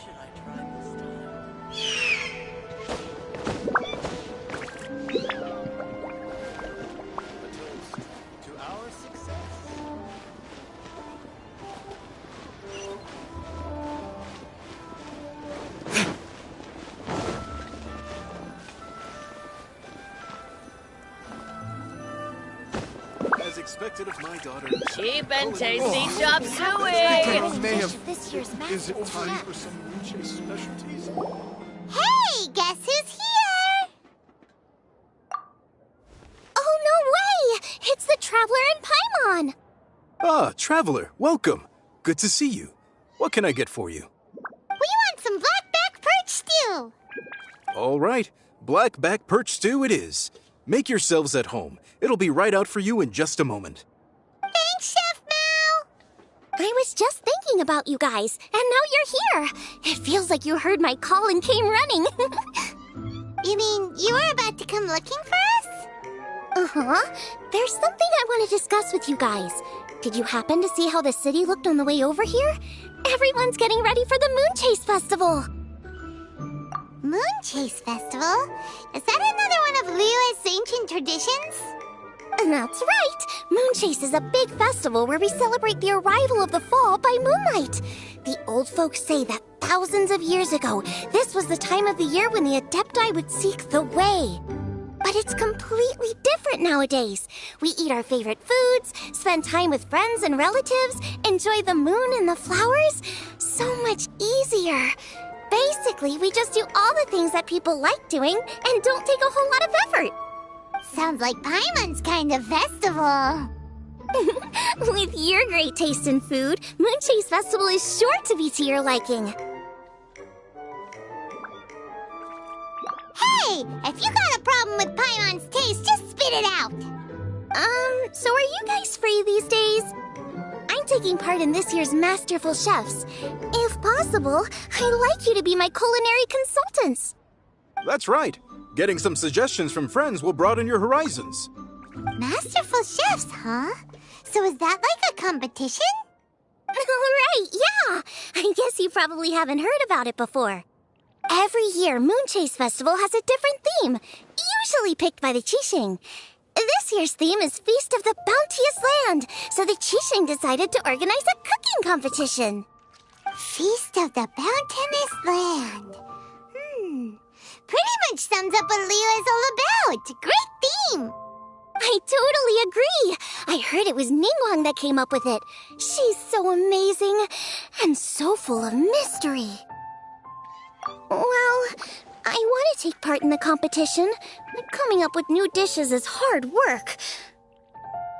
should I try this time? A toast to our success. As expected of my daughter. Cheap and tasty chop suey! This year's Is it masterful time chef. for some Moonchase specialties? Hey, guess who's here? Oh, no way! It's the Traveler and Paimon! Ah, Traveler, welcome. Good to see you. What can I get for you? We want some blackback perch stew! All right, black back perch stew it is. Make yourselves at home. It'll be right out for you in just a moment. Thanks, Chef Mao! I was just thinking about you guys, and now you're here. It feels like you heard my call and came running. You mean you were about to come looking for us? Uh-huh. There's something I want to discuss with you guys. Did you happen to see how the city looked on the way over here? Everyone's getting ready for the Moonchase Festival. Moonchase Festival? Is that another one of Liyue's ancient traditions? That's right! Moonchase is a big festival where we celebrate the arrival of the fall by moonlight. The old folks say that thousands of years ago, this was the time of the year when the Adepti would seek the way. But it's completely different nowadays. We eat our favorite foods, spend time with friends and relatives, enjoy the moon and the flowers. So much easier. Basically, we just do all the things that people like doing and don't take a whole lot of effort. Sounds like Paimon's kind of festival. With your great taste in food, Moonchase Festival is sure to be to your liking. Hey, if you got a problem with Paimon's taste, just spit it out. So are you guys free these days? I'm taking part in this year's Masterful Chefs. If possible, I'd like you to be my culinary consultants. That's right. Getting some suggestions from friends will broaden your horizons. Masterful Chefs, huh? So is that like a competition? Right, yeah. I guess you probably haven't heard about it before. Every year, Moonchase Festival has a different theme, usually picked by the Qixing. This year's theme is Feast of the Bounteous Land, so the Qixing decided to organize a cooking competition. Feast of the Bounteous Land. Pretty much sums up what Liyue is all about. Great theme. I totally agree. I heard it was Ningguang that came up with it. She's so amazing and so full of mystery. Well, I want to take part in the competition, but coming up with new dishes is hard work.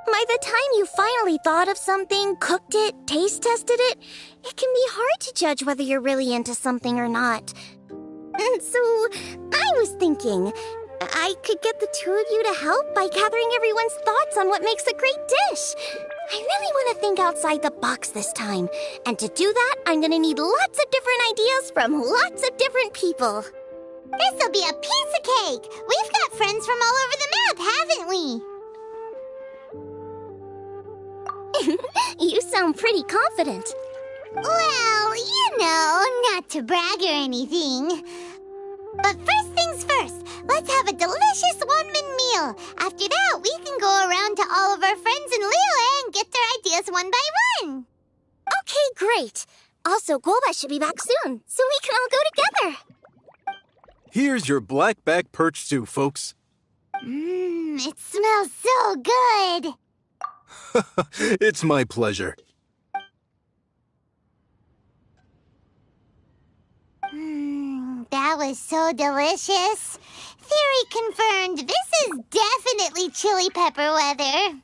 By the time you finally thought of something, cooked it, taste tested it, it can be hard to judge whether you're really into something or not. And so, I was thinking, I could get the two of you to help by gathering everyone's thoughts on what makes a great dish. I really want to think outside the box this time. And to do that, I'm going to need lots of different ideas from lots of different people. This'll be a piece of cake! We've got friends from all over the map, haven't we? You sound pretty confident. Well, you know, not to brag or anything. But first things first, let's have a delicious one-min meal. After that, we can go around to all of our friends in Liyue and get their ideas one by one. Okay, great. Also, Golba should be back soon, so we can all go together. Here's your black back perch stew, folks. It smells so good. It's my pleasure. That was so delicious. Theory confirmed, this is definitely chili pepper weather.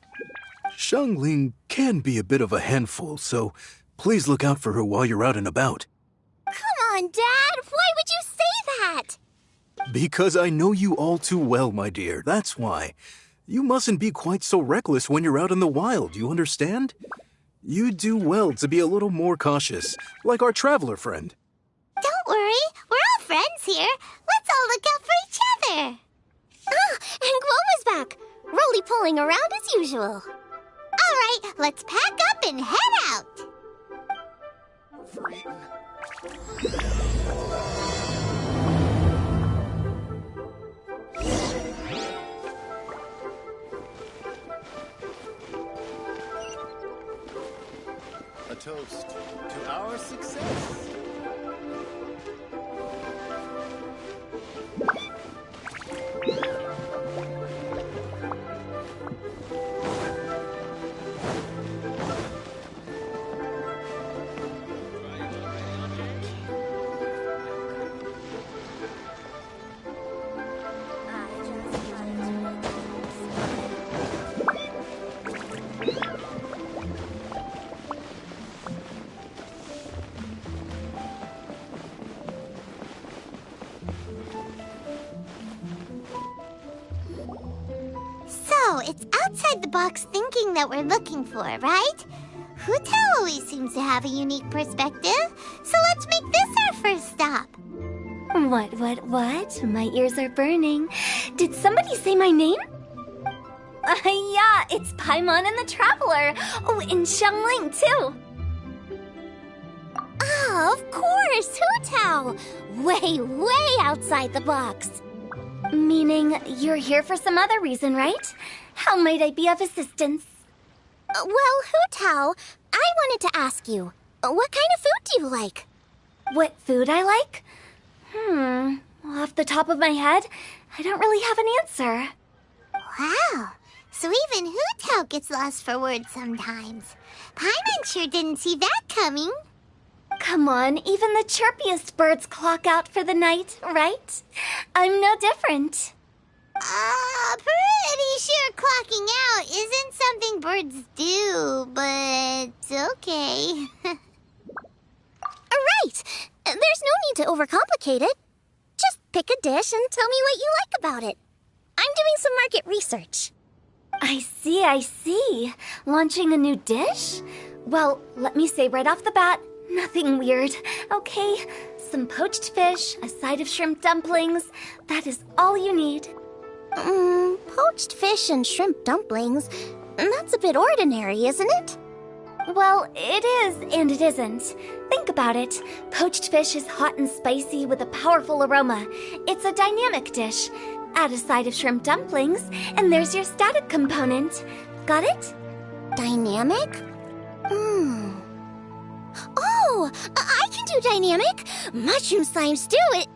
Xiangling can be a bit of a handful, so please look out for her while you're out and about. Come on, Dad. Why would you say that? Because I know you all too well, my dear. That's why. You mustn't be quite so reckless when you're out in the wild, you understand? You do well to be a little more cautious, like our traveler friend. Don't worry. We're all friends here. Let's all look out for each other. Ah, and Gloma's back. Roly-poling around as usual. All right, let's pack up and head out. Free A toast to our success. So, it's outside the box thinking that we're looking for, right? Hotel always seems to have a unique perspective, so let's make this our first stop. What? My ears are burning. Did somebody say my name? Yeah, it's Paimon and the Traveler. Oh, and Xiangling, too. Oh, of course, Hotel! Way outside the box. Meaning you're here for some other reason, right? How might I be of assistance? Well, Hotel, I wanted to ask you, what kind of food do you like? What food I like? Off the top of my head, I don't really have an answer. Wow, so even Hotel gets lost for words sometimes. Paimon sure didn't see that coming. Come on, even the chirpiest birds clock out for the night, right? I'm no different. Pretty sure clocking out isn't something birds do, but okay. Right! There's no need to overcomplicate it. Just pick a dish and tell me what you like about it. I'm doing some market research. I see. Launching a new dish? Well, let me say right off the bat, nothing weird, okay? Some poached fish, a side of shrimp dumplings. That is all you need. Poached fish and shrimp dumplings? That's a bit ordinary, isn't it? Well, it is and it isn't. Think about it. Poached fish is hot and spicy with a powerful aroma. It's a dynamic dish. Add a side of shrimp dumplings, and there's your static component. Got it? Dynamic? Oh, I can do dynamic. Mushroom slime stew it.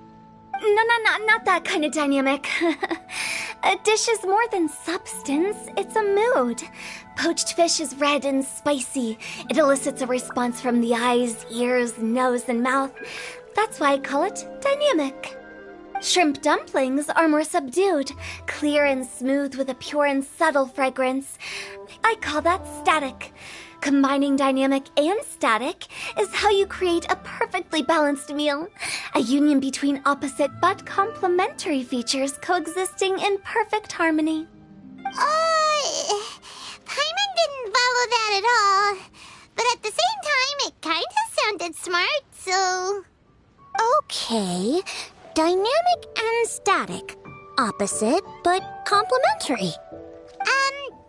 No, not that kind of dynamic. A dish is more than substance, it's a mood. Poached fish is red and spicy. It elicits a response from the eyes, ears, nose, and mouth. That's why I call it dynamic. Shrimp dumplings are more subdued, clear and smooth with a pure and subtle fragrance. I call that static. Combining dynamic and static is how you create a perfectly balanced meal. A union between opposite but complementary features coexisting in perfect harmony. Paimon didn't follow that at all. But at the same time, it kind of sounded smart, so... Okay, dynamic and static. Opposite, but complementary.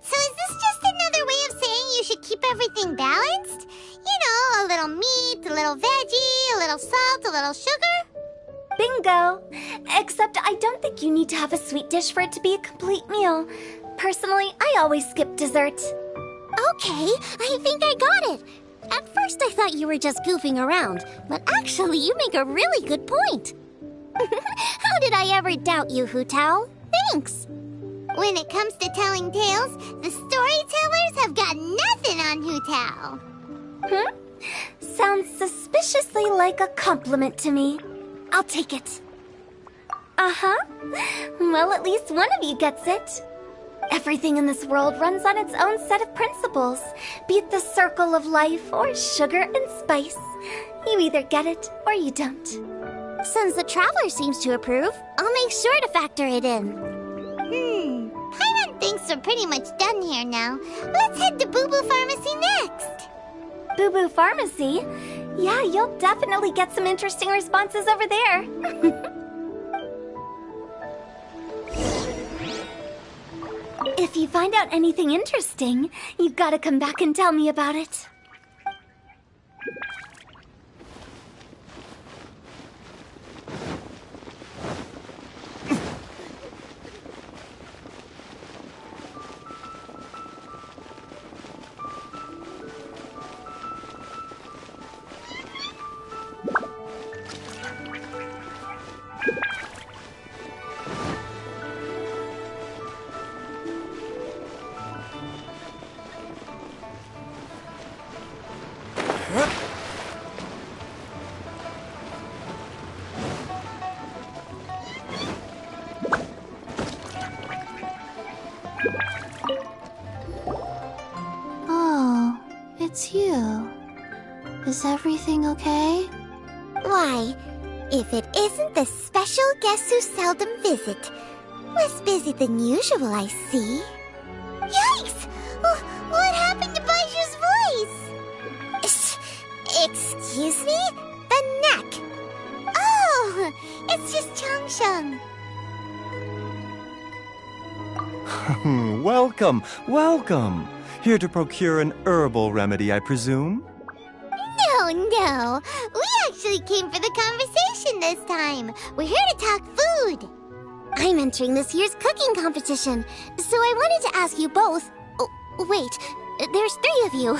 So is this just another way of saying you should keep everything balanced? You know, a little meat, a little veggie, a little salt, a little sugar? Bingo! Except I don't think you need to have a sweet dish for it to be a complete meal. Personally, I always skip dessert. Okay, I think I got it. At first I thought you were just goofing around, but actually you make a really good point. How did I ever doubt you, Hutao? Thanks. When it comes to telling tales, the storytellers have got nothing on Hutao. Sounds suspiciously like a compliment to me. I'll take it. Uh-huh. Well, at least one of you gets it. Everything in this world runs on its own set of principles, be it the circle of life or sugar and spice. You either get it or you don't. Since the Traveler seems to approve, I'll make sure to factor it in. Paimon thinks we're pretty much done here now. Let's head to Boo Boo Pharmacy next. Boo Boo Pharmacy? Yeah, you'll definitely get some interesting responses over there. If you find out anything interesting, you've got to come back and tell me about it. Is everything okay? Why, if it isn't the special guests who seldom visit. Less busy than usual, I see. Yikes! What happened to Baiju's voice? Excuse me? The neck. Oh, it's just Changsheng. Welcome, welcome. Here to procure an herbal remedy, I presume? No. We actually came for the conversation this time. We're here to talk food. I'm entering this year's cooking competition, so I wanted to ask you both... Oh, wait, there's 3 of you.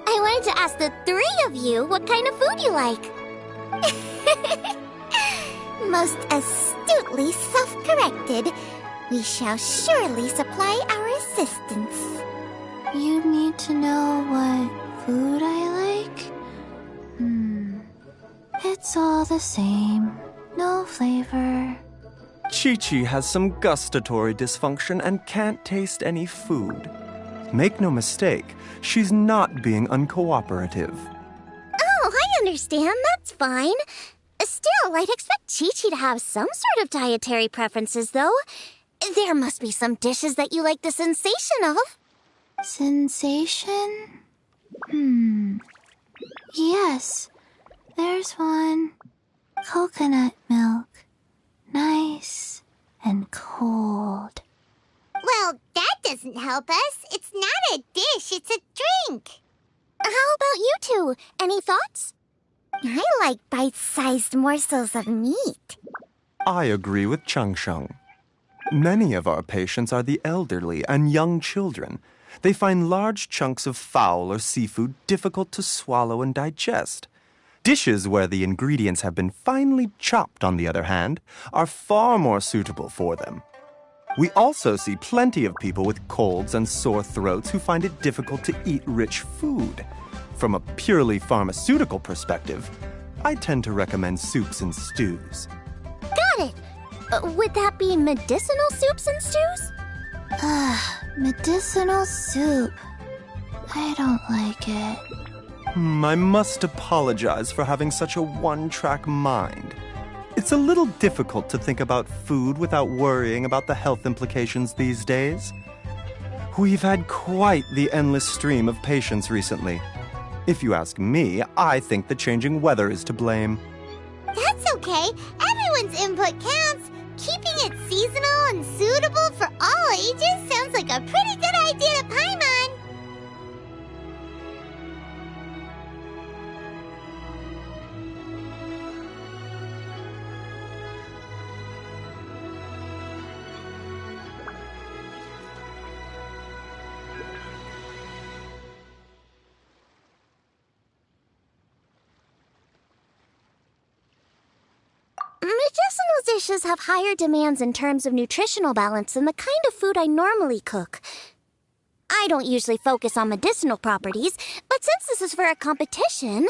I wanted to ask the 3 of you what kind of food you like. Most astutely self-corrected. We shall surely supply our assistance. You need to know what food I like? It's all the same. No flavor. Chi-Chi has some gustatory dysfunction and can't taste any food. Make no mistake, she's not being uncooperative. Oh, I understand. That's fine. Still, I'd expect Chi-Chi to have some sort of dietary preferences, though. There must be some dishes that you like the sensation of. Sensation? Yes, there's one. Coconut milk. Nice and cold. Well, that doesn't help us. It's not a dish, it's a drink. How about you two? Any thoughts? I like bite-sized morsels of meat. I agree with Changsheng. Many of our patients are the elderly and young children. They find large chunks of fowl or seafood difficult to swallow and digest. Dishes where the ingredients have been finely chopped, on the other hand, are far more suitable for them. We also see plenty of people with colds and sore throats who find it difficult to eat rich food. From a purely pharmaceutical perspective, I tend to recommend soups and stews. Got it. Would that be medicinal soups and stews? Medicinal soup. I don't like it. I must apologize for having such a one-track mind. It's a little difficult to think about food without worrying about the health implications these days. We've had quite the endless stream of patients recently. If you ask me, I think the changing weather is to blame. That's okay. Everyone's input counts. Keeping it seasonal and suitable for all ages sounds like a pretty good idea to Paimon. Medicinal dishes have higher demands in terms of nutritional balance than the kind of food I normally cook. I don't usually focus on medicinal properties, but since this is for a competition,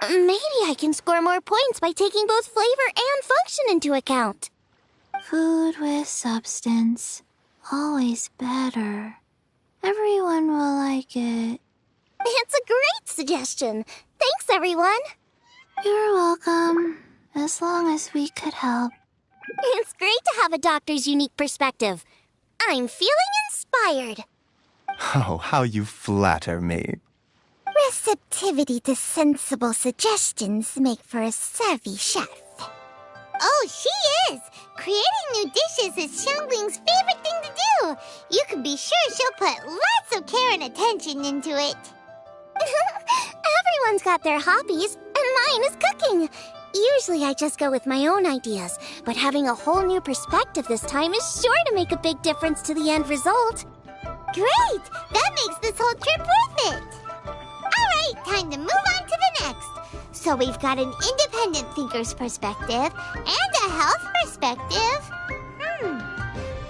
maybe I can score more points by taking both flavor and function into account. Food with substance. Always better. Everyone will like it. It's a great suggestion. Thanks, everyone. You're welcome. As long as we could help. It's great to have a doctor's unique perspective. I'm feeling inspired. Oh, how you flatter me. Receptivity to sensible suggestions make for a savvy chef. Oh, she is! Creating new dishes is Xiangling's favorite thing to do. You can be sure she'll put lots of care and attention into it. Everyone's got their hobbies, and mine is cooking. Usually I just go with my own ideas, but having a whole new perspective this time is sure to make a big difference to the end result. Great! That makes this whole trip worth it! Alright, time to move on to the next. So we've got an independent thinker's perspective and a health perspective.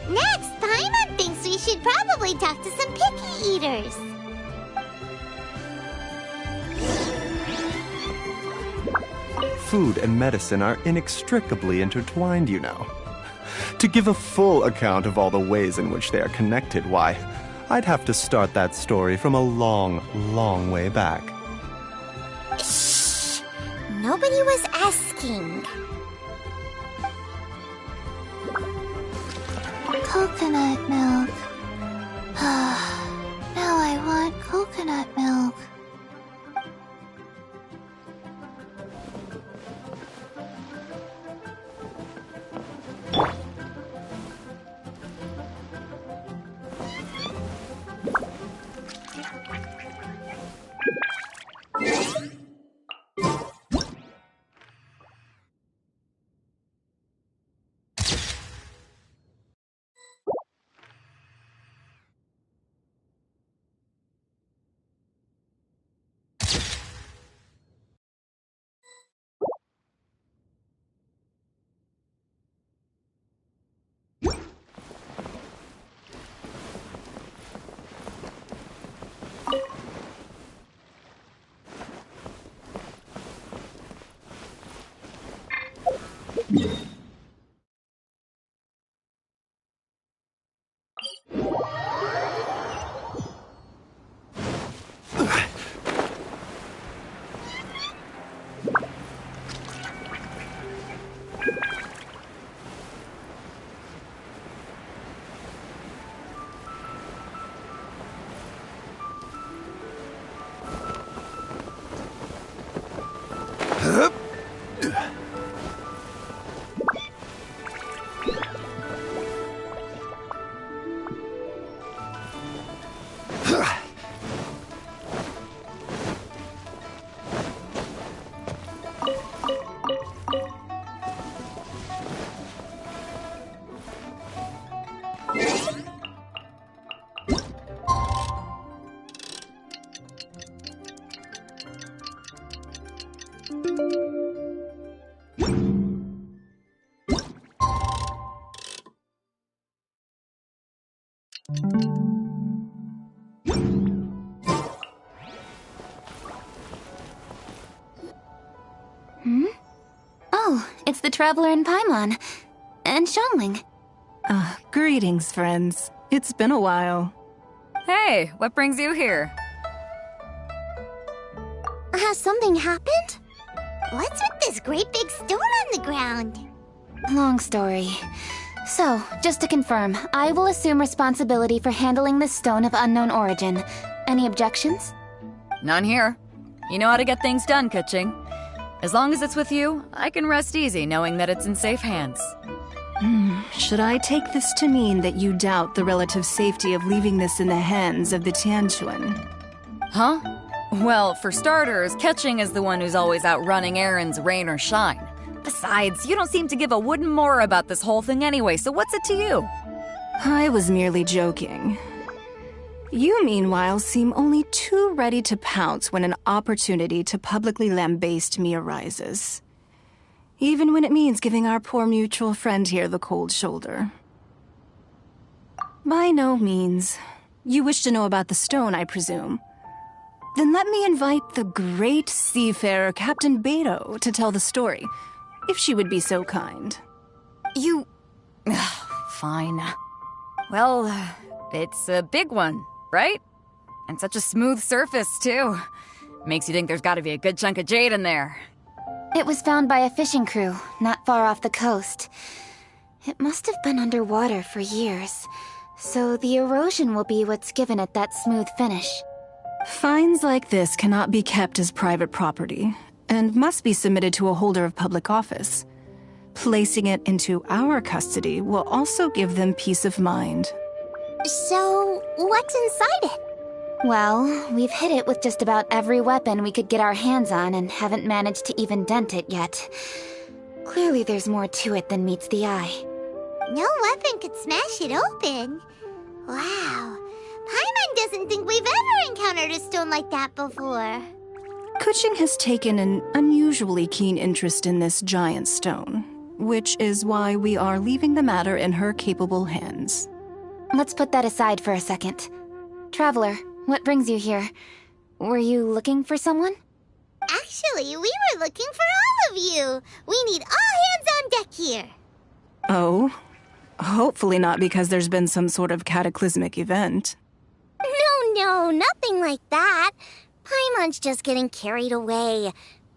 Next, Paimon thinks we should probably talk to some picky eaters. Food and medicine are inextricably intertwined, you know. To give a full account of all the ways in which they are connected, why, I'd have to start that story from a long, long way back. Shh! Nobody was asking. Coconut milk. Now I want coconut milk. Oh, it's the Traveler in Paimon. And Xiangling. Greetings, friends. It's been a while. Hey, what brings you here? Has something happened? What's with this great big stone on the ground? Long story. So, just to confirm, I will assume responsibility for handling this stone of unknown origin. Any objections? None here. You know how to get things done, Keqing. As long as it's with you, I can rest easy knowing that it's in safe hands. Should I take this to mean that you doubt the relative safety of leaving this in the hands of the Tianquan? Huh? Well, for starters, Keqing is the one who's always out running errands, rain or shine. Besides, you don't seem to give a wooden more about this whole thing anyway, so what's it to you? I was merely joking. You, meanwhile, seem only too ready to pounce when an opportunity to publicly lambaste me arises. Even when it means giving our poor mutual friend here the cold shoulder. By no means. You wish to know about the stone, I presume. Then let me invite the great seafarer Captain Beto to tell the story, if she would be so kind. You... Fine. Well, it's a big one, right? And such a smooth surface, too. Makes you think there's gotta be a good chunk of jade in there. It was found by a fishing crew, not far off the coast. It must have been underwater for years, so the erosion will be what's given it that smooth finish. Finds like this cannot be kept as private property, and must be submitted to a holder of public office. Placing it into our custody will also give them peace of mind. So, what's inside it? Well, we've hit it with just about every weapon we could get our hands on and haven't managed to even dent it yet. Clearly there's more to it than meets the eye. No weapon could smash it open. Wow. Paimon doesn't think we've ever encountered a stone like that before. Keqing has taken an unusually keen interest in this giant stone, which is why we are leaving the matter in her capable hands. Let's put that aside for a second. Traveler, what brings you here? Were you looking for someone? Actually, we were looking for all of you. We need all hands on deck here. Oh? Hopefully not because there's been some sort of cataclysmic event. No, nothing like that. Paimon's just getting carried away.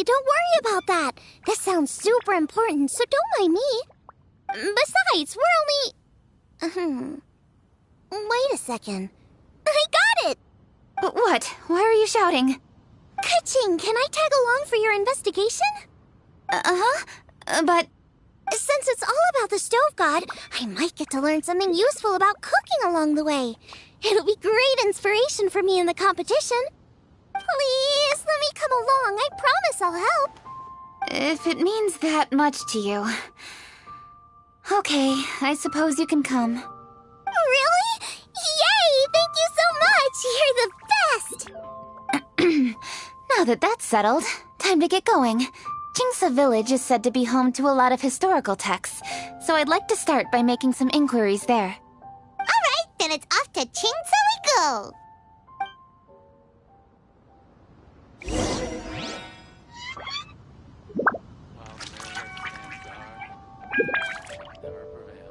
Hey, don't worry about that. This sounds super important, so don't mind me. Besides, we're only... Wait a second. I got it! What? Why are you shouting? Ka-ching, can I tag along for your investigation? Uh-huh. But... Since it's all about the stove god, I might get to learn something useful about cooking along the way. It'll be great inspiration for me in the competition. Please, let me come along. I promise I'll help. if it means that much to you... Okay, I suppose you can come. Really? Yay! Thank you so much! You're the best! Now that that's settled, time to get going. Jingsa Village is said to be home to a lot of historical texts, so I'd like to start by making some inquiries there. Alright, then it's off to Jingsa we go! Never prevail.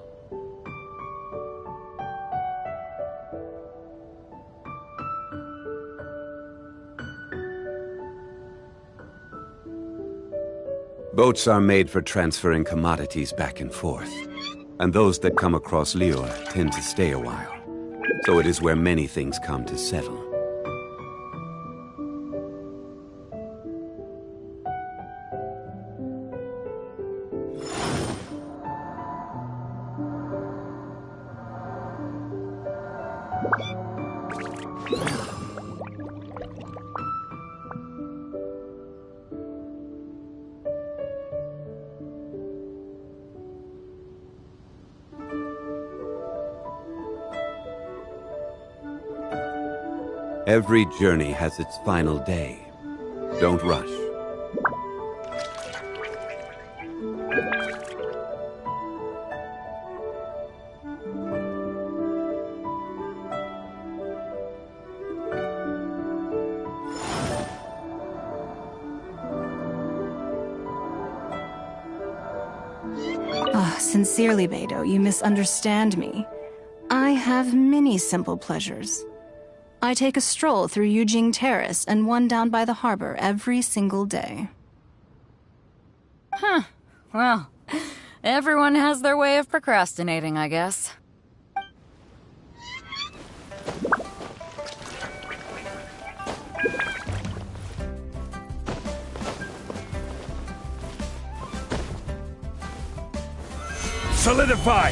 Boats are made for transferring commodities back and forth, and those that come across Liyue tend to stay a while. So it is where many things come to settle. Every journey has its final day. Don't rush. Sincerely, Beidou, you misunderstand me. I have many simple pleasures. I take a stroll through Yujing Terrace and one down by the harbor every single day. Huh. Well, everyone has their way of procrastinating, I guess. Solidify!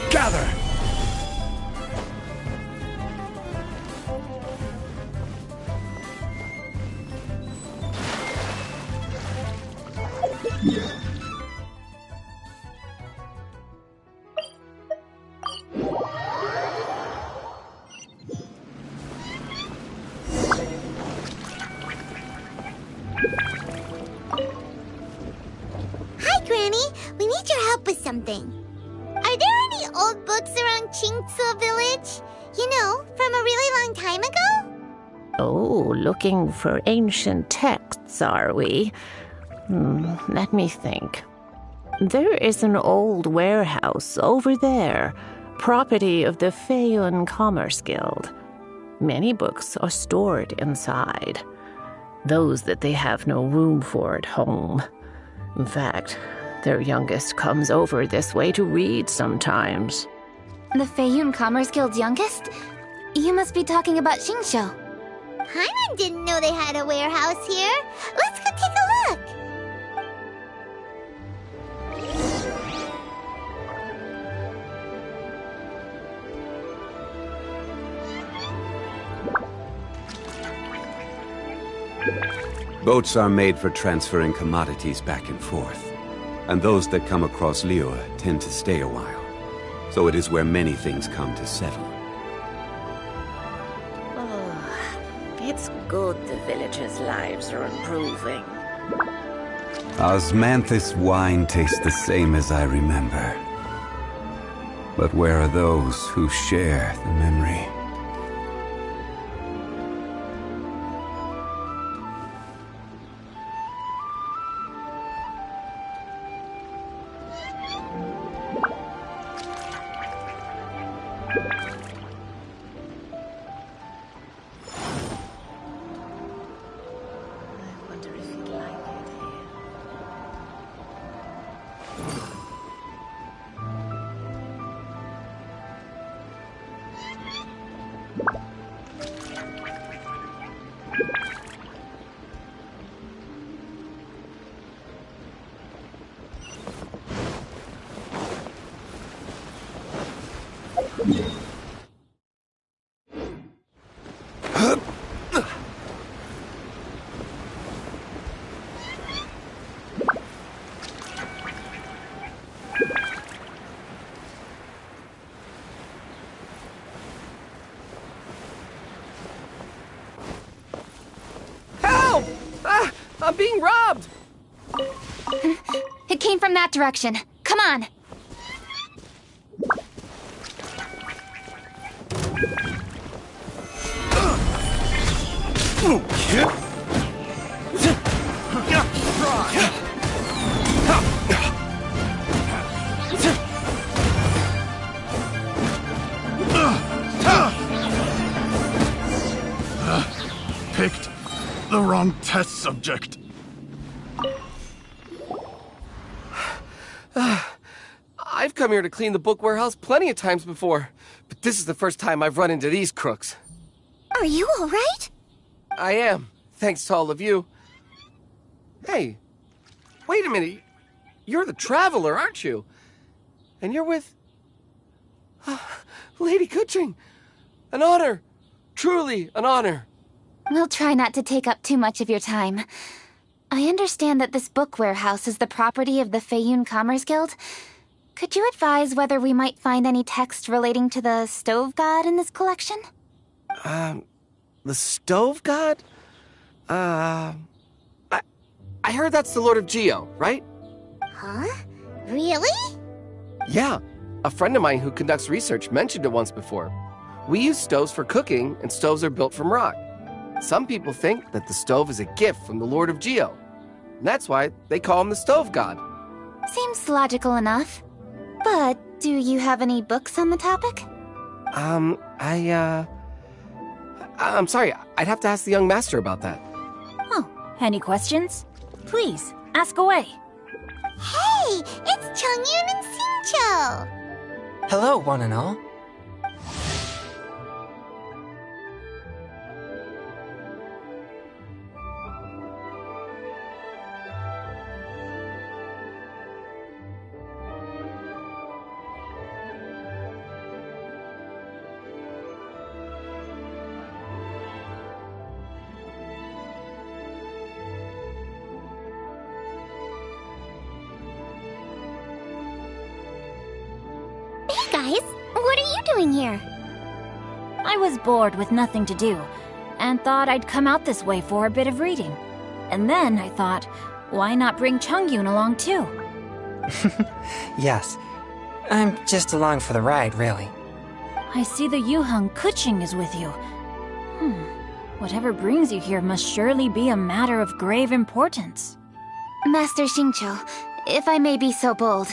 Gather! Hi, Granny. We need your help with something. Are there any old books around Jingsa Village? You know, from a really long time ago? Oh, looking for ancient texts, are we? Let me think. There is an old warehouse over there, property of the Feiyun Commerce Guild. Many books are stored inside, those that they have no room for at home. In fact, their youngest comes over this way to read sometimes. The Feiyun Commerce Guild's youngest? You must be talking about Xingqiu. Paimon didn't know they had a warehouse here. Let's go take a look. Boats are made for transferring commodities back and forth, and those that come across Liyue tend to stay a while. So it is where many things come to settle. It's good the villagers' lives are improving. Osmanthus wine tastes the same as I remember. But where are those who share the memory? in that direction. Come on. Picked the wrong test subject. I've come here to clean the book warehouse plenty of times before, but this is the first time I've run into these crooks. Are you all right? I am, thanks to all of you. Hey, wait a minute. You're the Traveler, aren't you? And you're with... Lady Kuching. An honor. Truly an honor. We'll try not to take up too much of your time. I understand that this book warehouse is the property of the Feiyun Commerce Guild. Could you advise whether we might find any text relating to the Stove God in this collection? The Stove God? I heard that's the Lord of Geo, right? Huh? Really? Yeah. A friend of mine who conducts research mentioned it once before. We use stoves for cooking, and stoves are built from rock. Some people think that the stove is a gift from the Lord of Geo. And that's why they call him the Stove God. Seems logical enough. But do you have any books on the topic? I'm sorry. I'd have to ask the young master about that. Oh, any questions? Please, ask away. Hey, it's Chongyun and Xingqiu. Hello, one and all. Guys, what are you doing here? I was bored with nothing to do, and thought I'd come out this way for a bit of reading. And then I thought, why not bring Chongyun along too? Yes. I'm just along for the ride, really. I see the Yuheng Kuching is with you. Whatever brings you here must surely be a matter of grave importance. Master Xingqiu, if I may be so bold,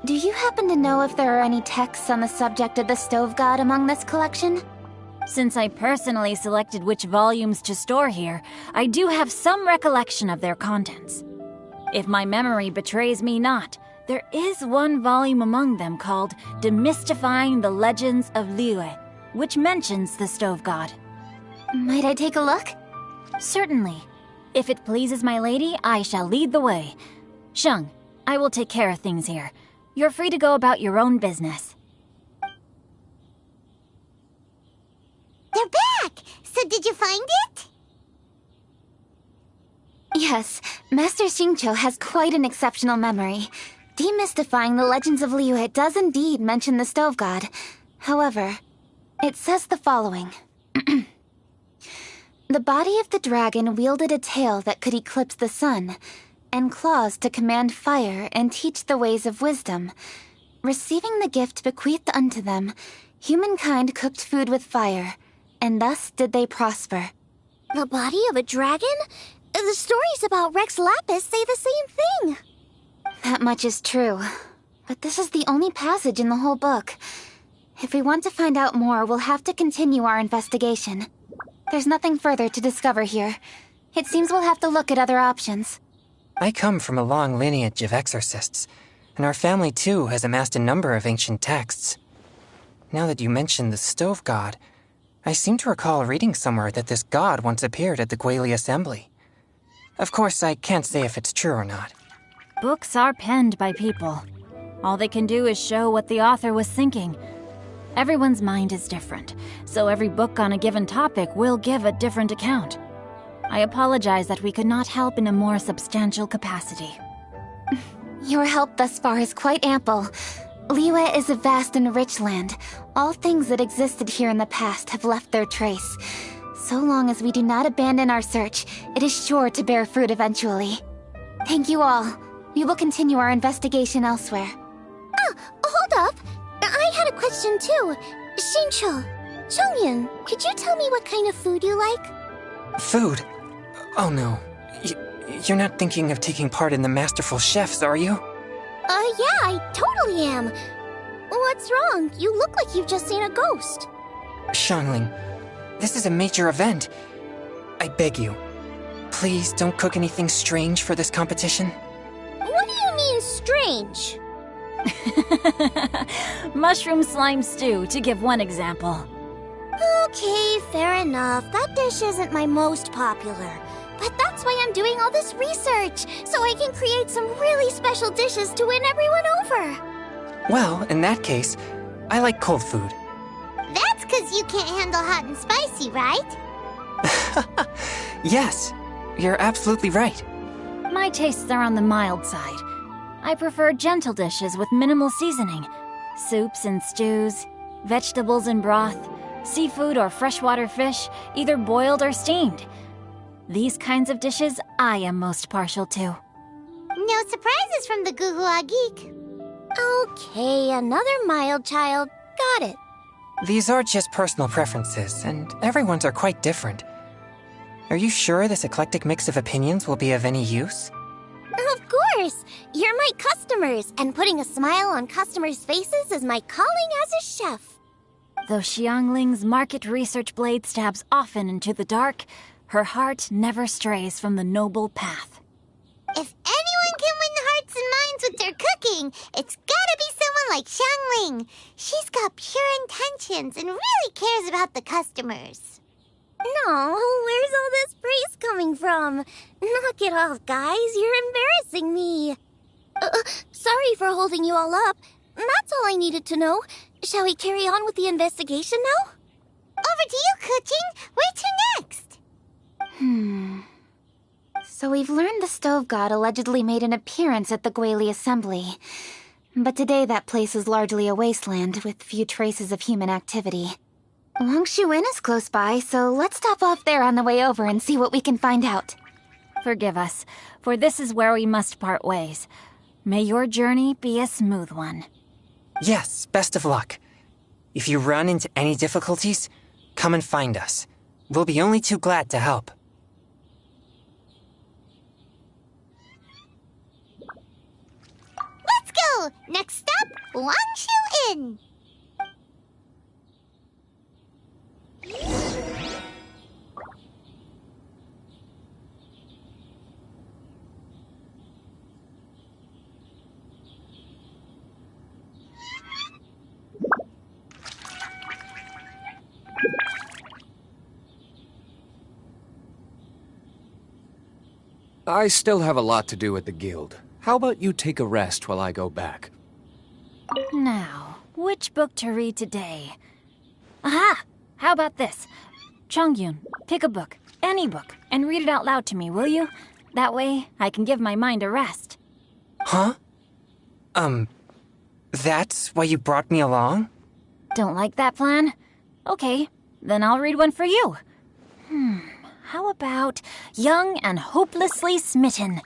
do you happen to know if there are any texts on the subject of the Stove God among this collection? Since I personally selected which volumes to store here, I do have some recollection of their contents. If my memory betrays me not, there is one volume among them called Demystifying the Legends of Liyue, which mentions the Stove God. Might I take a look? Certainly. If it pleases my lady, I shall lead the way. Sheng, I will take care of things here. You're free to go about your own business. They're back! So did you find it? Yes, Master Xingqiu has quite an exceptional memory. Demystifying the Legends of Liyue does indeed mention the Stove God. However, it says the following. The body of the dragon wielded a tail that could eclipse the sun, and claws to command fire and teach the ways of wisdom. Receiving the gift bequeathed unto them, humankind cooked food with fire, and thus did they prosper. The body of a dragon? The stories about Rex Lapis say the same thing. That much is true. But this is the only passage in the whole book. If we want to find out more, we'll have to continue our investigation. There's nothing further to discover here. It seems we'll have to look at other options. I come from a long lineage of exorcists, and our family too has amassed a number of ancient texts. Now that you mention the Stove God, I seem to recall reading somewhere that this god once appeared at the Guili Assembly. Of course, I can't say if it's true or not. Books are penned by people. All they can do is show what the author was thinking. Everyone's mind is different, so every book on a given topic will give a different account. I apologize that we could not help in a more substantial capacity. Your help thus far is quite ample. Liyue is a vast and rich land. All things that existed here in the past have left their trace. So long as we do not abandon our search, it is sure to bear fruit eventually. Thank you all. We will continue our investigation elsewhere. Ah, hold up! I had a question too. Shincho, Chongyun, could you tell me what kind of food you like? Food? Oh no. You're not thinking of taking part in the Masterful Chefs, are you? Yeah, I totally am. What's wrong? You look like you've just seen a ghost. Xiangling, this is a major event. I beg you, please don't cook anything strange for this competition. What do you mean, strange? Mushroom slime stew, to give one example. Okay, fair enough. That dish isn't my most popular. But that's why I'm doing all this research, so I can create some really special dishes to win everyone over. Well, in that case, I like cold food. That's because you can't handle hot and spicy, right? Yes, you're absolutely right. My tastes are on the mild side. I prefer gentle dishes with minimal seasoning. Soups and stews, vegetables and broth, seafood or freshwater fish, either boiled or steamed. These kinds of dishes I am most partial to. No surprises from the Gugua Geek. Okay, another mild child. Got it. These are just personal preferences, and everyone's are quite different. Are you sure this eclectic mix of opinions will be of any use? Of course! You're my customers, and putting a smile on customers' faces is my calling as a chef. Though Xiangling's market research blade stabs often into the dark, her heart never strays from the noble path. If anyone can win the hearts and minds with their cooking, it's gotta be someone like Xiangling. She's got pure intentions and really cares about the customers. No, where's all this praise coming from? Knock it off, guys. You're embarrassing me. Sorry for holding you all up. That's all I needed to know. Shall we carry on with the investigation now? Over to you, Kuching. Where to next? So we've learned the Stove God allegedly made an appearance at the Guili Assembly. But today that place is largely a wasteland with few traces of human activity. Longshuin is close by, so let's stop off there on the way over and see what we can find out. Forgive us, for this is where we must part ways. May your journey be a smooth one. Yes, best of luck. If you run into any difficulties, come and find us. We'll be only too glad to help. Let's go! Next stop, Longshuin! I still have a lot to do at the guild. How about you take a rest while I go back? Now, which book to read today? Aha! How about this? Chongyun, pick a book, any book, and read it out loud to me, will you? That way, I can give my mind a rest. Huh? That's why you brought me along? Don't like that plan? Okay, then I'll read one for you. How about Young and Hopelessly Smitten?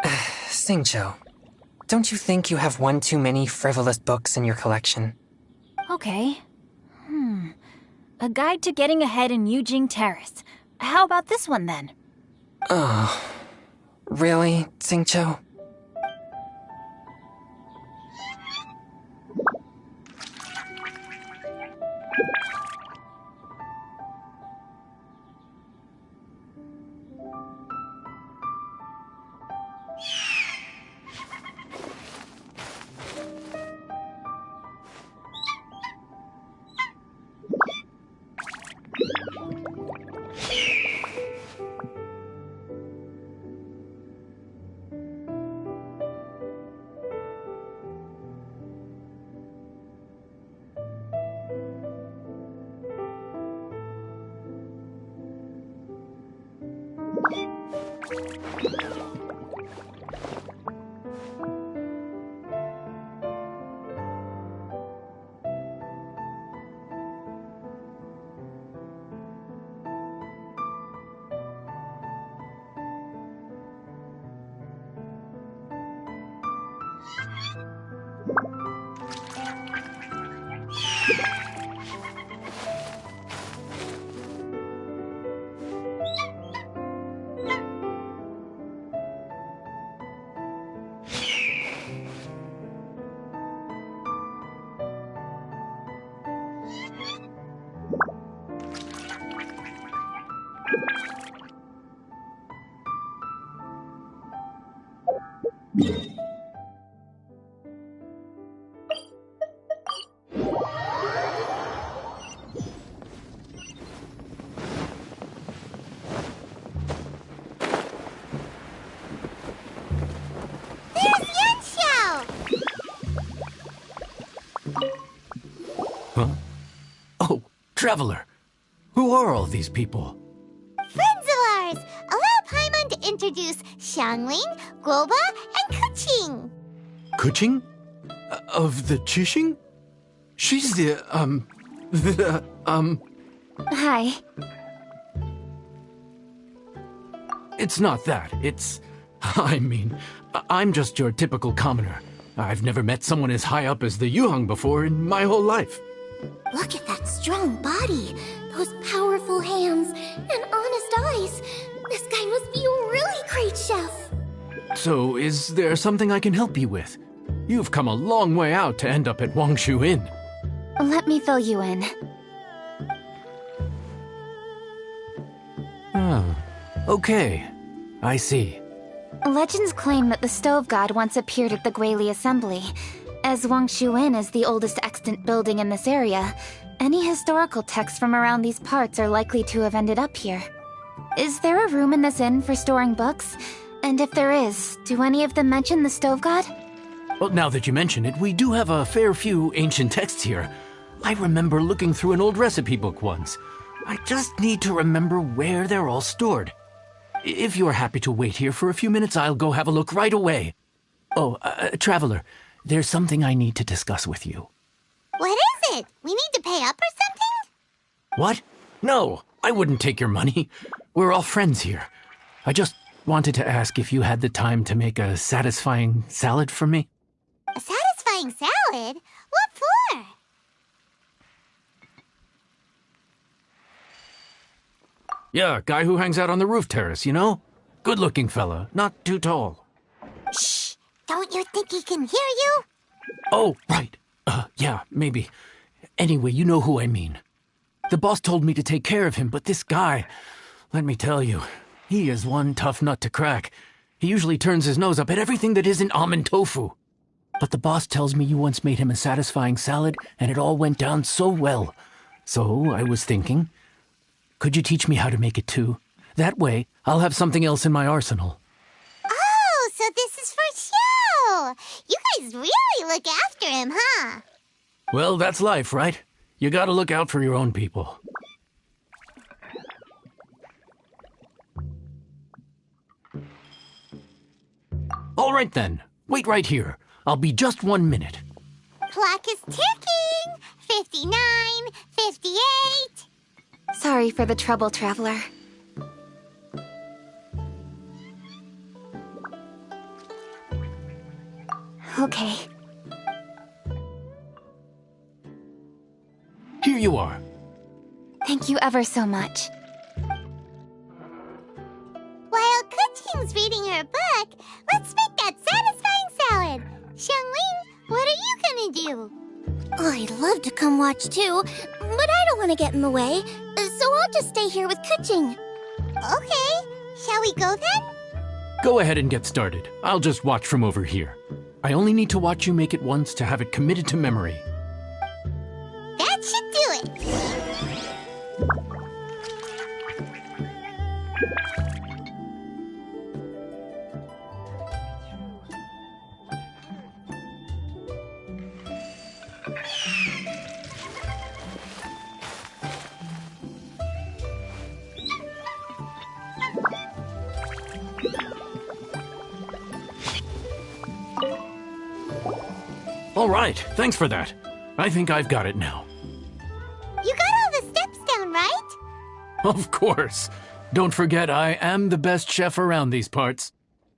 Xingqiu, don't you think you have one too many frivolous books in your collection? Okay. A Guide to Getting Ahead in Yujing Terrace. How about this one, then? Oh, really, Xingqiu? Huh? Oh, Traveler. Who are all these people? Friends of ours! Allow Paimon to introduce Xiangling, Guoba, and Kuching. Kuching? Of the Chishing? She's Hi. It's not that. I'm just your typical commoner. I've never met someone as high up as the Yuheng before in my whole life. Look at that strong body, those powerful hands, and honest eyes. This guy must be a really great chef. So, is there something I can help you with? You've come a long way out to end up at Wangshu Inn. Let me fill you in. Oh, okay. I see. Legends claim that the Stove God once appeared at the Guili Assembly. As Wangshu Inn is the oldest extant building in this area, any historical texts from around these parts are likely to have ended up here. Is there a room in this inn for storing books? And if there is, do any of them mention the Stove God? Well, now that you mention it, we do have a fair few ancient texts here. I remember looking through an old recipe book once. I just need to remember where they're all stored. If you're happy to wait here for a few minutes, I'll go have a look right away. Oh, Traveler, there's something I need to discuss with you. What is it? We need to pay up or something? What? No, I wouldn't take your money. We're all friends here. I just wanted to ask if you had the time to make a satisfying salad for me. A satisfying salad? What for? Yeah, guy who hangs out on the roof terrace, you know? Good-looking fella, not too tall. Shh! Don't you think he can hear you? Oh, right. Yeah, maybe. Anyway, you know who I mean. The boss told me to take care of him, but this guy, let me tell you, he is one tough nut to crack. He usually turns his nose up at everything that isn't almond tofu. But the boss tells me you once made him a satisfying salad, and it all went down so well. So I was thinking, could you teach me how to make it too? That way, I'll have something else in my arsenal. Oh, so this is for show! You guys really look after him, huh? Well, that's life, right? You gotta look out for your own people. All right then, wait right here. I'll be just 1 minute. Clock is ticking! 59, 58... Sorry for the trouble, Traveler. Okay. Here you are. Thank you ever so much. While Kuching's reading her book, let's make that satisfying salad. Xiangling, what are you gonna do? I'd love to come watch too, but I don't want to get in the way, so I'll just stay here with Kuching. Okay, shall we go then? Go ahead and get started. I'll just watch from over here. I only need to watch you make it once to have it committed to memory. That should do it. All right, thanks for that. I think I've got it now. You got all the steps down, right? Of course. Don't forget, I am the best chef around these parts.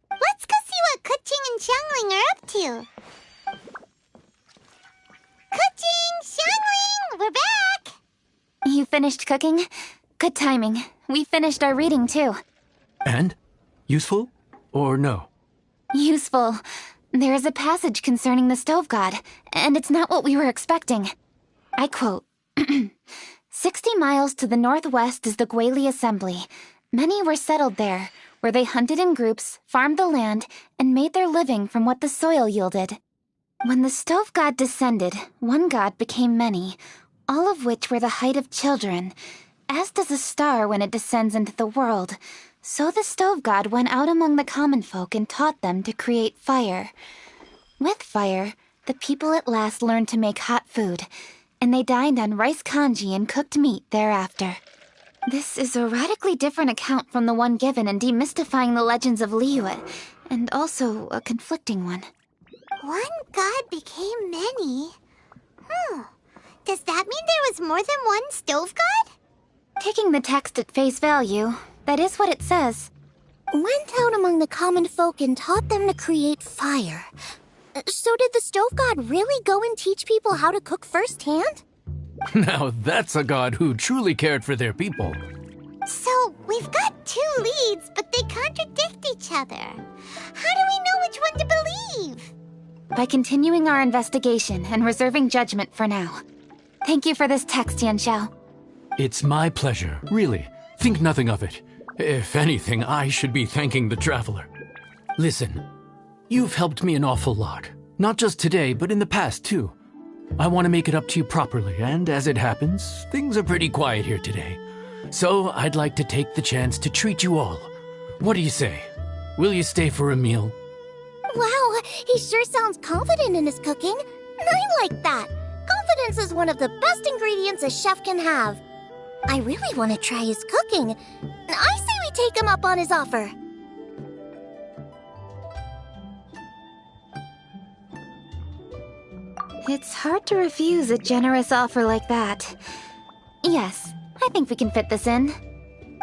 Let's go see what Kuching and Xiangling are up to. Kuching, Xiangling, we're back! You finished cooking? Good timing. We finished our reading, too. And? Useful? Or no? Useful. There is a passage concerning the Stove God, and it's not what we were expecting. I quote, 60 miles to the northwest is the Guili Assembly. Many were settled there, where they hunted in groups, farmed the land, and made their living from what the soil yielded. When the stove god descended, one god became many, all of which were the height of children. As does a star when it descends into the world, so the stove god went out among the common folk and taught them to create fire. With fire, the people at last learned to make hot food, and they dined on rice congee and cooked meat thereafter. This is a radically different account from the one given in Demystifying the Legends of Liyue, and also a conflicting one. One god became many. Does that mean there was more than one stove god? Taking the text at face value, that is what it says. Went out among the common folk and taught them to create fire. So did the stove god really go and teach people how to cook firsthand? Now that's a god who truly cared for their people. So, we've got two leads, but they contradict each other. How do we know which one to believe? By continuing our investigation and reserving judgment for now. Thank you for this text, Yanxiao. It's my pleasure, really. Think nothing of it. If anything, I should be thanking the traveler. Listen, you've helped me an awful lot. Not just today, but in the past, too. I want to make it up to you properly, and as it happens, things are pretty quiet here today. So I'd like to take the chance to treat you all. What do you say? Will you stay for a meal? Wow, he sure sounds confident in his cooking. I like that. Confidence is one of the best ingredients a chef can have. I really want to try his cooking. I say we take him up on his offer. It's hard to refuse a generous offer like that. Yes, I think we can fit this in.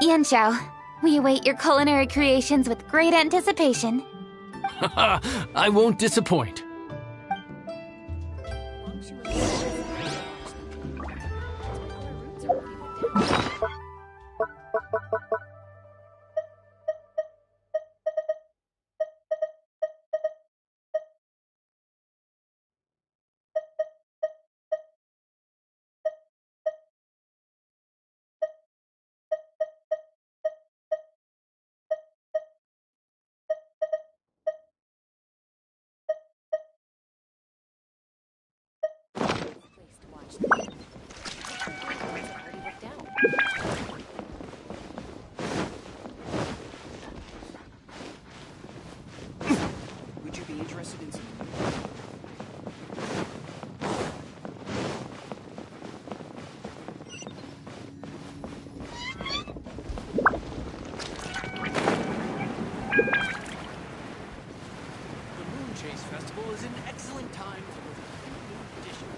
Yanxiao, we await your culinary creations with great anticipation. I won't disappoint. Would you be interested in... Festival is an excellent time to look at new edition.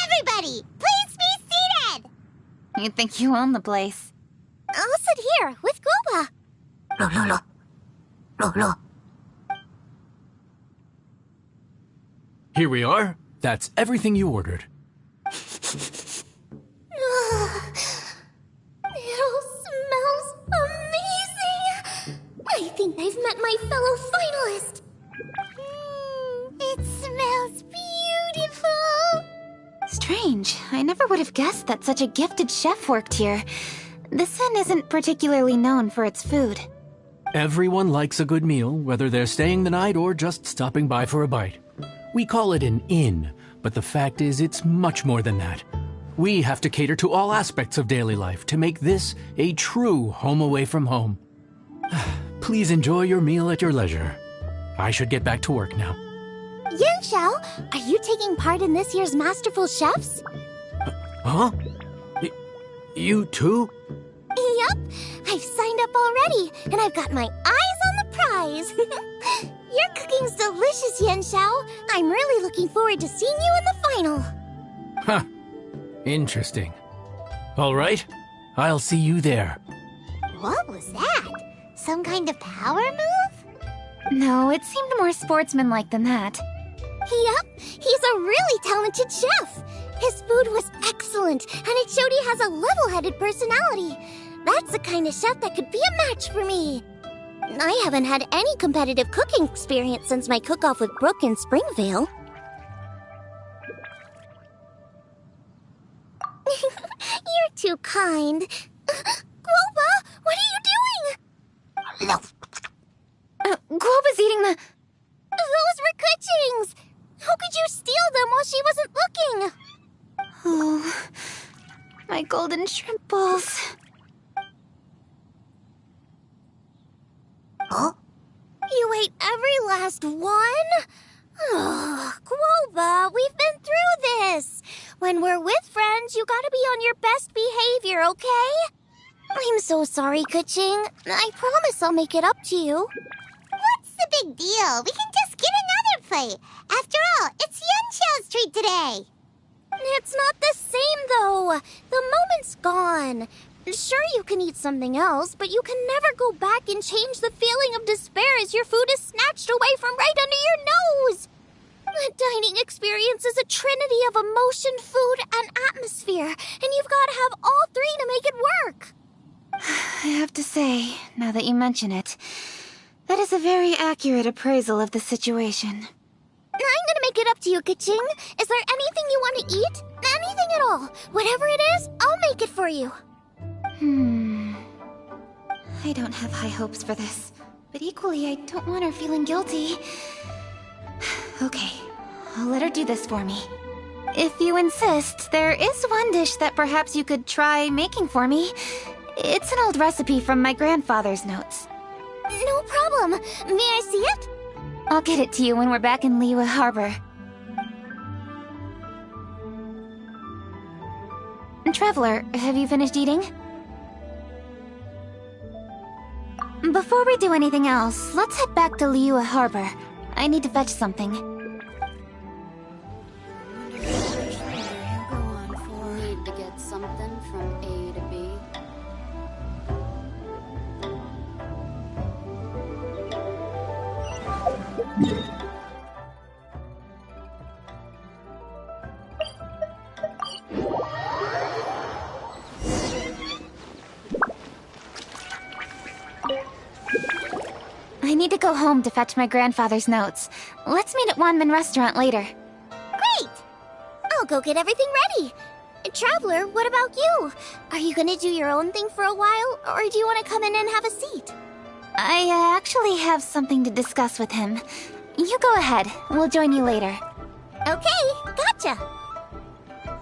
Everybody, please be seated! You think you own the place. I'll sit here with Goba. Here we are. That's everything you ordered. I think I've met my fellow finalist. It smells beautiful. Strange. I never would have guessed that such a gifted chef worked here. This inn isn't particularly known for its food. Everyone likes a good meal, whether they're staying the night or just stopping by for a bite. We call it an inn, but the fact is it's much more than that. We have to cater to all aspects of daily life to make this a true home away from home. Please enjoy your meal at your leisure. I should get back to work now. Yanxiao, are you taking part in this year's Masterful Chefs? Huh? You too? Yup, I've signed up already, and I've got my eyes on the prize. Your cooking's delicious, Yanxiao. I'm really looking forward to seeing you in the final. Huh. Interesting. All right, I'll see you there. What was that? Some kind of power move? No, it seemed more sportsmanlike than that. Yep, he's a really talented chef. His food was excellent, and it showed he has a level-headed personality. That's the kind of chef that could be a match for me. I haven't had any competitive cooking experience since my cook-off with Brooke in Springvale. You're too kind. Guoba, what are you doing? Guoba's eating the... Those were Kuching's! How could you steal them while she wasn't looking? Oh, my golden shrimp balls. Huh? You ate every last one? Oh, Guoba, we've been through this. When we're with friends, you gotta be on your best behavior, okay? I'm so sorry, Kuching. I promise I'll make it up to you. What's the big deal? We can just get another plate. After all, it's Yunxiao's treat today. It's not the same, though. The moment's gone. Sure, you can eat something else, but you can never go back and change the feeling of despair as your food is snatched away from right under your nose. The dining experience is a trinity of emotion, food, and atmosphere, and you've got to have all three to make it work. I have to say, now that you mention it, that is a very accurate appraisal of the situation. I'm gonna make it up to you, Kuching. Is there anything you want to eat? Anything at all. Whatever it is, I'll make it for you. I don't have high hopes for this, but equally I don't want her feeling guilty. Okay, I'll let her do this for me. If you insist, there is one dish that perhaps you could try making for me. It's an old recipe from my grandfather's notes. No problem. May I see it? I'll get it to you when we're back in Liyue Harbor. Traveler, have you finished eating? Before we do anything else, let's head back to Liyue Harbor. I need to fetch something. Need to get something from A to B. I need to go home to fetch my grandfather's notes. Let's meet at Wanmin Restaurant later. Great! I'll go get everything ready. Traveler, what about you? Are you gonna do your own thing for a while, or do you want to come in and have a seat? I actually have something to discuss with him. You go ahead. We'll join you later. Okay, gotcha.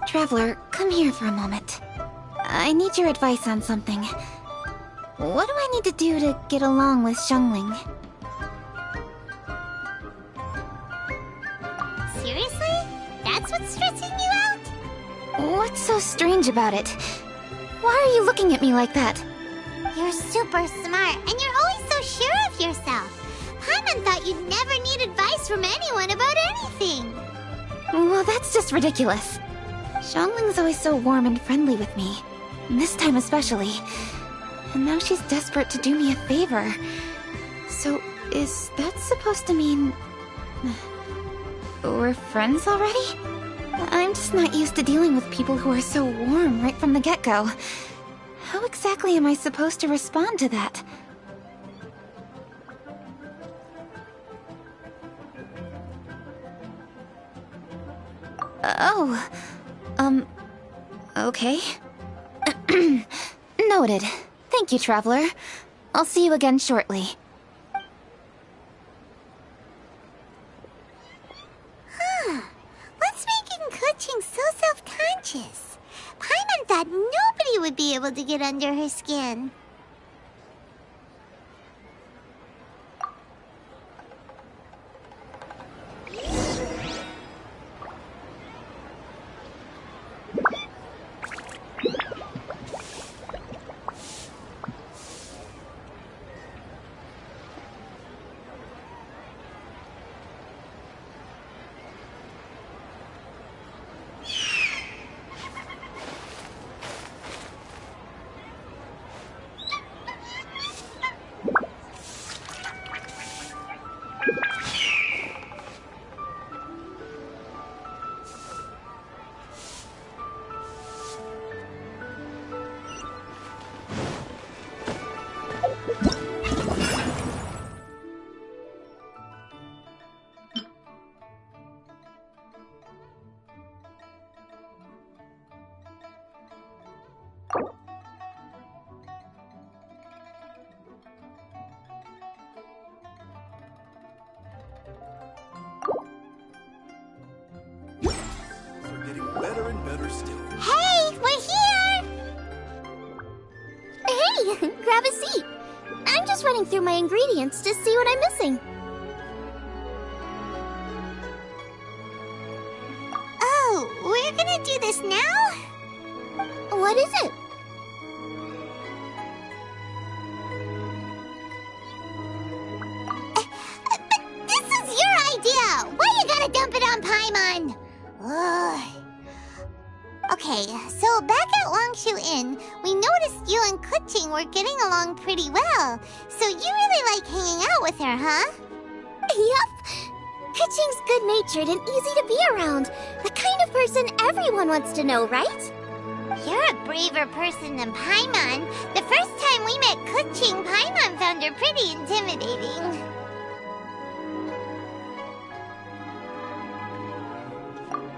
Traveler, come here for a moment. I need your advice on something. What do I need to do to get along with Xiangling? Seriously? That's what's stressing you out? What's so strange about it? Why are you looking at me like that? You're super smart, and you're always so sure of yourself. Paimon thought you'd never need advice from anyone about anything. Well, that's just ridiculous. Xiangling's always so warm and friendly with me. This time especially. And now she's desperate to do me a favor. So, is that supposed to mean... we're friends already? I'm just not used to dealing with people who are so warm right from the get-go. How exactly am I supposed to respond to that? Oh, okay. Noted. Thank you, Traveler. I'll see you again shortly. What's making Kuching so self-conscious? Paimon thought nobody would be able to get under her skin. Hey, grab a seat. I'm just running through my ingredients to see what I'm missing. Oh, we're gonna do this now? What is it? But this is your idea! Why you gotta dump it on Paimon? Ugh. Okay, so back at Longshu Inn, we noticed you and Kuching were getting along pretty well. So you really like hanging out with her, huh? Yep. Kuching's good-natured and easy to be around. The kind of person everyone wants to know, right? You're a braver person than Paimon. The first time we met Kuching, Paimon found her pretty intimidating.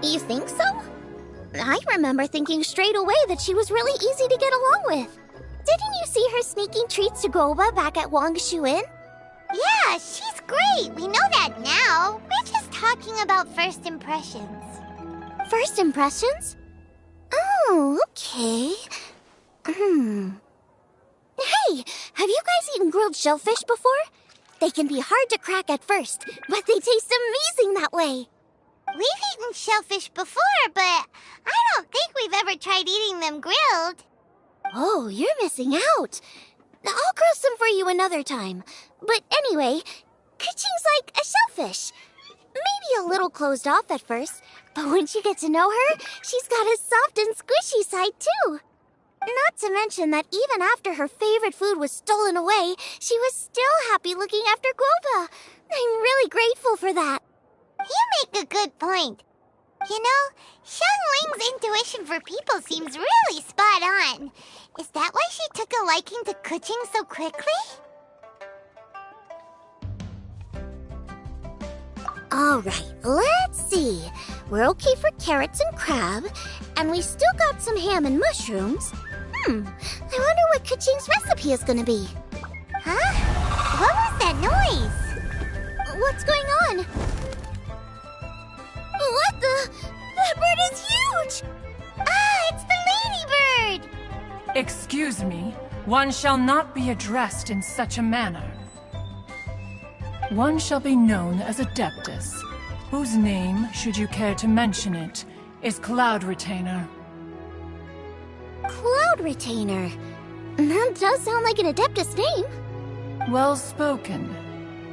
You think so? I remember thinking straight away that she was really easy to get along with. Didn't you see her sneaking treats to Goba back at Longshu Inn? Yeah, she's great. We know that now. We're just talking about first impressions. First impressions? Oh, okay. Hey, have you guys eaten grilled shellfish before? They can be hard to crack at first, but they taste amazing that way. We've eaten shellfish before, but I don't think we've ever tried eating them grilled. Oh, you're missing out. I'll grill some for you another time. But anyway, Kuching's like a shellfish. Maybe a little closed off at first, but once you get to know her, she's got a soft and squishy side too. Not to mention that even after her favorite food was stolen away, she was still happy looking after Guoba. I'm really grateful for that. You make a good point. You know, Xiangling's intuition for people seems really spot on. Is that why she took a liking to Kuching so quickly? Alright, let's see. We're okay for carrots and crab, and we still got some ham and mushrooms. I wonder what Kuching's recipe is gonna be. Huh? What was that noise? What's going on? What the? That bird is huge! Ah, it's the ladybird! Excuse me, one shall not be addressed in such a manner. One shall be known as Adeptus, whose name, should you care to mention it, is Cloud Retainer. Cloud Retainer? That does sound like an Adeptus name. Well spoken.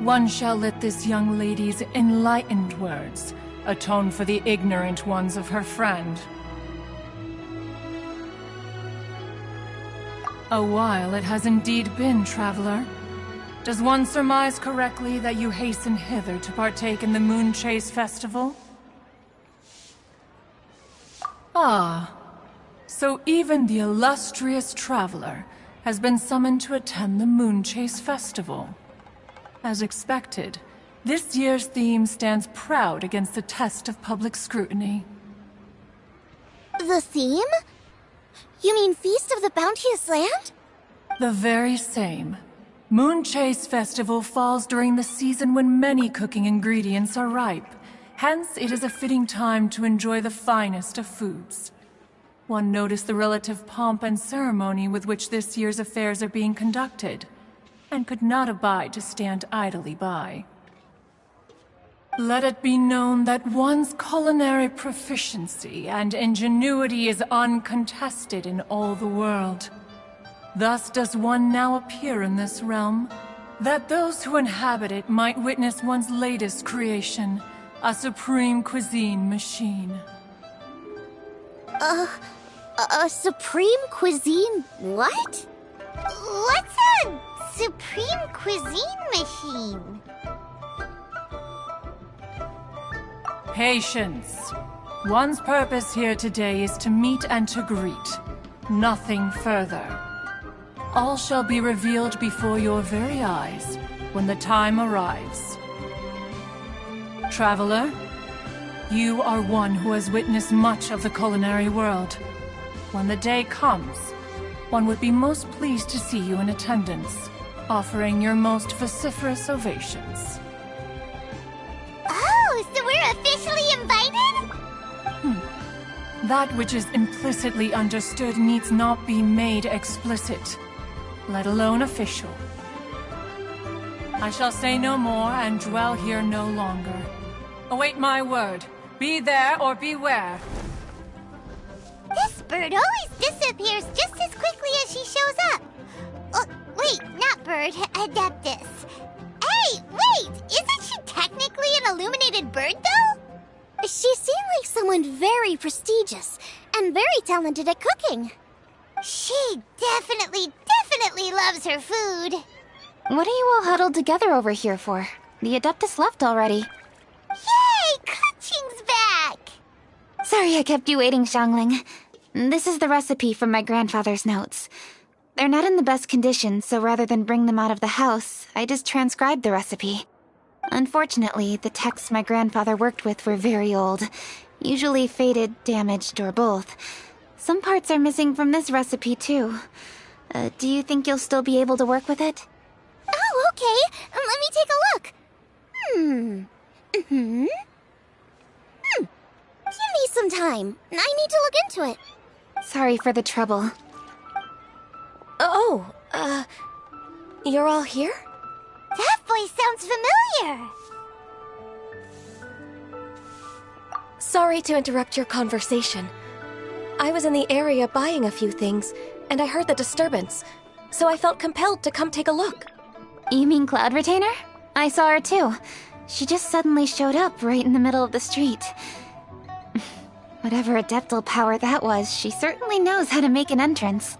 One shall let this young lady's enlightened words atone for the ignorant ones of her friend. A while it has indeed been, traveler. Does one surmise correctly that you hasten hither to partake in the Moon Chase Festival? Ah, so even the illustrious traveler has been summoned to attend the Moon Chase Festival. As expected, this year's theme stands proud against the test of public scrutiny. The theme? You mean Feast of the Bounteous Land? The very same. Moon Chase Festival falls during the season when many cooking ingredients are ripe. Hence, it is a fitting time to enjoy the finest of foods. One noticed the relative pomp and ceremony with which this year's affairs are being conducted, and could not abide to stand idly by. Let it be known that one's culinary proficiency and ingenuity is uncontested in all the world. Thus does one now appear in this realm, that those who inhabit it might witness one's latest creation, a supreme cuisine machine. A supreme cuisine what? What's a supreme cuisine machine? Patience. One's purpose here today is to meet and to greet. Nothing further. All shall be revealed before your very eyes when the time arrives. Traveler, you are one who has witnessed much of the culinary world. When the day comes, one would be most pleased to see you in attendance, offering your most vociferous ovations. Oh, so we're officially invited? That which is implicitly understood needs not be made explicit. let alone official. I shall say no more and dwell here no longer. Await my word. Be there or beware. This bird always disappears just as quickly as she shows up. Oh, wait, not bird, Adeptus. Hey, wait! Isn't she technically an illuminated bird, though? She seemed like someone very prestigious and very talented at cooking. She definitely loves her food. What are you all huddled together over here for? The Adeptus left already. Yay! Kaching's back! Sorry I kept you waiting, Xiangling. This is the recipe from my grandfather's notes. They're not in the best condition, so rather than bring them out of the house, I just transcribed the recipe. Unfortunately, the texts my grandfather worked with were very old, usually faded, damaged, or both. Some parts are missing from this recipe, too. Do you think you'll still be able to work with it? Oh, okay. Let me take a look. Give me some time. I need to look into it. Sorry for the trouble. Oh, you're all here? That voice sounds familiar. Sorry to interrupt your conversation. I was in the area buying a few things, and I heard the disturbance, so I felt compelled to come take a look. You mean Cloud Retainer? I saw her too. She just suddenly showed up right in the middle of the street. Whatever adeptal power that was, she certainly knows how to make an entrance.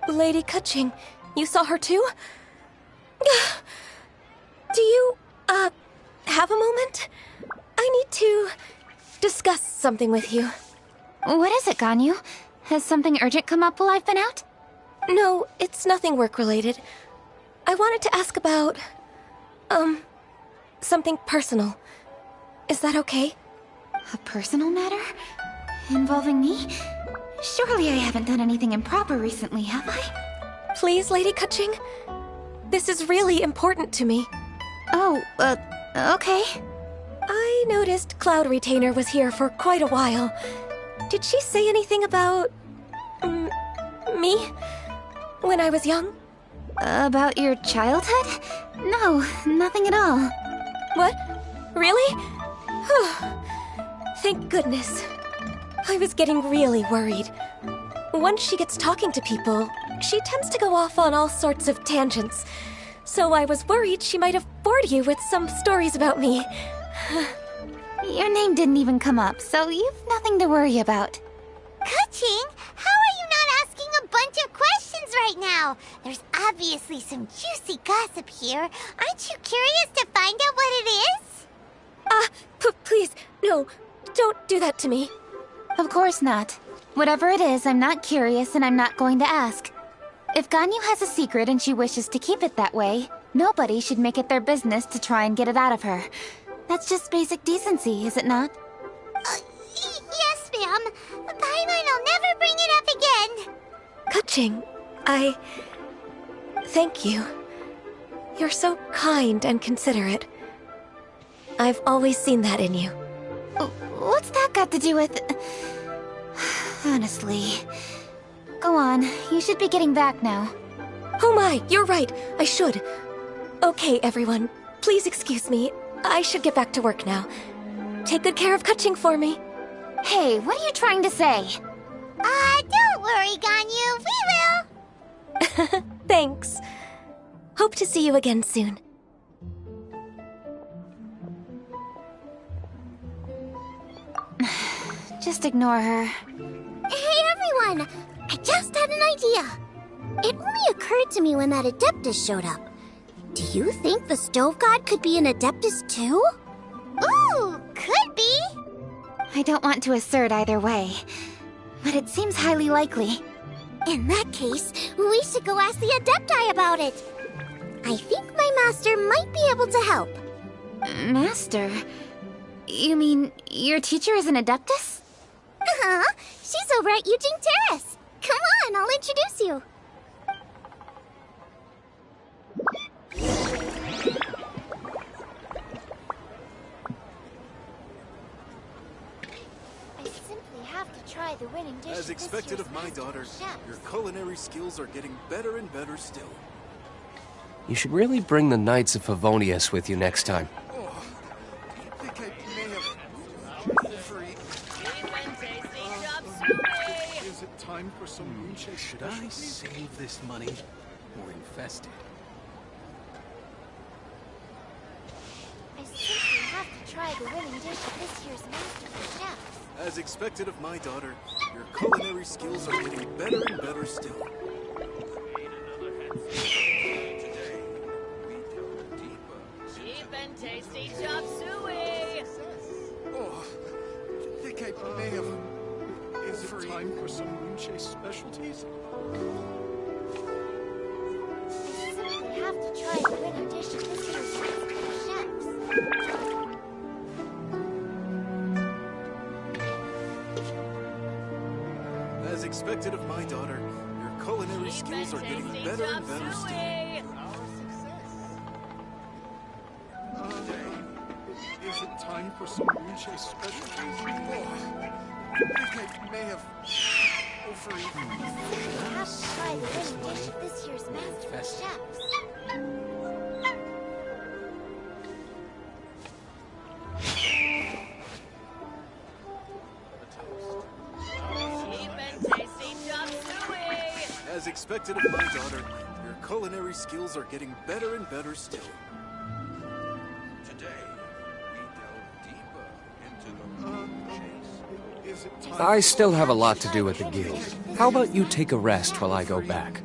Lady Kaching, you saw her too? Do you, have a moment? I need to discuss something with you. What is it, Ganyu? Has something urgent come up while I've been out? No, it's nothing work-related. I wanted to ask about, something personal. Is that okay? A personal matter? Involving me? Surely I haven't done anything improper recently, have I? Please, Lady Kaching? This is really important to me. Oh, okay. I noticed Cloud Retainer was here for quite a while. Did she say anything about... me? When I was young? About your childhood? No, nothing at all. What? Really? Thank goodness. I was getting really worried. Once she gets talking to people, she tends to go off on all sorts of tangents. So I was worried she might have bored you with some stories about me. Your name didn't even come up, so you've nothing to worry about. Kaching, how are you not asking a bunch of questions right now? There's obviously some juicy gossip here. Aren't you curious to find out what it is? Please, no, don't do that to me. Of course not. Whatever it is, I'm not curious and I'm not going to ask. If Ganyu has a secret and she wishes to keep it that way, nobody should make it their business to try and get it out of her. That's just basic decency, is it not? Yes, ma'am. Paimon, I'll never bring it up again. Kaching, thank you. You're so kind and considerate. I've always seen that in you. What's that got to do with... Honestly. Go on, you should be getting back now. Oh my, you're right, I should. Okay, everyone, please excuse me. I should get back to work now. Take good care of Kaching for me. Hey, what are you trying to say? Don't worry, Ganyu, we will. Thanks. Hope to see you again soon. Just ignore her. Hey, everyone! I just had an idea. It only occurred to me when that Adeptus showed up. Do you think the Stove God could be an Adeptus too? Ooh, could be! I don't want to assert either way, but it seems highly likely. In that case, we should go ask the Adepti about it. I think my master might be able to help. Master? You mean your teacher is an Adeptus? Uh-huh. She's over at Yujing Terrace. Come on, I'll introduce you. I simply have to try the winning dish As expected of my daughter, your culinary skills are getting better and better still. You should really bring the Knights of Favonius with you next time. Is it time for some moonshine? Should I save this money or invest it? I simply have to try the winning dish of this year's Master Chefs. As expected of my daughter, your culinary skills are getting better and better still. Cheap and tasty chop suey! Oh, I think I may have... Is it time for some moonchase specialties? I simply have to try the winning dish of this year's Master Chefs. As expected of my daughter, your culinary skills are getting better and better still. Is it time for some moonchase specialties? Oh, I think I may have overeaten. I have to try the winning dish of this year's Master Chefs. As expected of my daughter, your culinary skills are getting better and better still. Today, we delve deeper into the moonchase. Is it time I still have a lot to do at the guild. How about you take a rest while I go back?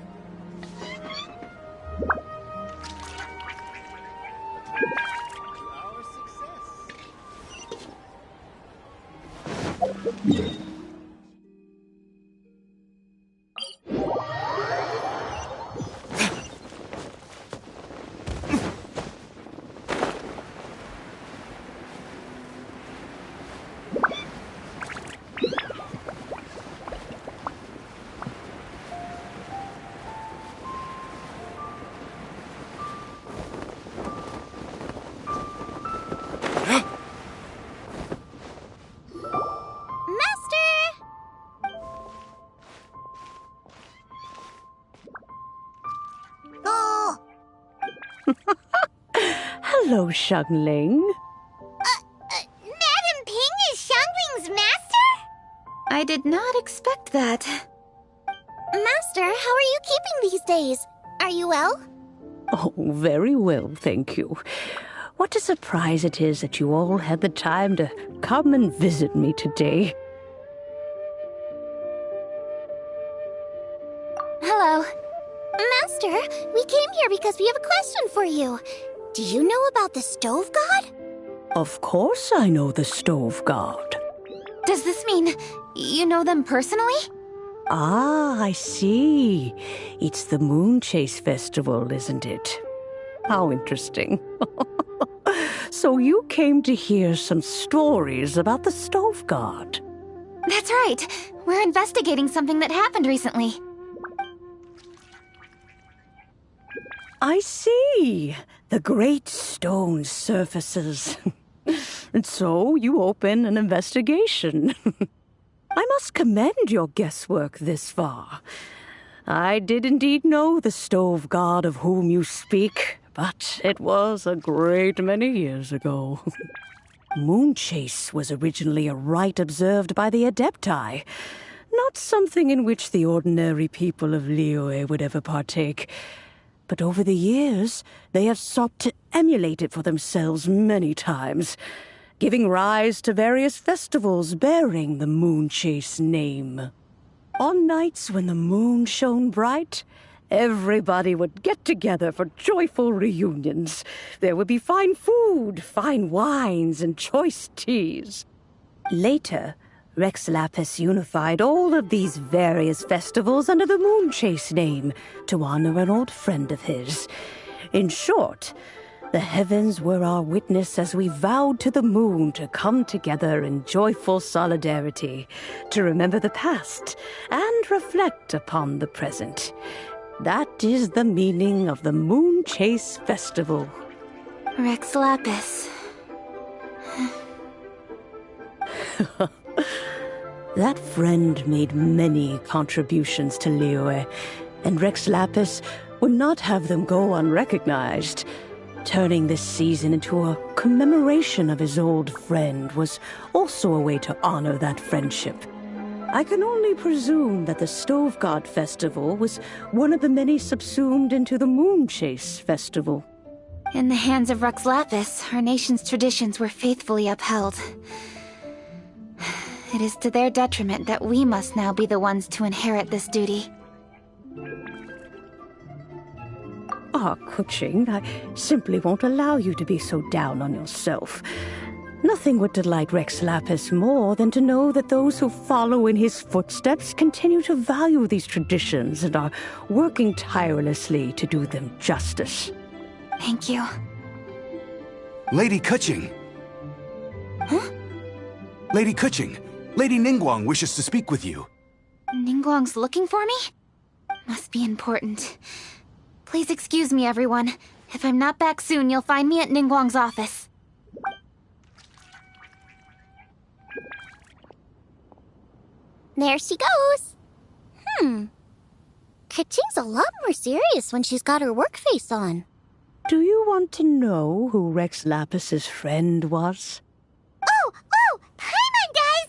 Hello, Xiangling. Madam Ping is Xiangling's master? I did not expect that. Master, how are you keeping these days? Are you well? Oh, very well, thank you. What a surprise it is that you all had the time to come and visit me today. Hello. Master, we came here because we have a question for you. Do you know about the Stove God? Of course I know the Stove God. Does this mean you know them personally? Ah, I see. It's the Moonchase Festival, isn't it? How interesting. So you came to hear some stories about the Stove God. That's right. We're investigating something that happened recently. I see. The great stone surfaces. And so you open an investigation. I must commend your guesswork this far. I did indeed know the Stove God of whom you speak, but it was a great many years ago. Moonchase was originally a rite observed by the Adepti, not something in which the ordinary people of Liyue would ever partake. But over the years, they have sought to emulate it for themselves many times, giving rise to various festivals bearing the Moonchase name. On nights when the moon shone bright, everybody would get together for joyful reunions. There would be fine food, fine wines, and choice teas. Later, Rex Lapis unified all of these various festivals under the Moonchase name to honor an old friend of his. In short, the heavens were our witness as we vowed to the moon to come together in joyful solidarity, to remember the past and reflect upon the present. That is the meaning of the Moonchase Festival. Rex Lapis. That friend made many contributions to Liyue, and Rex Lapis would not have them go unrecognized. Turning this season into a commemoration of his old friend was also a way to honor that friendship. I can only presume that the Stove God Festival was one of the many subsumed into the Moonchase Festival. In the hands of Rex Lapis, our nation's traditions were faithfully upheld. It is to their detriment that we must now be the ones to inherit this duty. Kuching, I simply won't allow you to be so down on yourself. Nothing would delight Rex Lapis more than to know that those who follow in his footsteps continue to value these traditions and are working tirelessly to do them justice. Thank you. Lady Kuching! Huh? Lady Kuching, Lady Ningguang wishes to speak with you. Ningguang's looking for me? Must be important. Please excuse me, everyone. If I'm not back soon, you'll find me at Ningguang's office. There she goes. Kuching's a lot more serious when she's got her work face on. Do you want to know who Rex Lapis's friend was? Oh! Paimon, guys!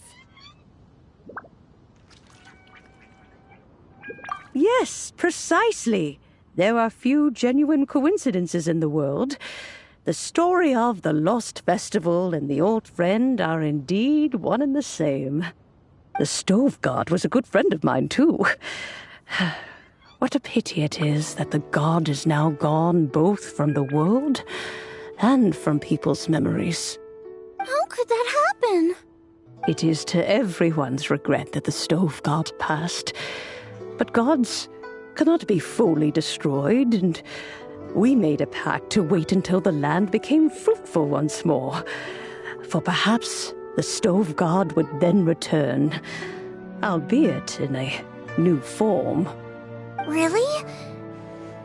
Yes, precisely. There are few genuine coincidences in the world. The story of the Lost Festival and the old friend are indeed one and the same. The Stove God was a good friend of mine, too. What a pity it is that the god is now gone both from the world and from people's memories. How could that happen? It is to everyone's regret that the Stove God passed. But gods cannot be fully destroyed, and we made a pact to wait until the land became fruitful once more. For perhaps the Stove God would then return, albeit in a new form. Really?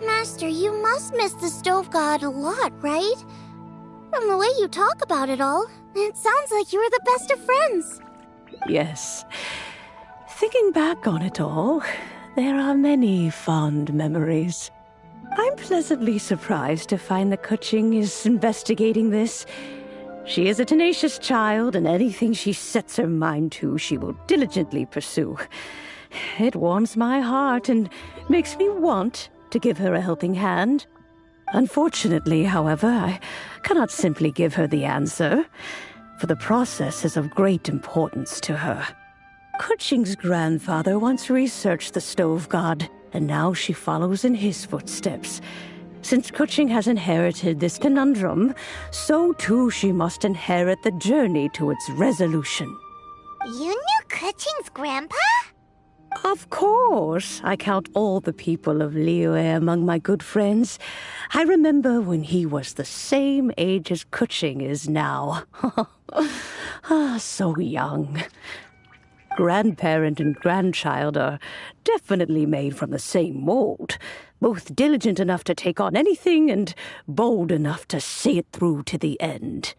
Master, you must miss the Stove God a lot, right? From the way you talk about it all, it sounds like you were the best of friends. Yes. Thinking back on it all, there are many fond memories. I'm pleasantly surprised to find that Kuching is investigating this. She is a tenacious child, and anything she sets her mind to, she will diligently pursue. It warms my heart and makes me want to give her a helping hand. Unfortunately, however, I cannot simply give her the answer, for the process is of great importance to her. Kuching's grandfather once researched the Stove God, and now she follows in his footsteps. Since Kuching has inherited this conundrum, so too she must inherit the journey to its resolution. You knew Kuching's grandpa? Of course. I count all the people of Liyue among my good friends. I remember when he was the same age as Kuching is now. So young. Grandparent and grandchild are definitely made from the same mold, both diligent enough to take on anything and bold enough to see it through to the end.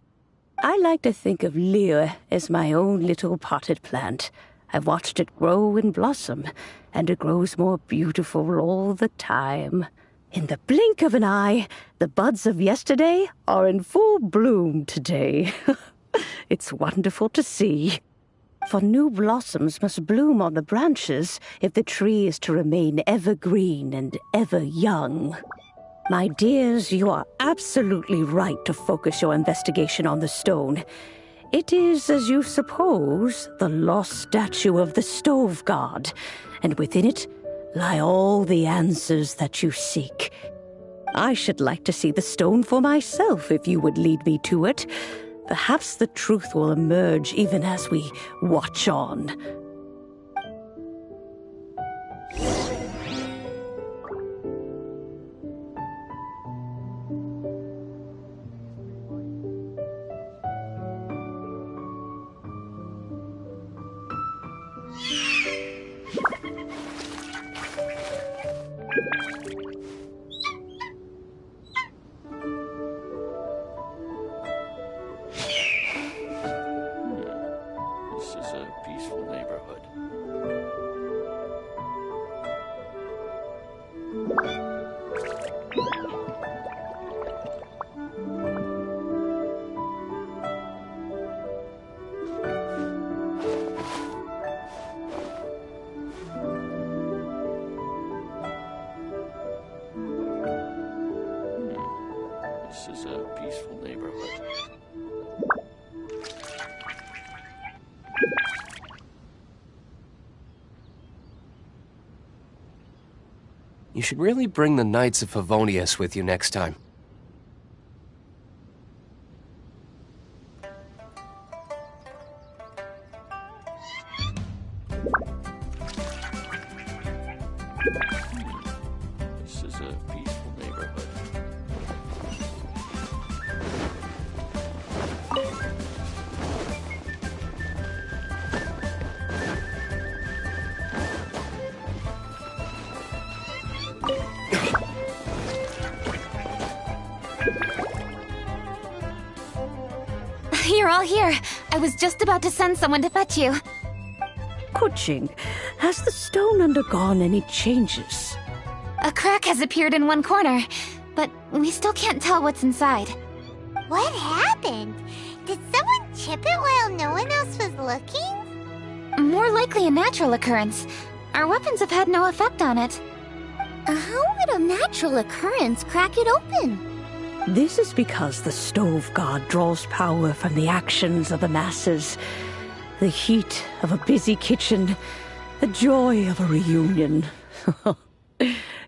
I like to think of Liyue as my own little potted plant. I've watched it grow and blossom, and it grows more beautiful all the time. In the blink of an eye, the buds of yesterday are in full bloom today. It's wonderful to see. For new blossoms must bloom on the branches if the tree is to remain evergreen and ever young. My dears, you are absolutely right to focus your investigation on the stone. It is, as you suppose, the lost statue of the Stove God, and within it lie all the answers that you seek. I should like to see the stone for myself if you would lead me to it. Perhaps the truth will emerge even as we watch on. This is a peaceful neighborhood. This is a peaceful neighborhood. You should really bring the Knights of Favonius with you next time. This is a peaceful neighborhood. You're all here. I was just about to send someone to fetch you. Kuching, has the stone undergone any changes? A crack has appeared in one corner, but we still can't tell what's inside. What happened? Did someone chip it while no one else was looking? More likely a natural occurrence. Our weapons have had no effect on it. How would a natural occurrence crack it open? This is because the stove god draws power from the actions of the masses. The heat of a busy kitchen, the joy of a reunion.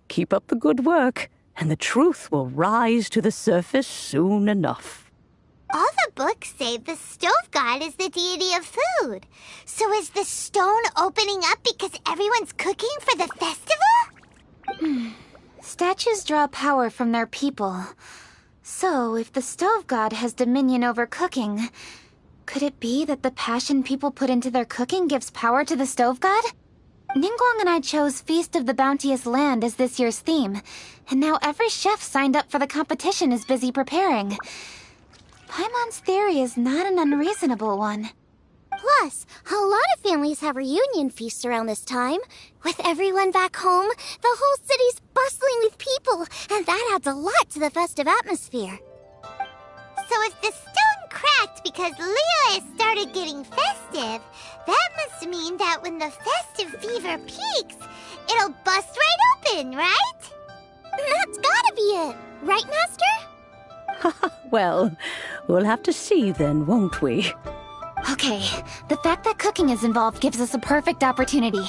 Keep up the good work, and the truth will rise to the surface soon enough. All the books say the stove god is the deity of food. So is the stone opening up because everyone's cooking for the festival? Statues draw power from their people. So, if the stove god has dominion over cooking, could it be that the passion people put into their cooking gives power to the stove god? Ningguang and I chose Feast of the Bounteous Land as this year's theme, and now every chef signed up for the competition is busy preparing. Paimon's theory is not an unreasonable one. Plus, a lot of families have reunion feasts around this time. With everyone back home, the whole city's bustling with people, and that adds a lot to the festive atmosphere. So if the stone cracked because Leo started getting festive, that must mean that when the festive fever peaks, it'll bust right open, right? That's gotta be it, right, Master? Well, we'll have to see then, won't we? Okay, the fact that cooking is involved gives us a perfect opportunity.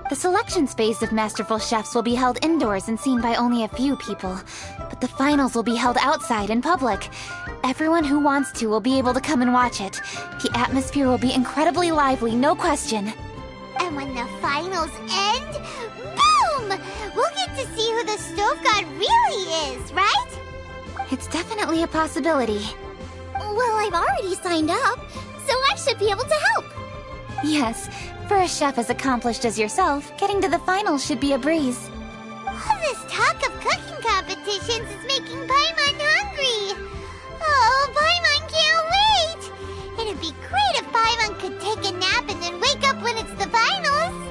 The selections phase of Masterful Chefs will be held indoors and seen by only a few people, but the finals will be held outside in public. Everyone who wants to will be able to come and watch it. The atmosphere will be incredibly lively, no question. And when the finals end, boom! We'll get to see who the stove god really is, right? It's definitely a possibility. Well, I've already signed up, so I should be able to help. Yes, for a chef as accomplished as yourself, getting to the finals should be a breeze. All this talk of cooking competitions is making Paimon hungry. Oh, Paimon can't wait! It'd be great if Paimon could take a nap and then wake up when it's the finals.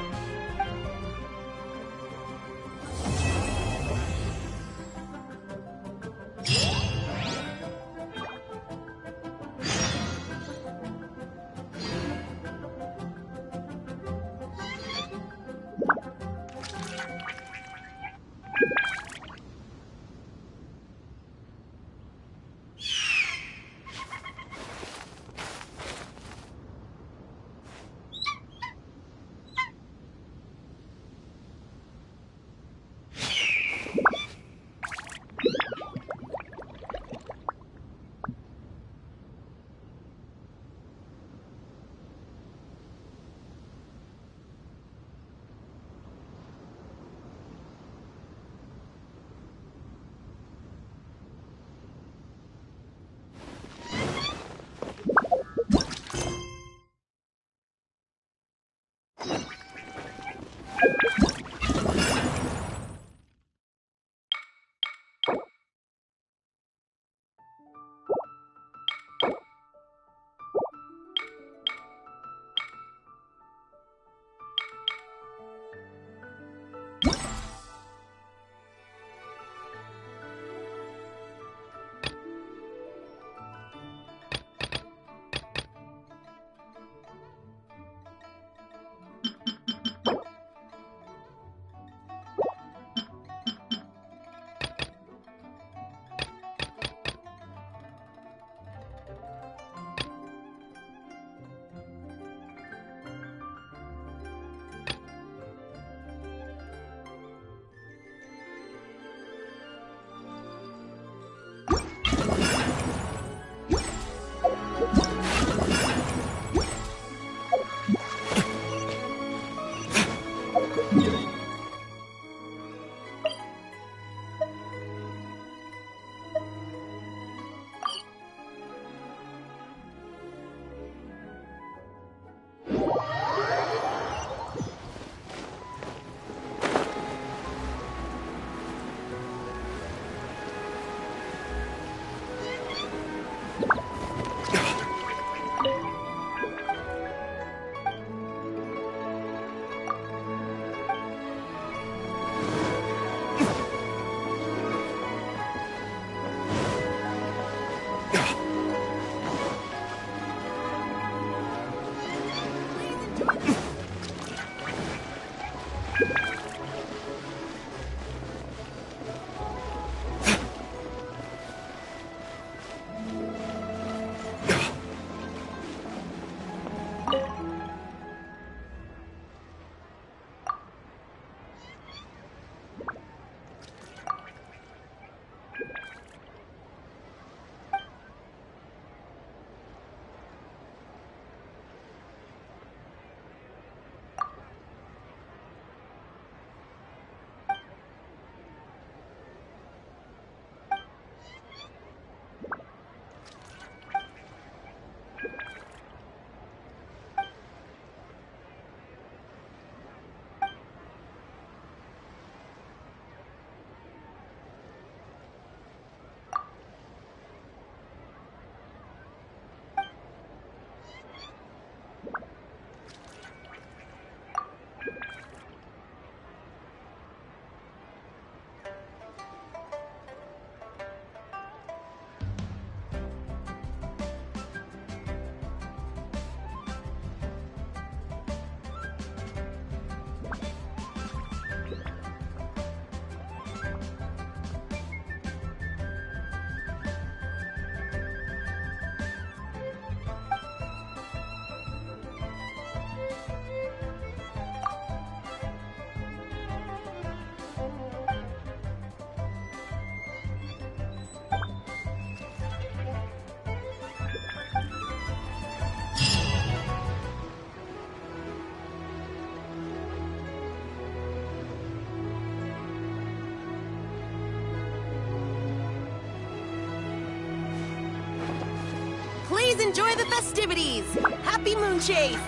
enjoy the festivities! Happy Moon Chase!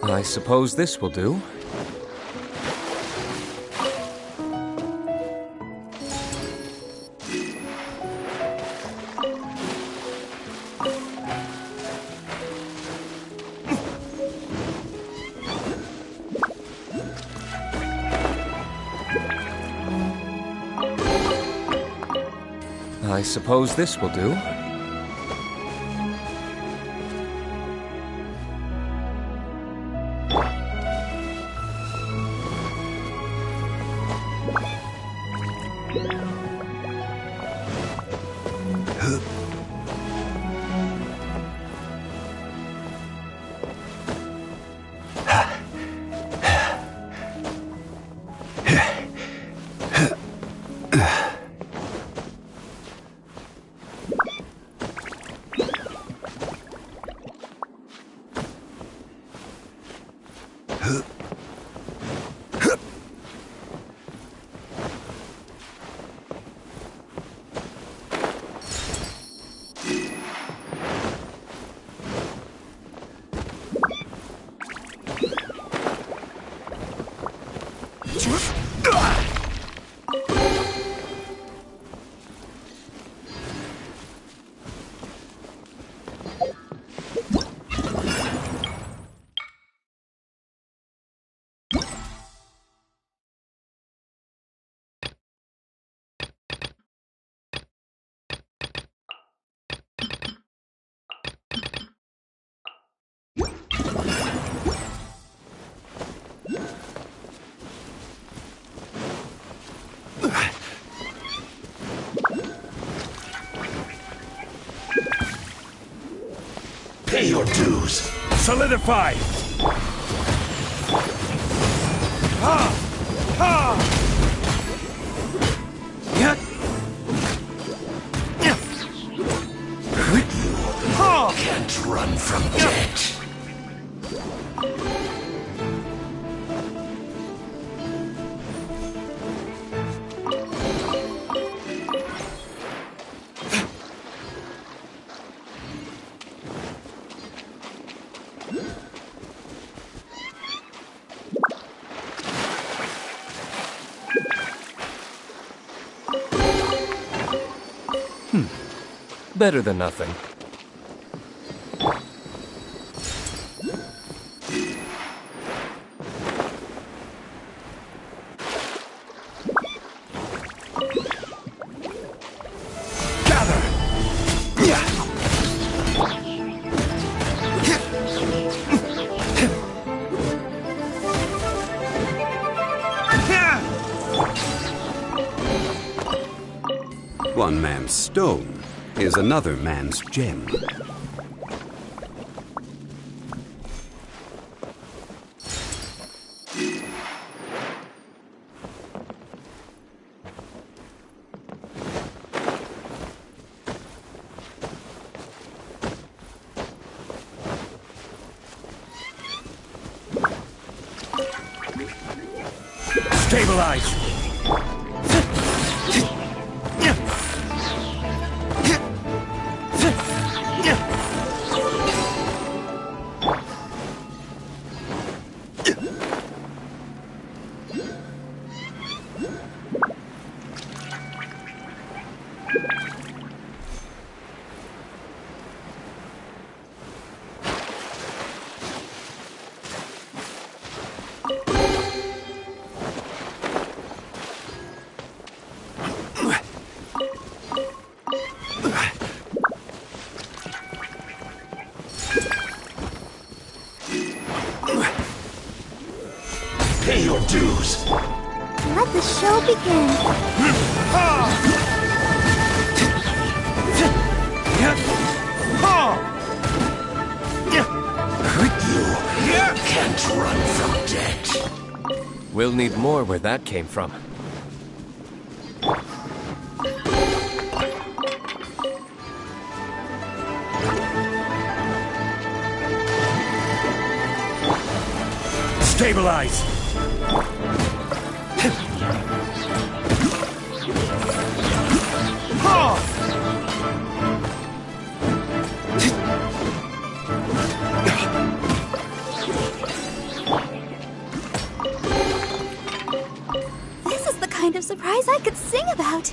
I suppose this will do. I suppose this will do. Pay your dues. Solidify! Ha! Ha! Yeah. Ha! Can't run from death. Better than nothing. One man's stone is another man's gem. Stabilize! Pay your dues. Let the show begin. You can't run from death. We'll need more where that came from. Stabilize! This is the kind of surprise I could sing about.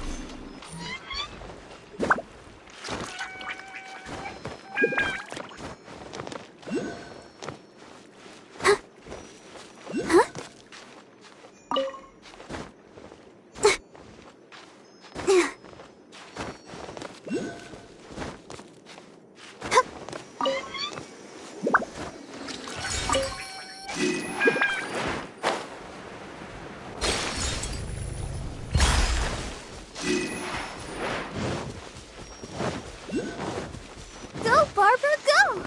Go, Barbara, go!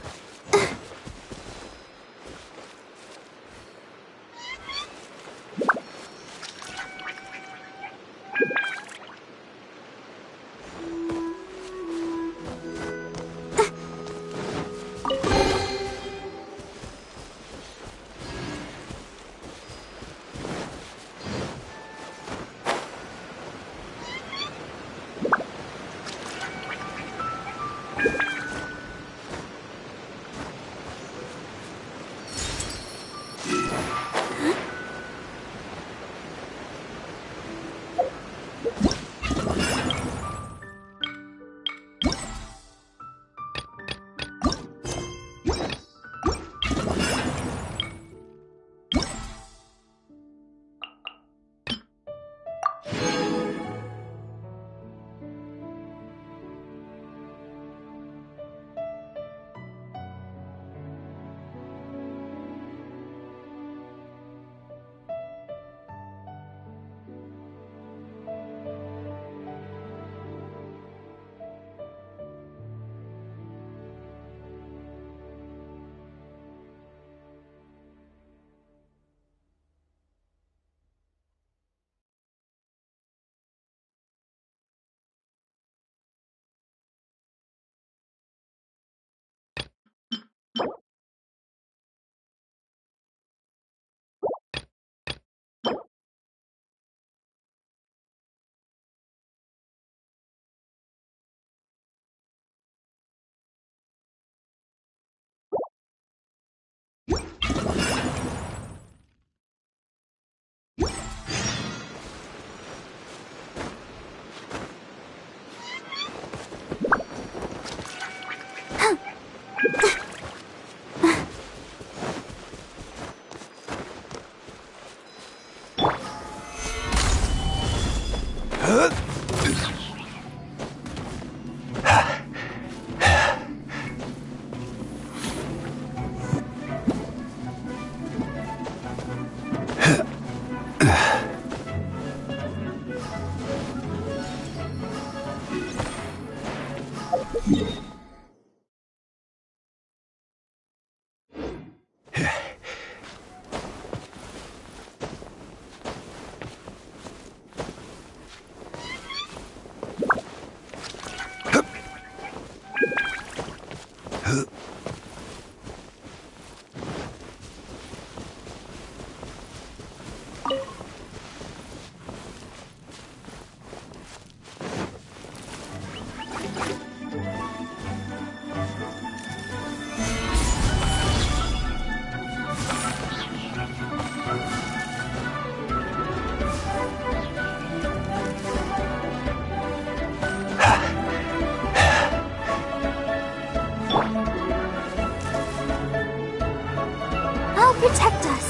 Protect us.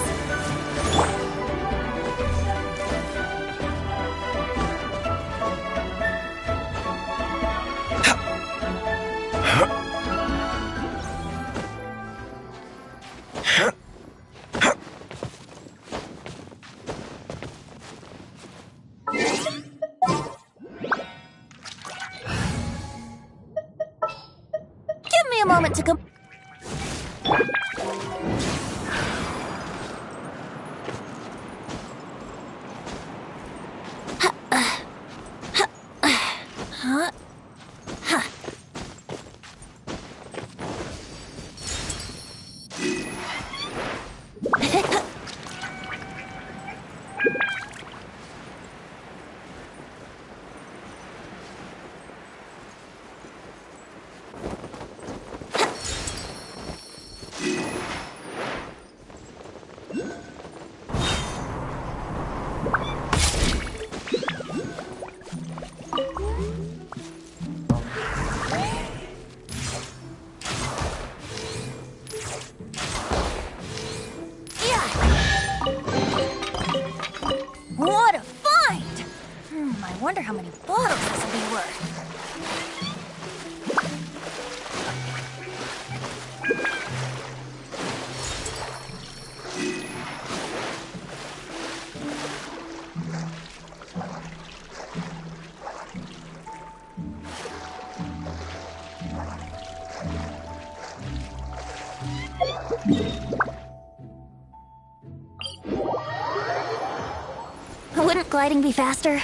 Give me a moment to come. wonder how many bottles this will be worth. Wouldn't gliding be faster?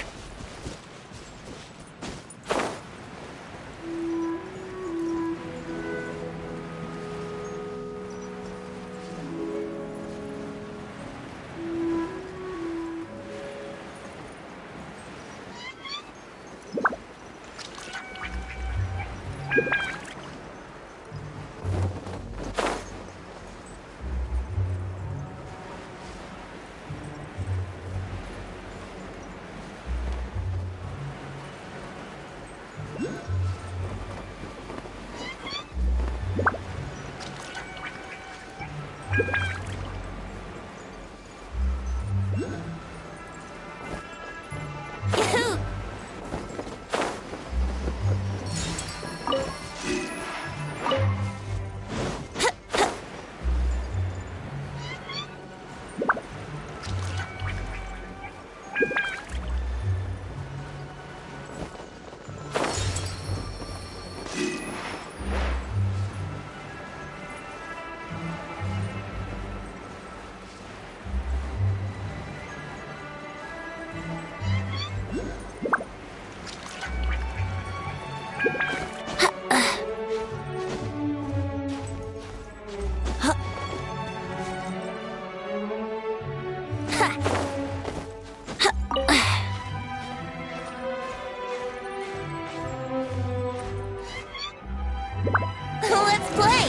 Let's play!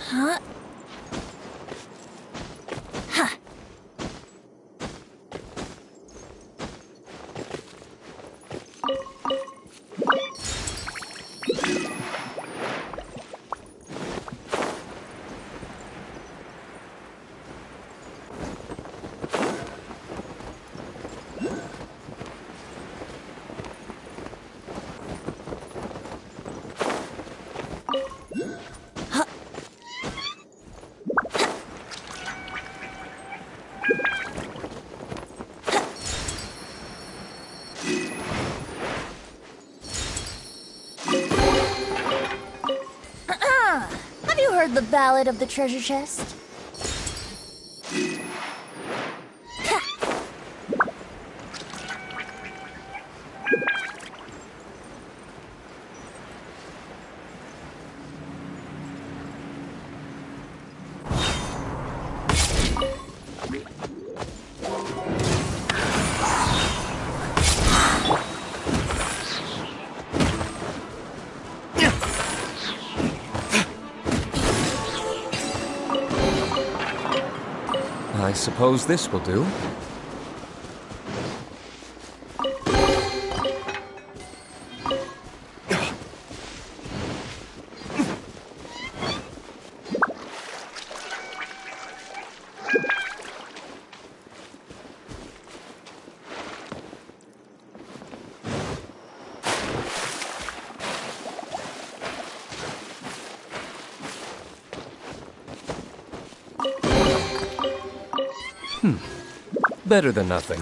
Huh? Huh. Have you heard the ballad of the treasure chest? I suppose this will do. Better than nothing.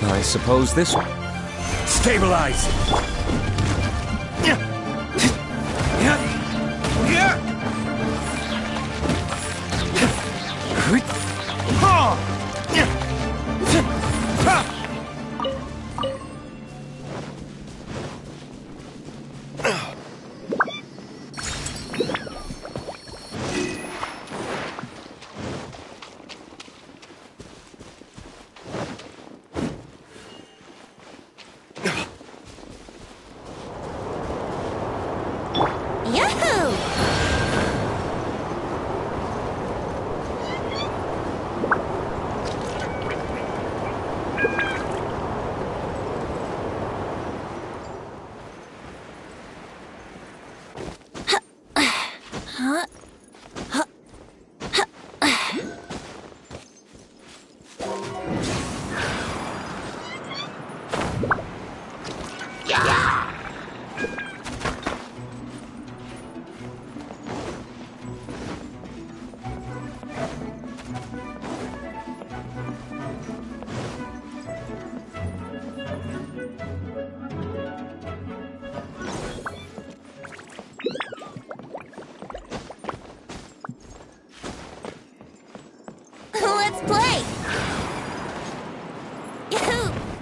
I suppose this one. Stabilize! Let's play! Yahoo!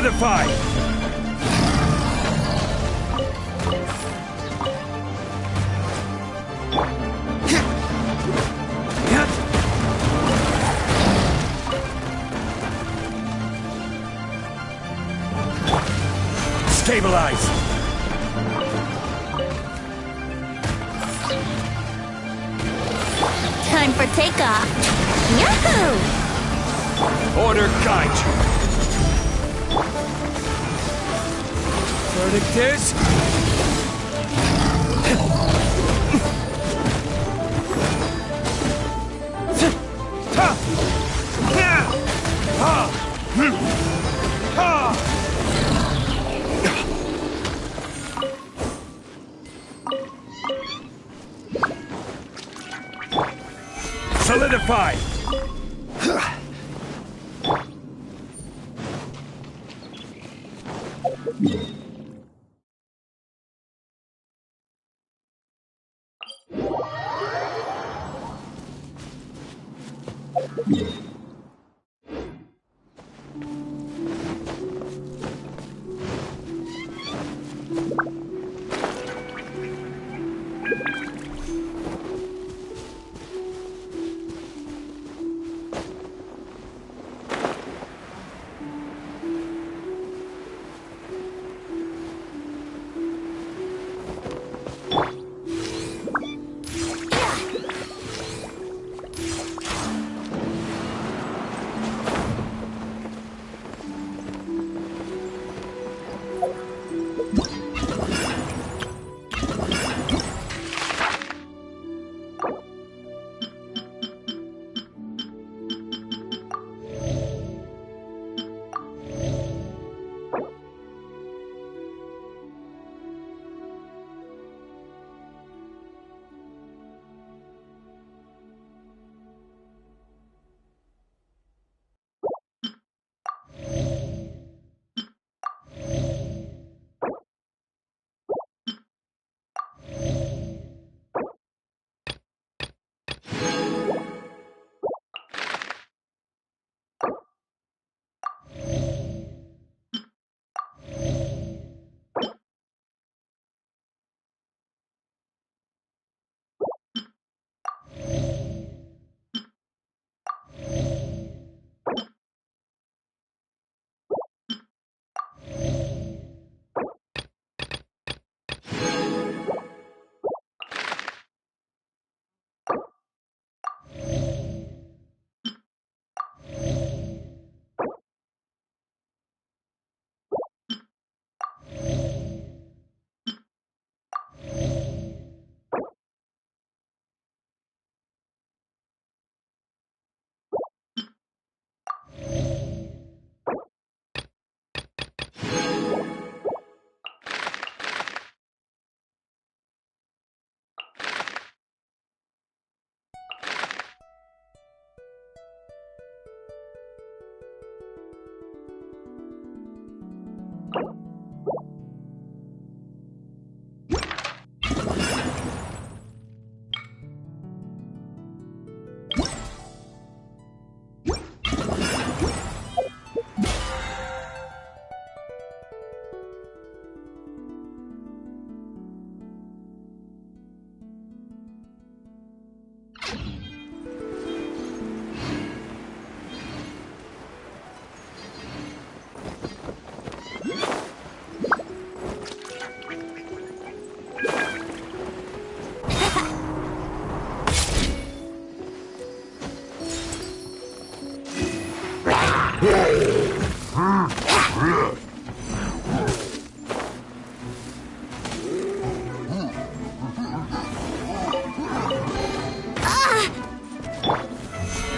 Solidify! Stabilize! Time for takeoff. Yahoo! Order guide you. Verdict is... Solidify!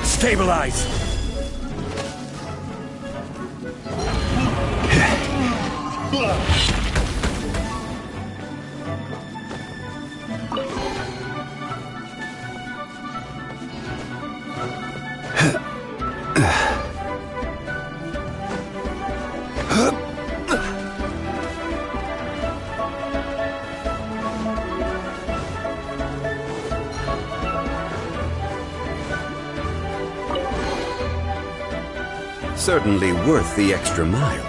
Stabilize! Certainly worth the extra mile.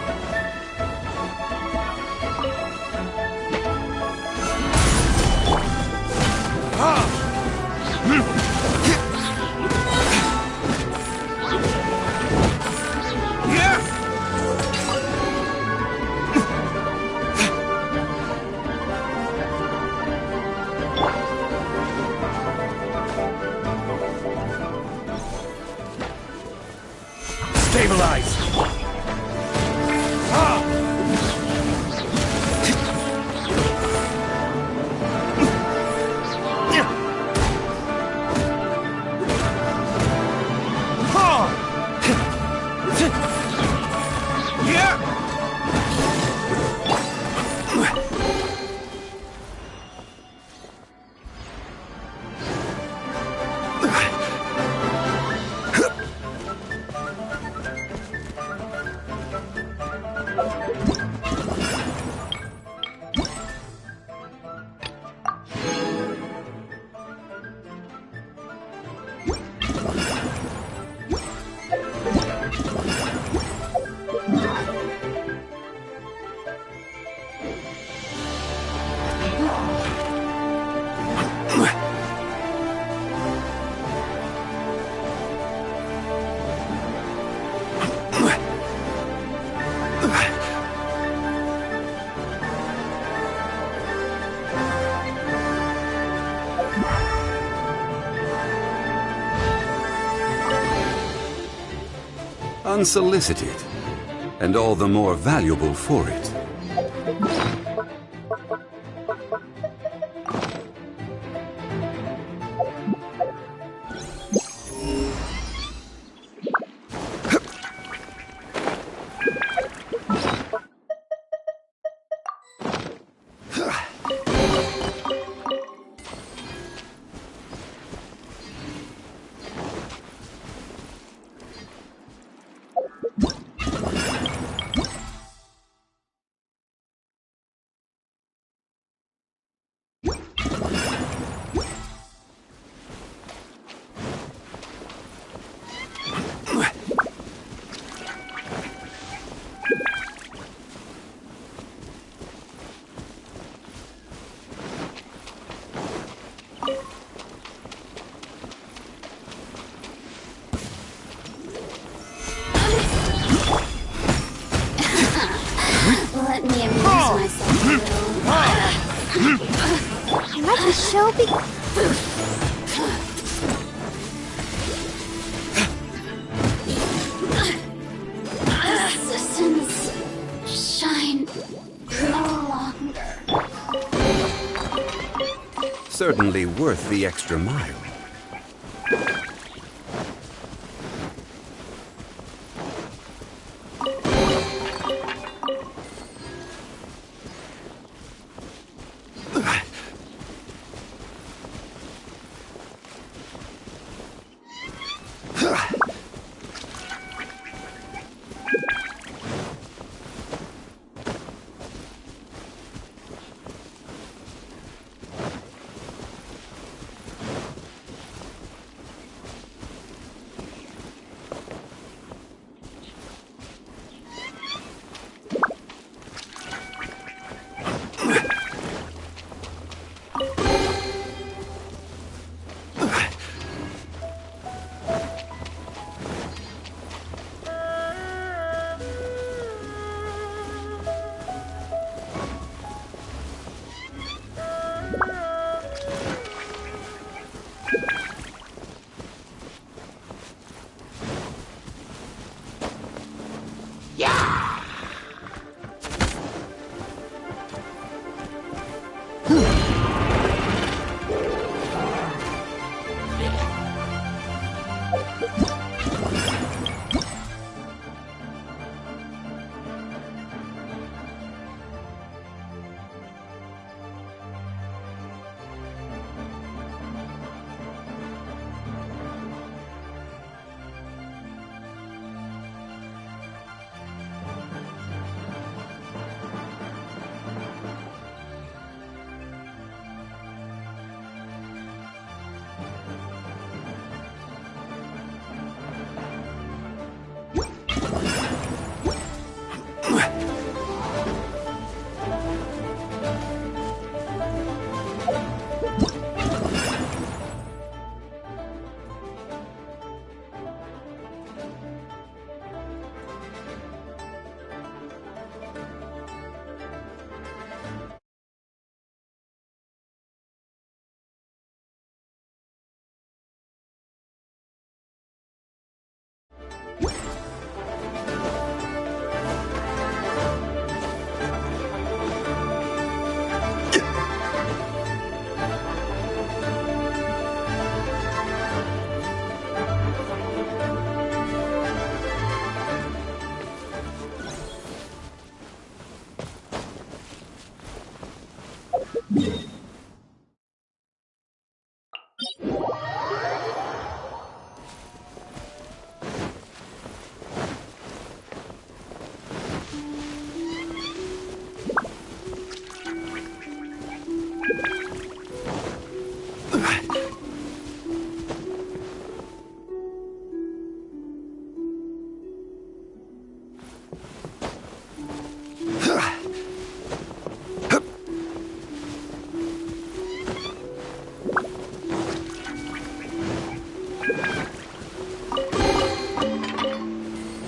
Unsolicited, and all the more valuable for it. Let me amuse myself a little. Let the show be... Assistance shine no longer. Certainly worth the extra mile.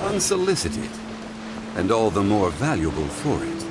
Unsolicited, and all the more valuable for it.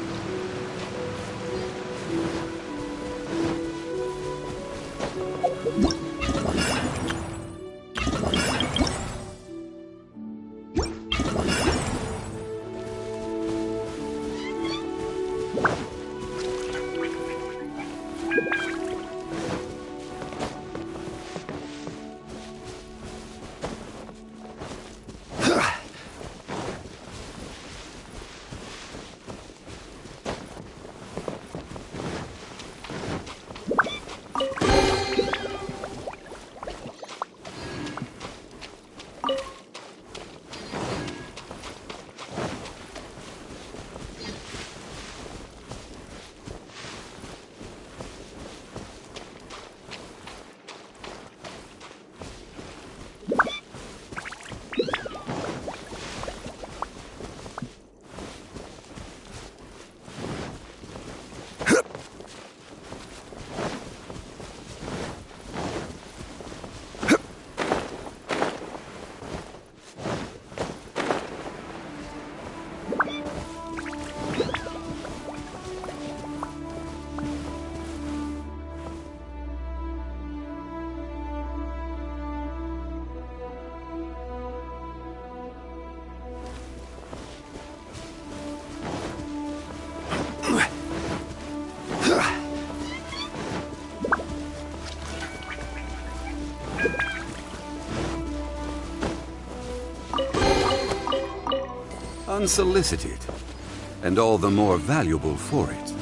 Unsolicited, and all the more valuable for it.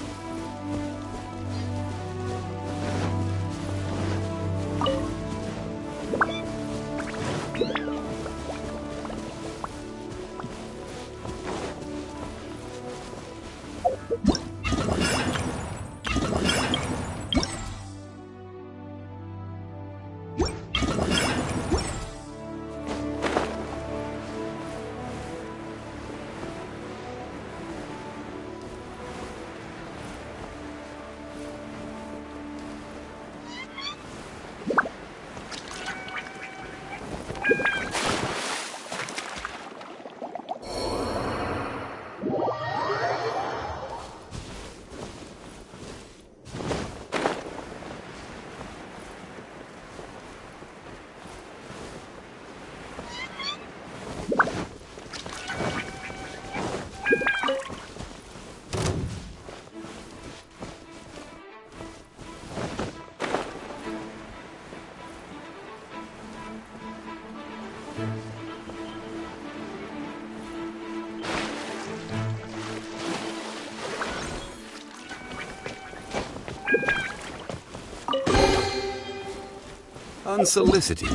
Unsolicited.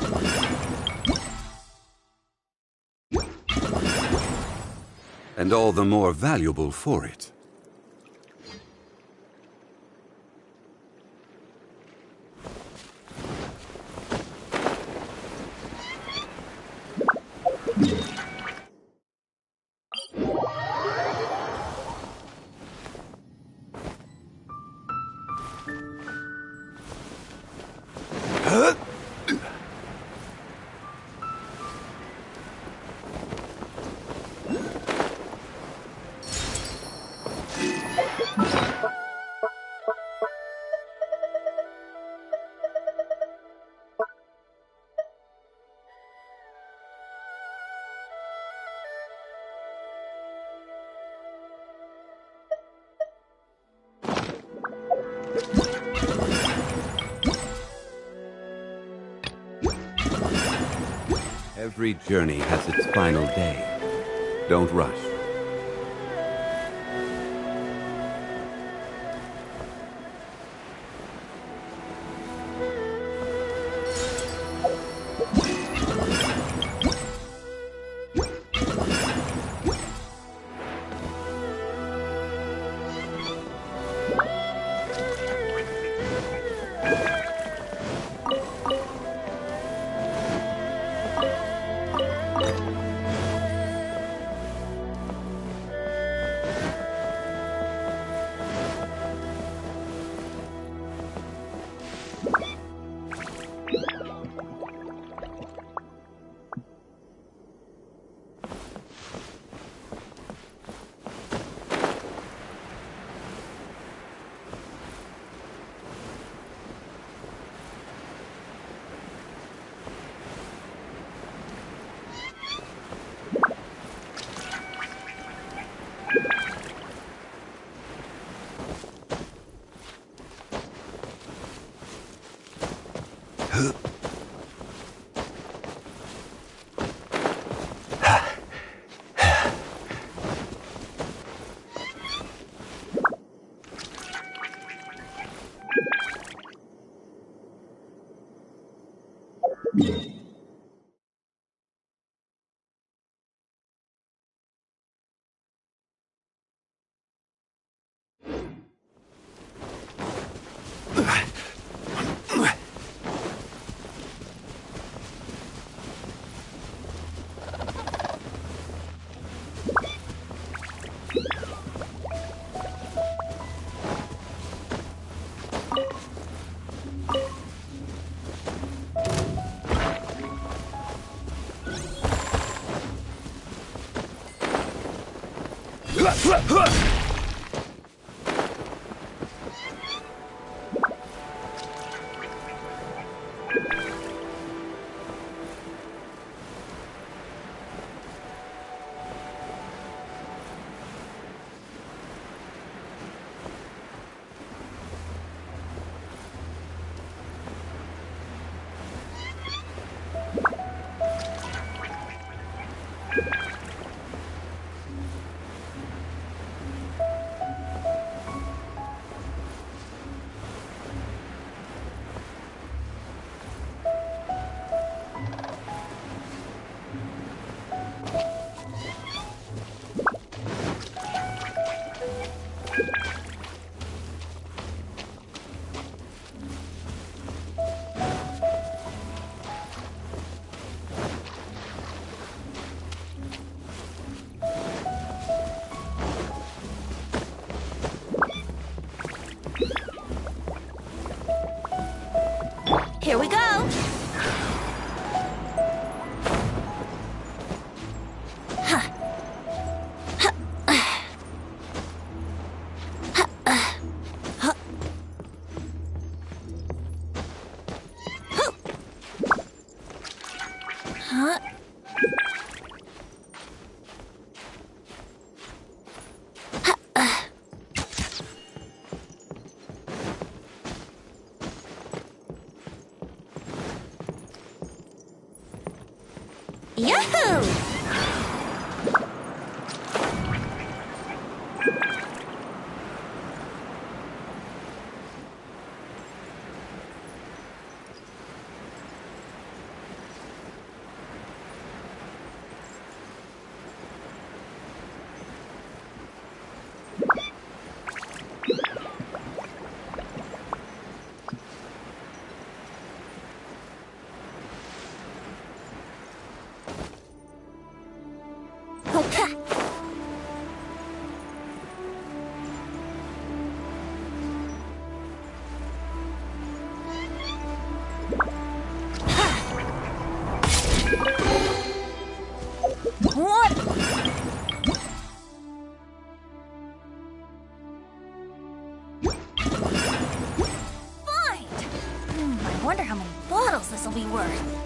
And all the more valuable for it. Every journey has its final day. Don't rush. Yahoo! What? Fine! I wonder how many bottles this will be worth.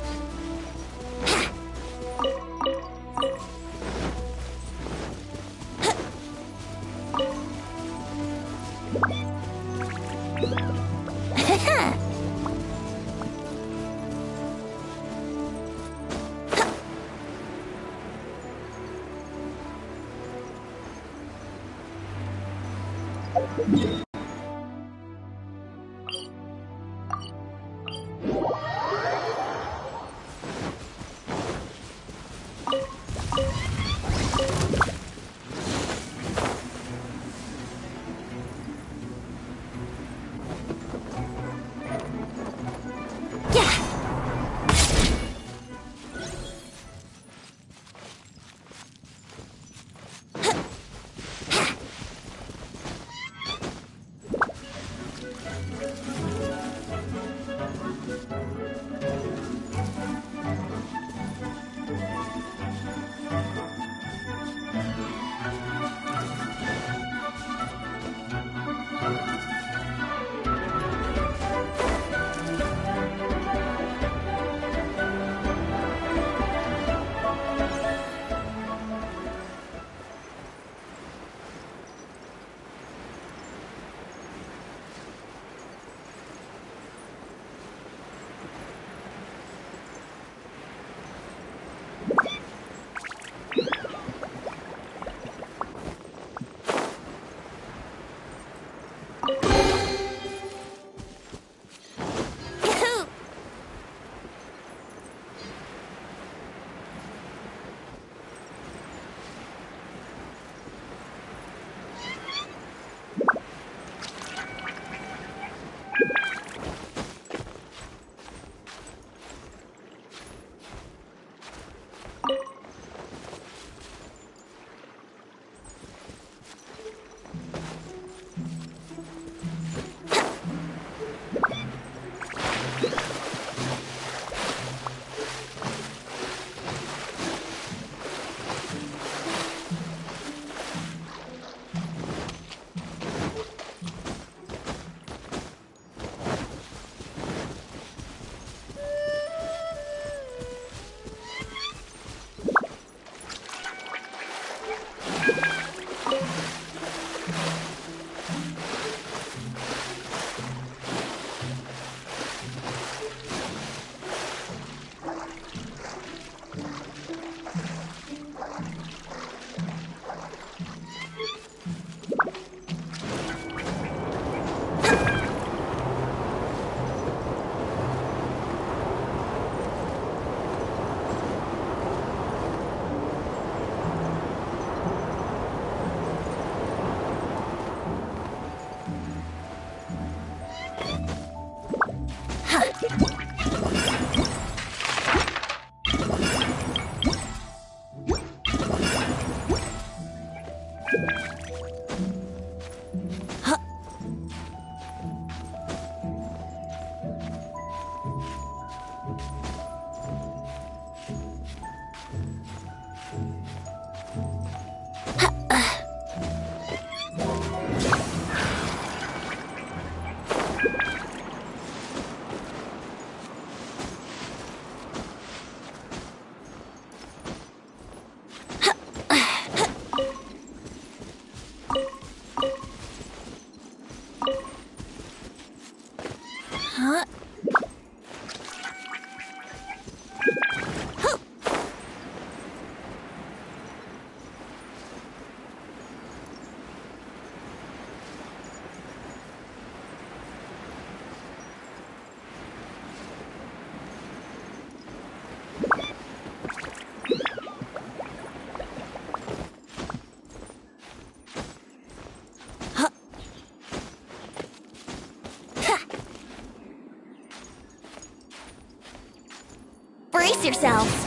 Brace yourselves!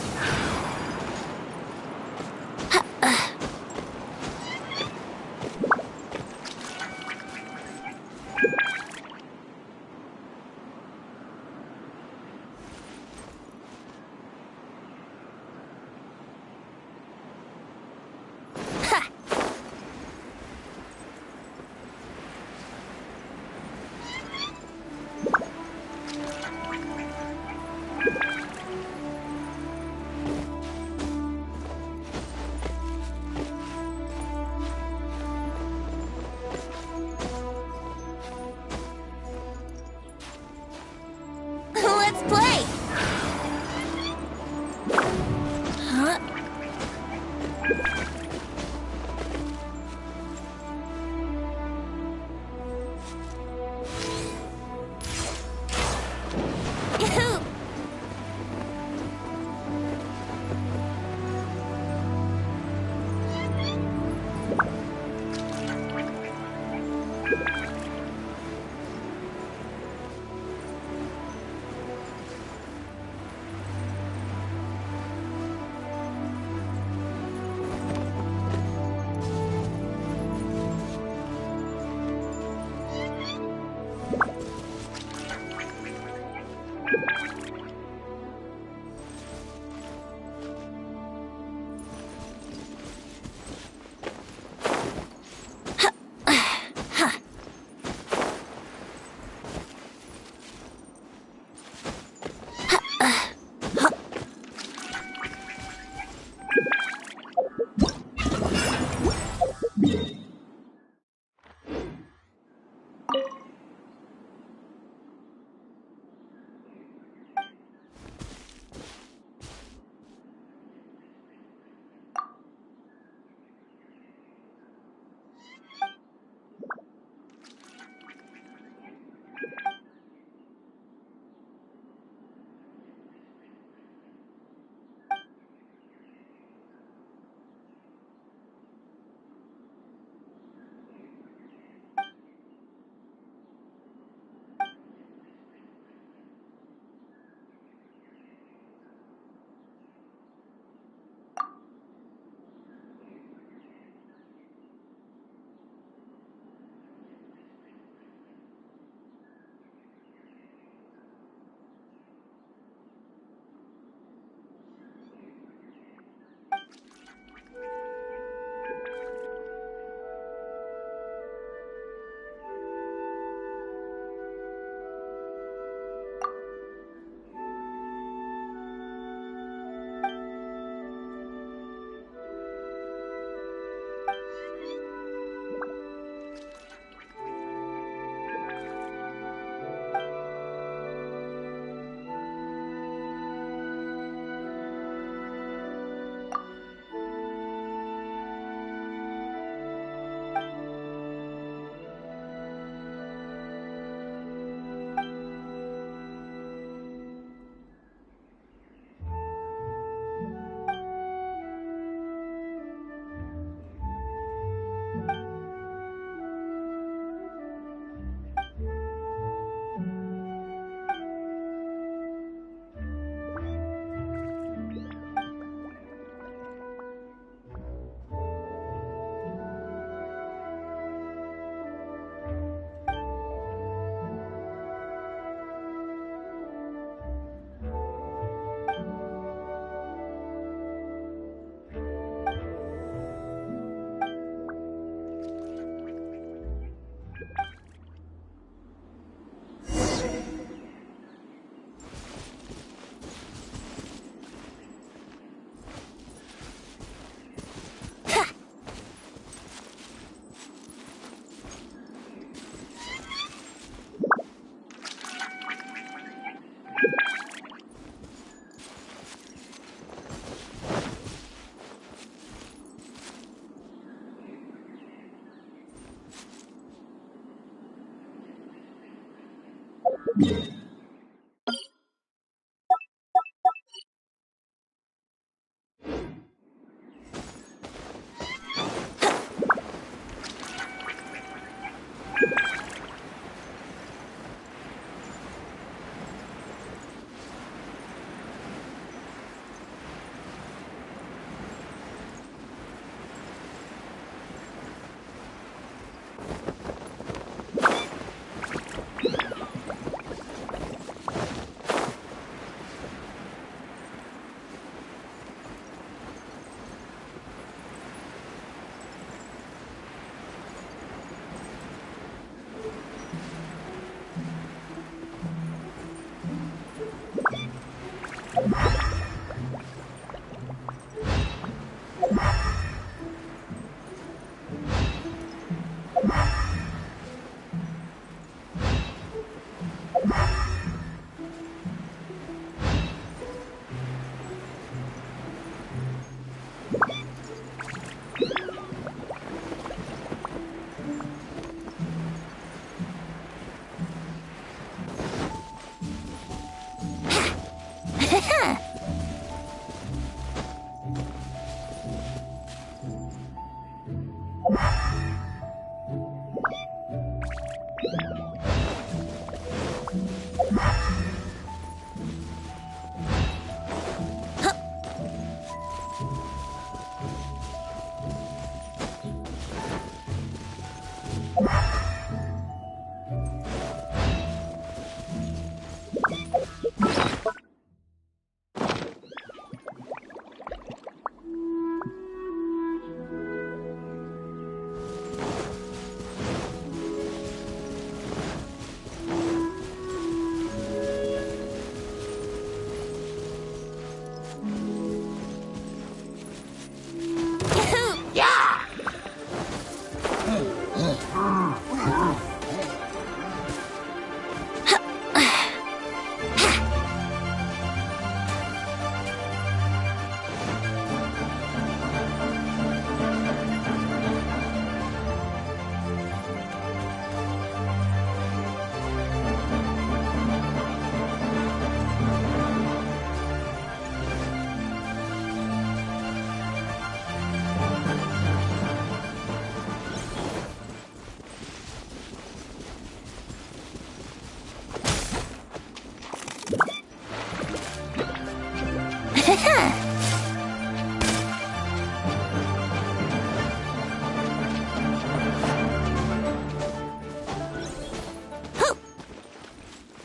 Let's play! Huh? Yahoo!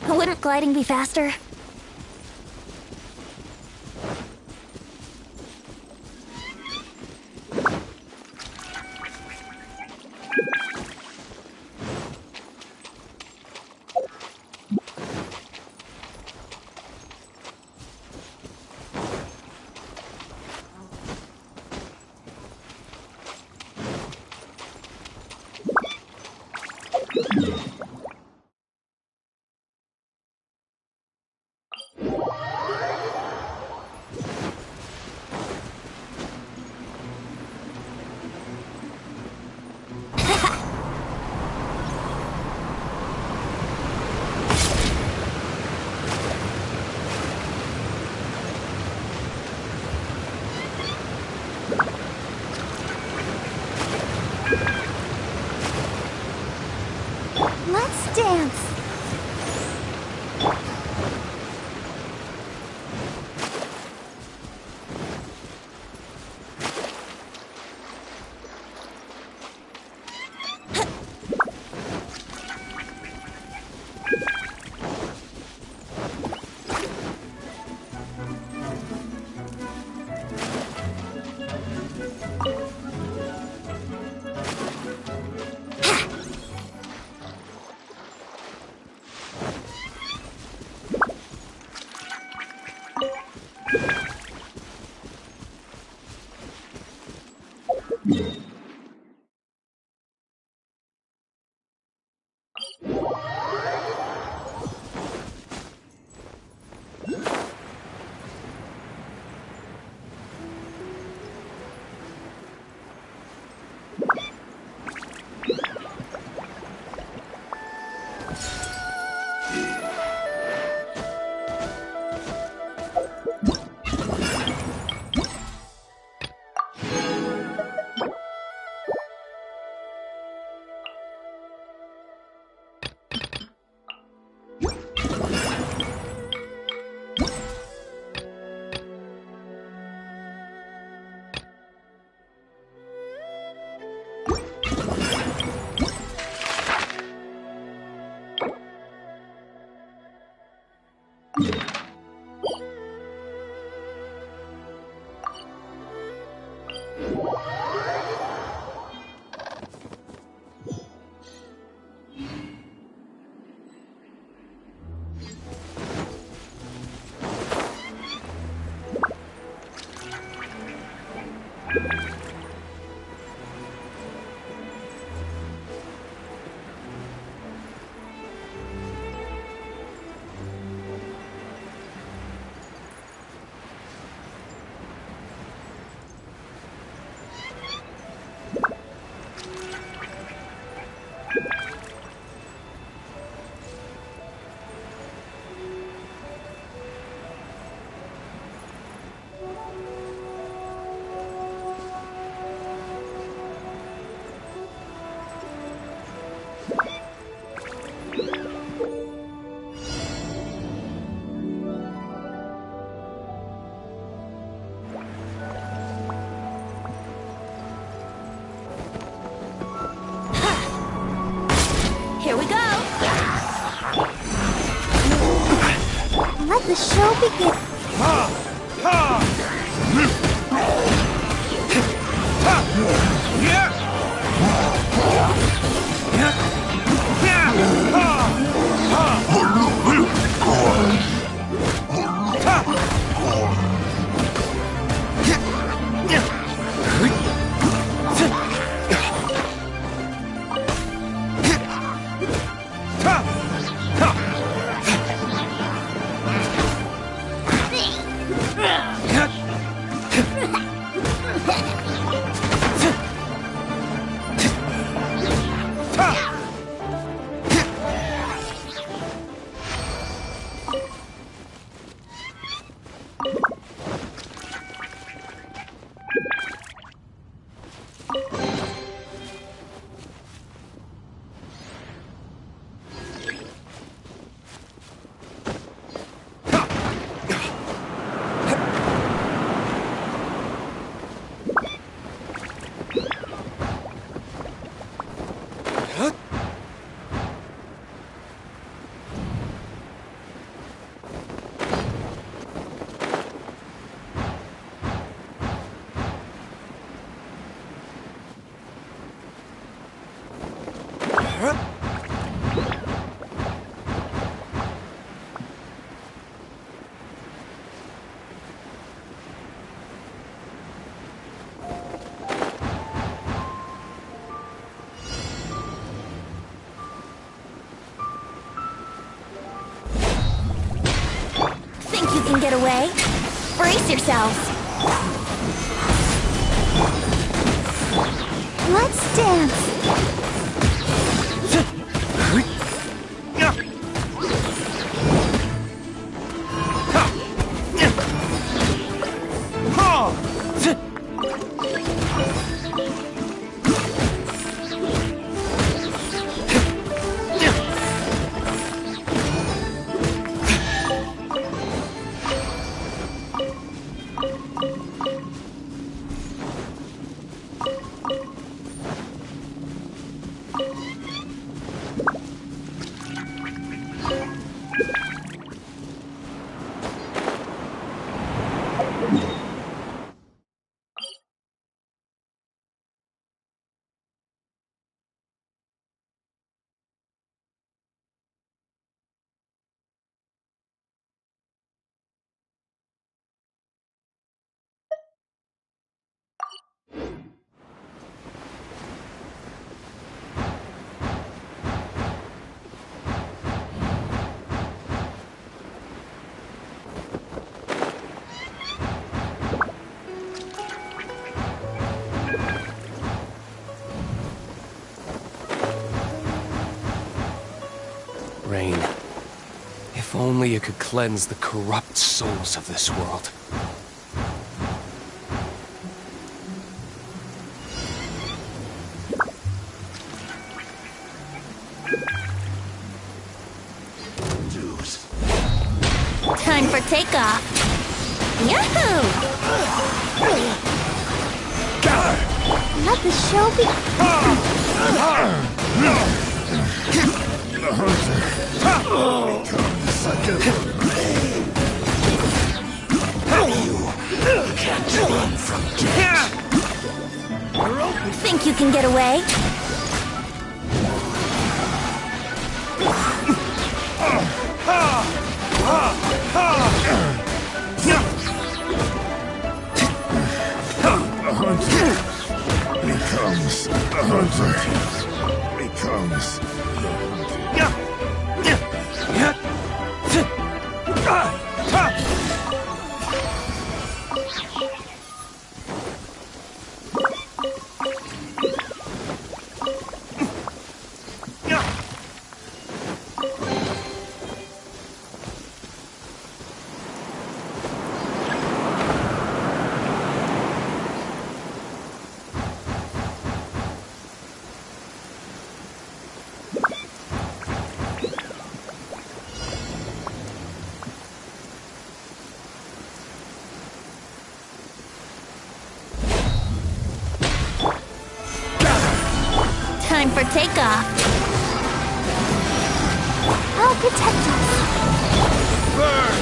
Wouldn't gliding be faster? Let's dance. Here we go! Let the show begin! get away. Brace yourselves. Let's dance. Rain. If only you could cleanse the corrupt souls of this world. Time for takeoff. Yahoo! Let the show be. The hunter becomes a You can't run from death. Think you can get away? The hunter becomes the hunter becomes the Time for takeoff. I'll protect us. burn.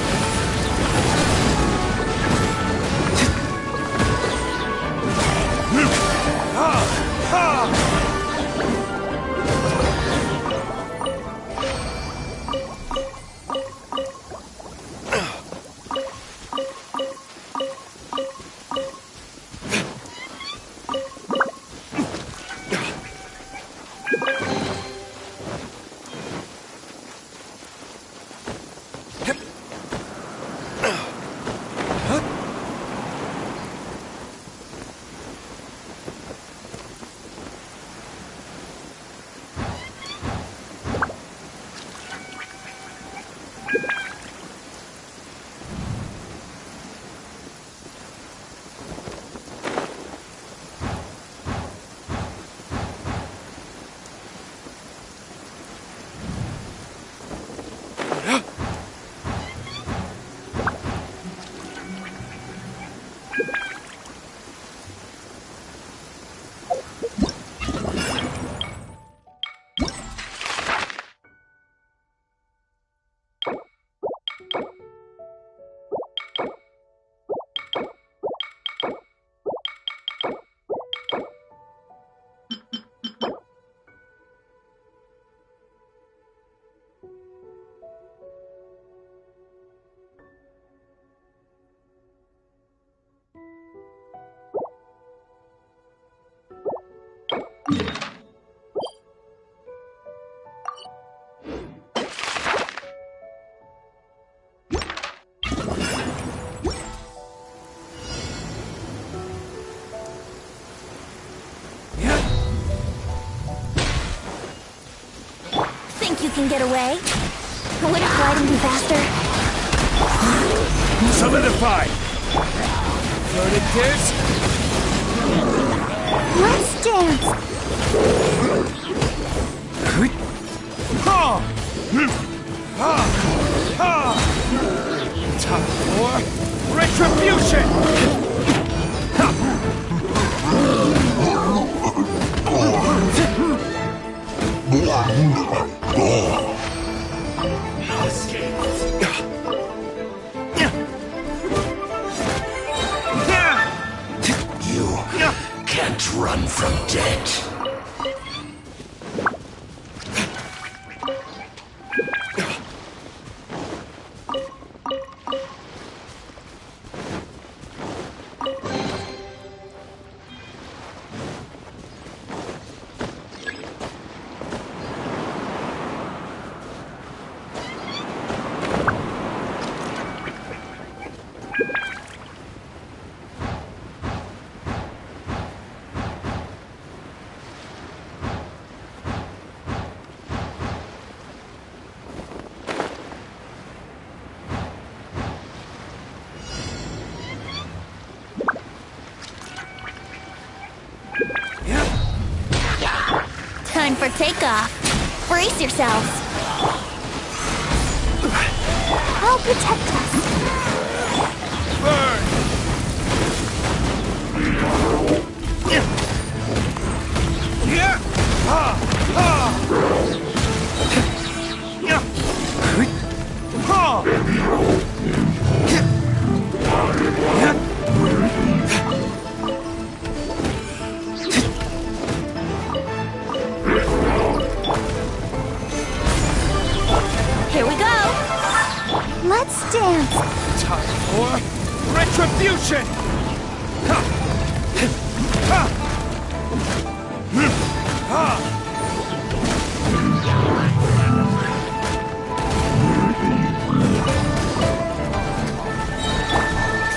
you can get away? Wouldn't gliding be faster? Solidify! Floated gears? Let's dance! Time for retribution! You can't run from death. Time for takeoff. Brace yourselves. I'll protect us. Burn! Yeah! Ha! Ha! Yeah! Ha! Here we go. Let's dance. Time for retribution! Ha! Ha! Ha!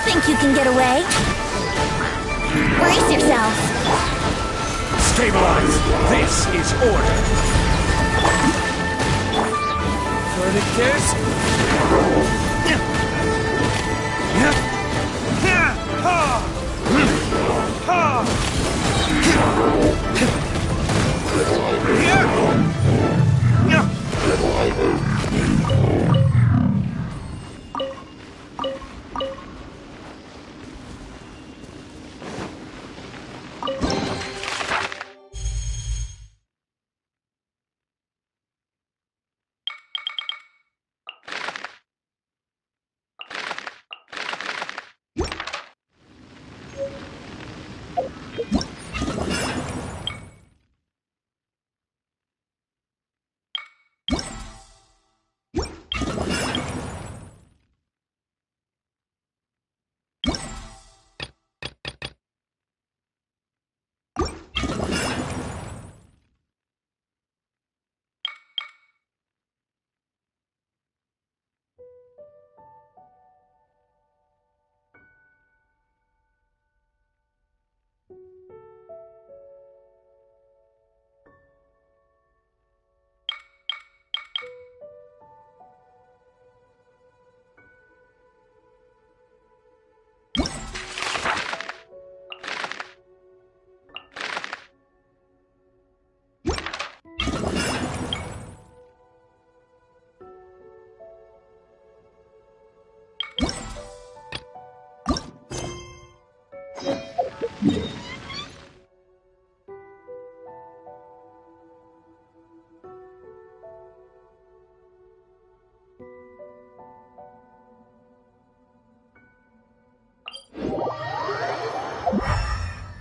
Think you can get away? Brace yourselves. Stabilize! This is order! Floated gears?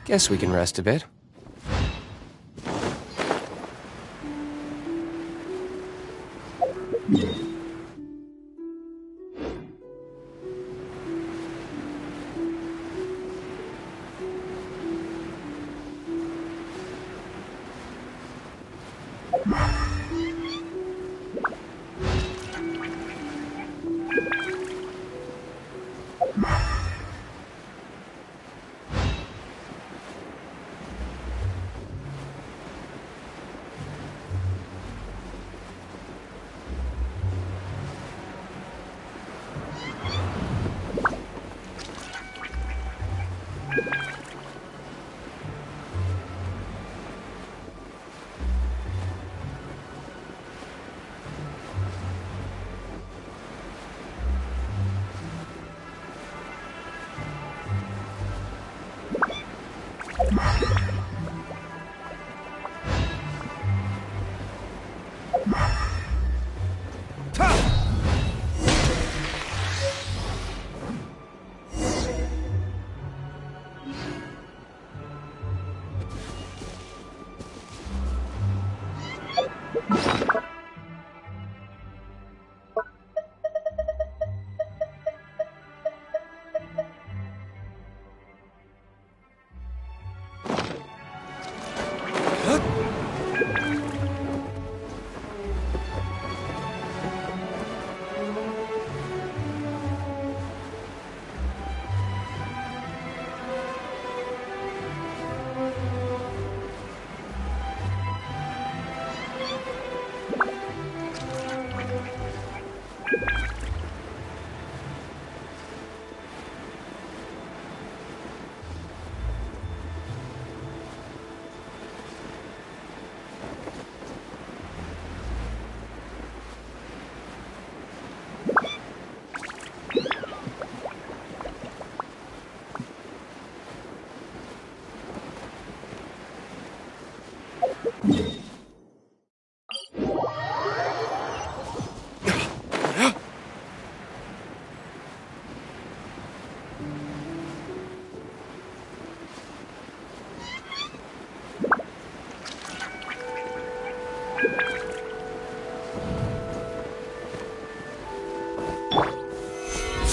Guess we can rest a bit.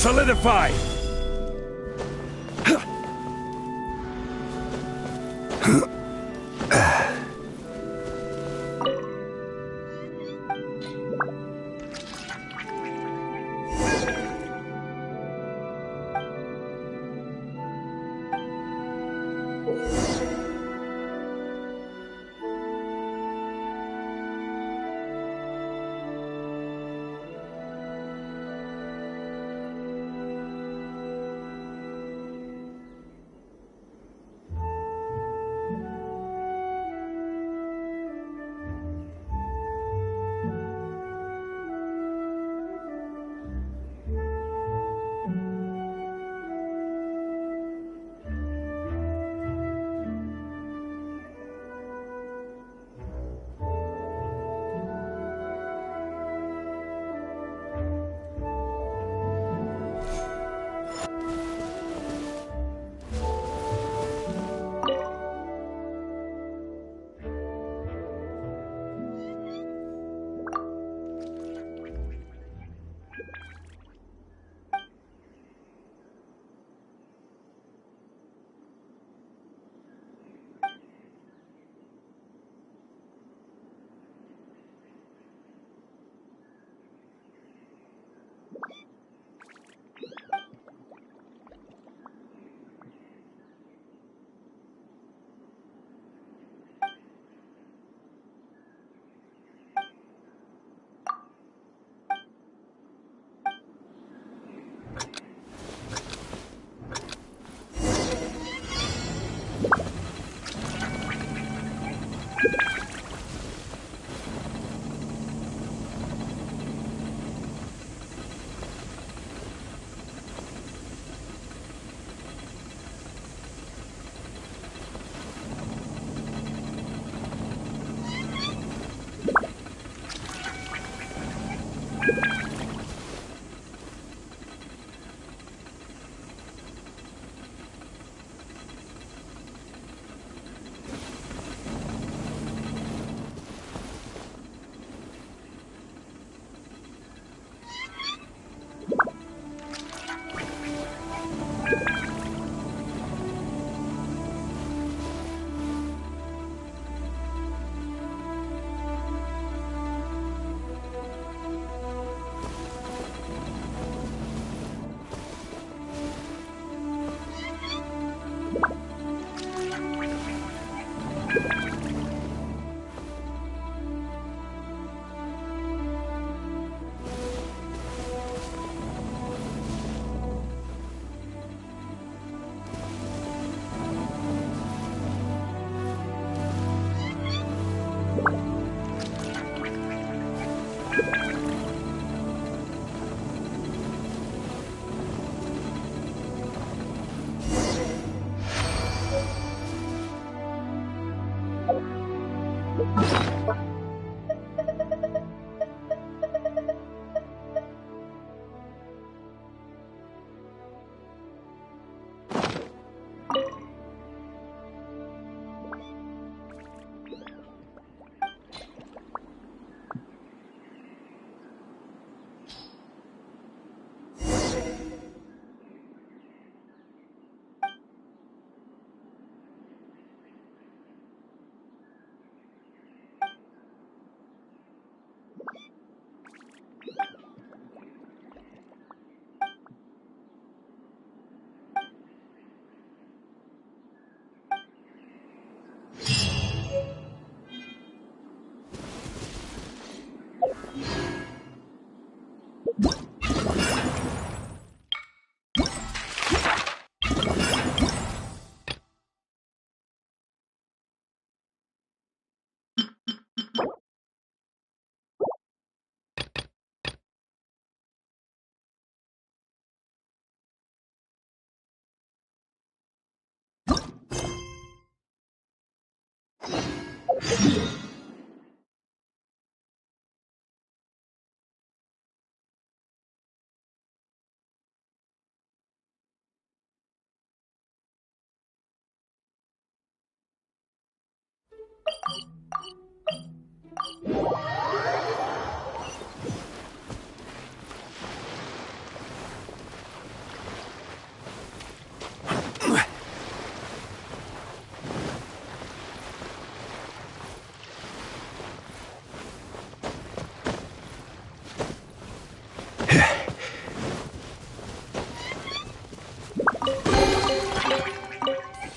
Solidify!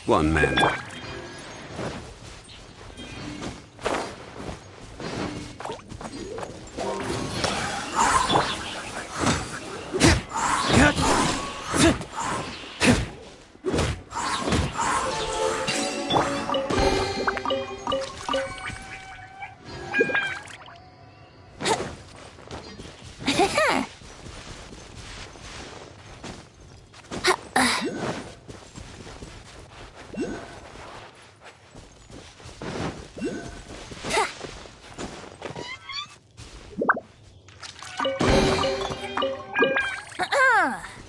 One man.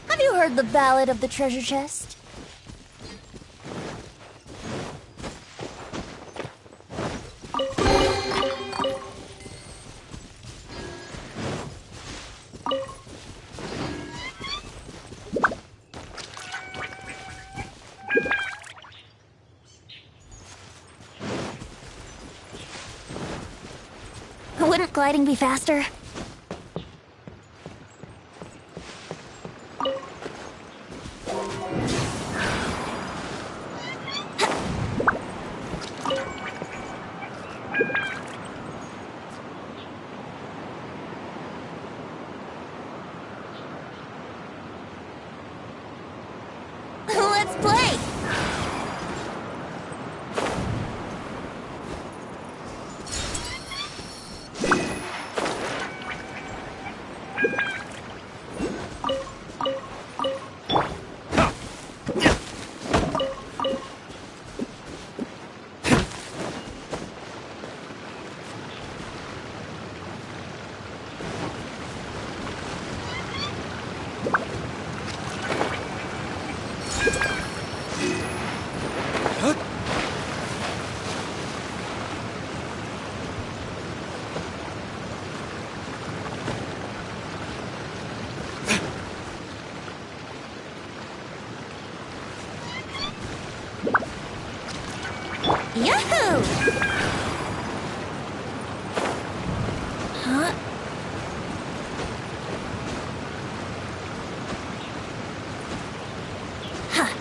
Have you heard the ballad of the treasure chest? Wouldn't gliding be faster? Let's play! Yahoo! Huh? Huh.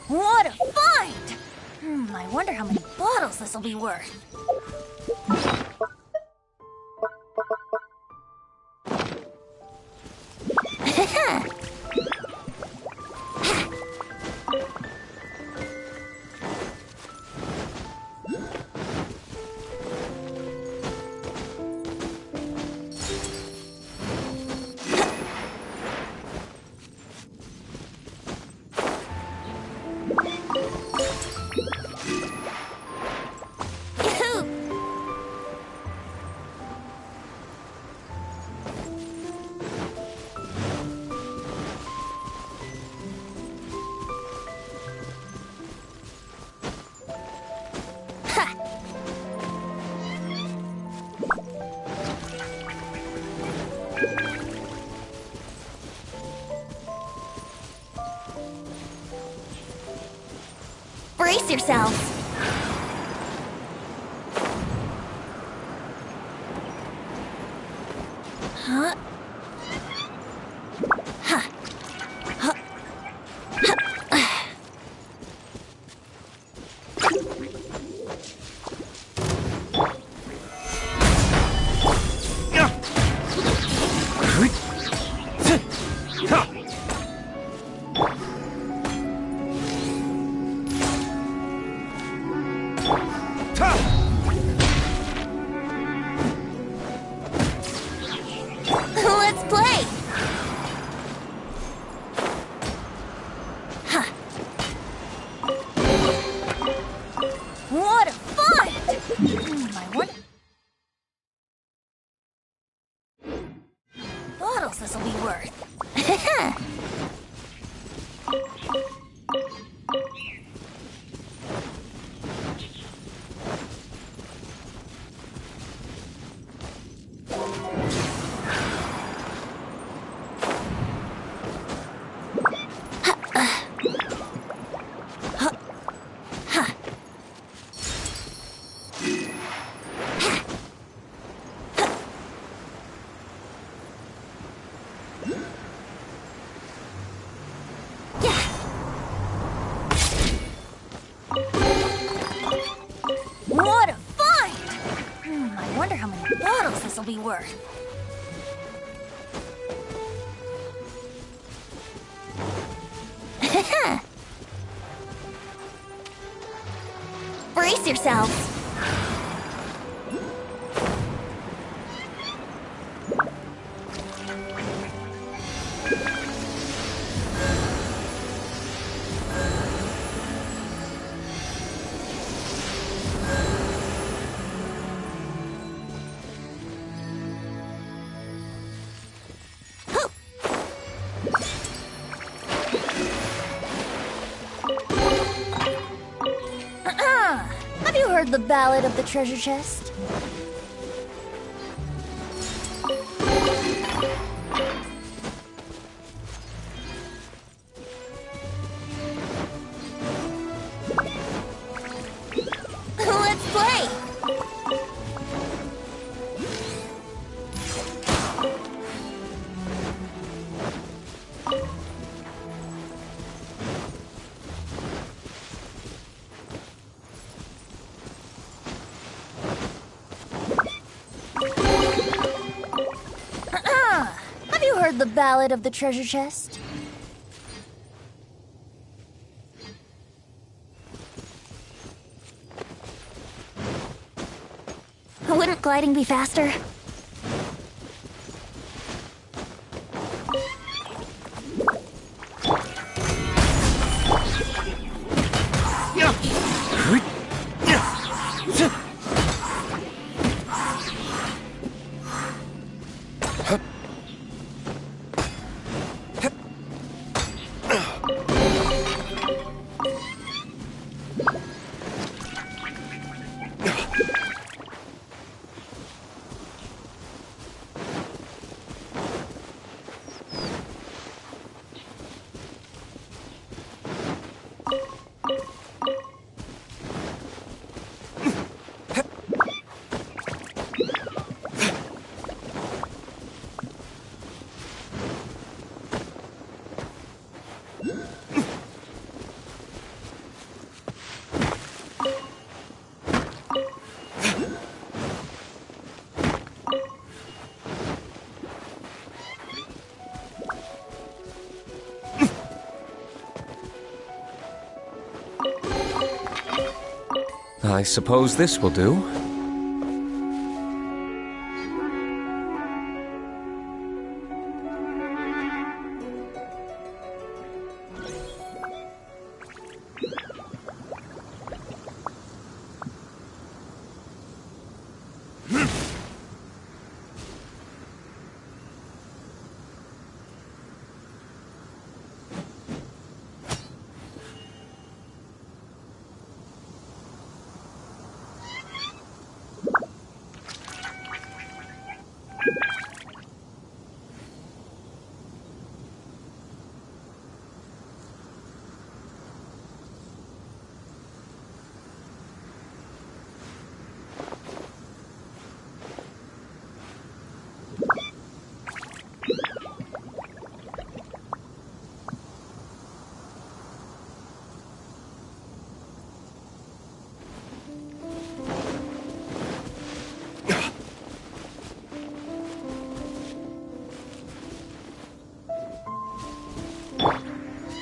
What a find! I wonder how many bottles this'll be worth. Brace yourselves! Huh? Huh. Huh. be worth. Brace yourselves. Have you heard the ballad of the treasure chest? Let's play! Have you heard the ballad of the treasure chest? Wouldn't gliding be faster? I suppose this will do.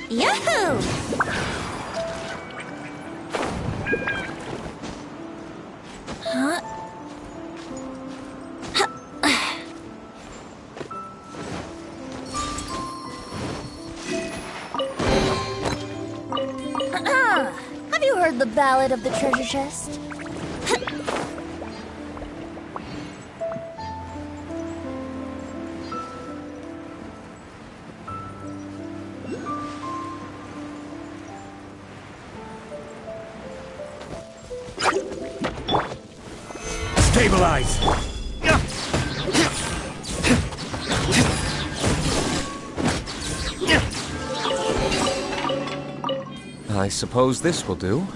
Yahoo! Huh? Have you heard the ballad of the treasure chest? Stabilize! I suppose this will do.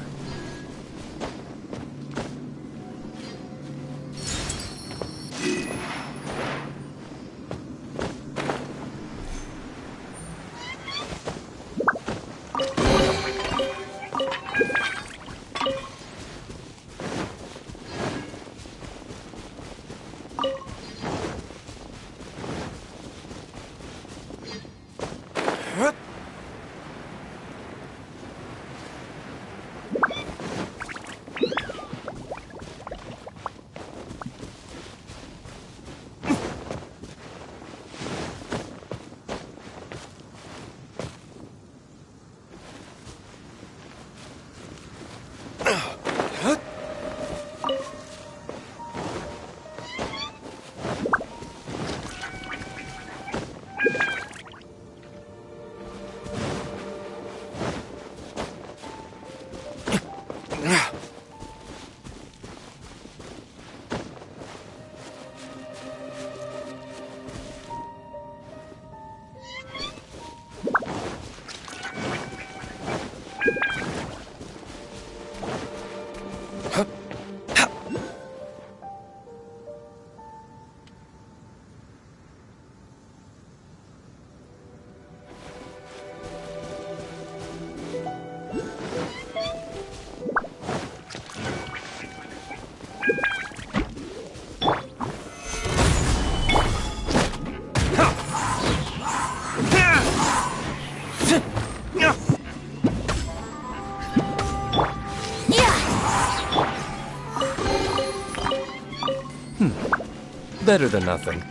Better than nothing.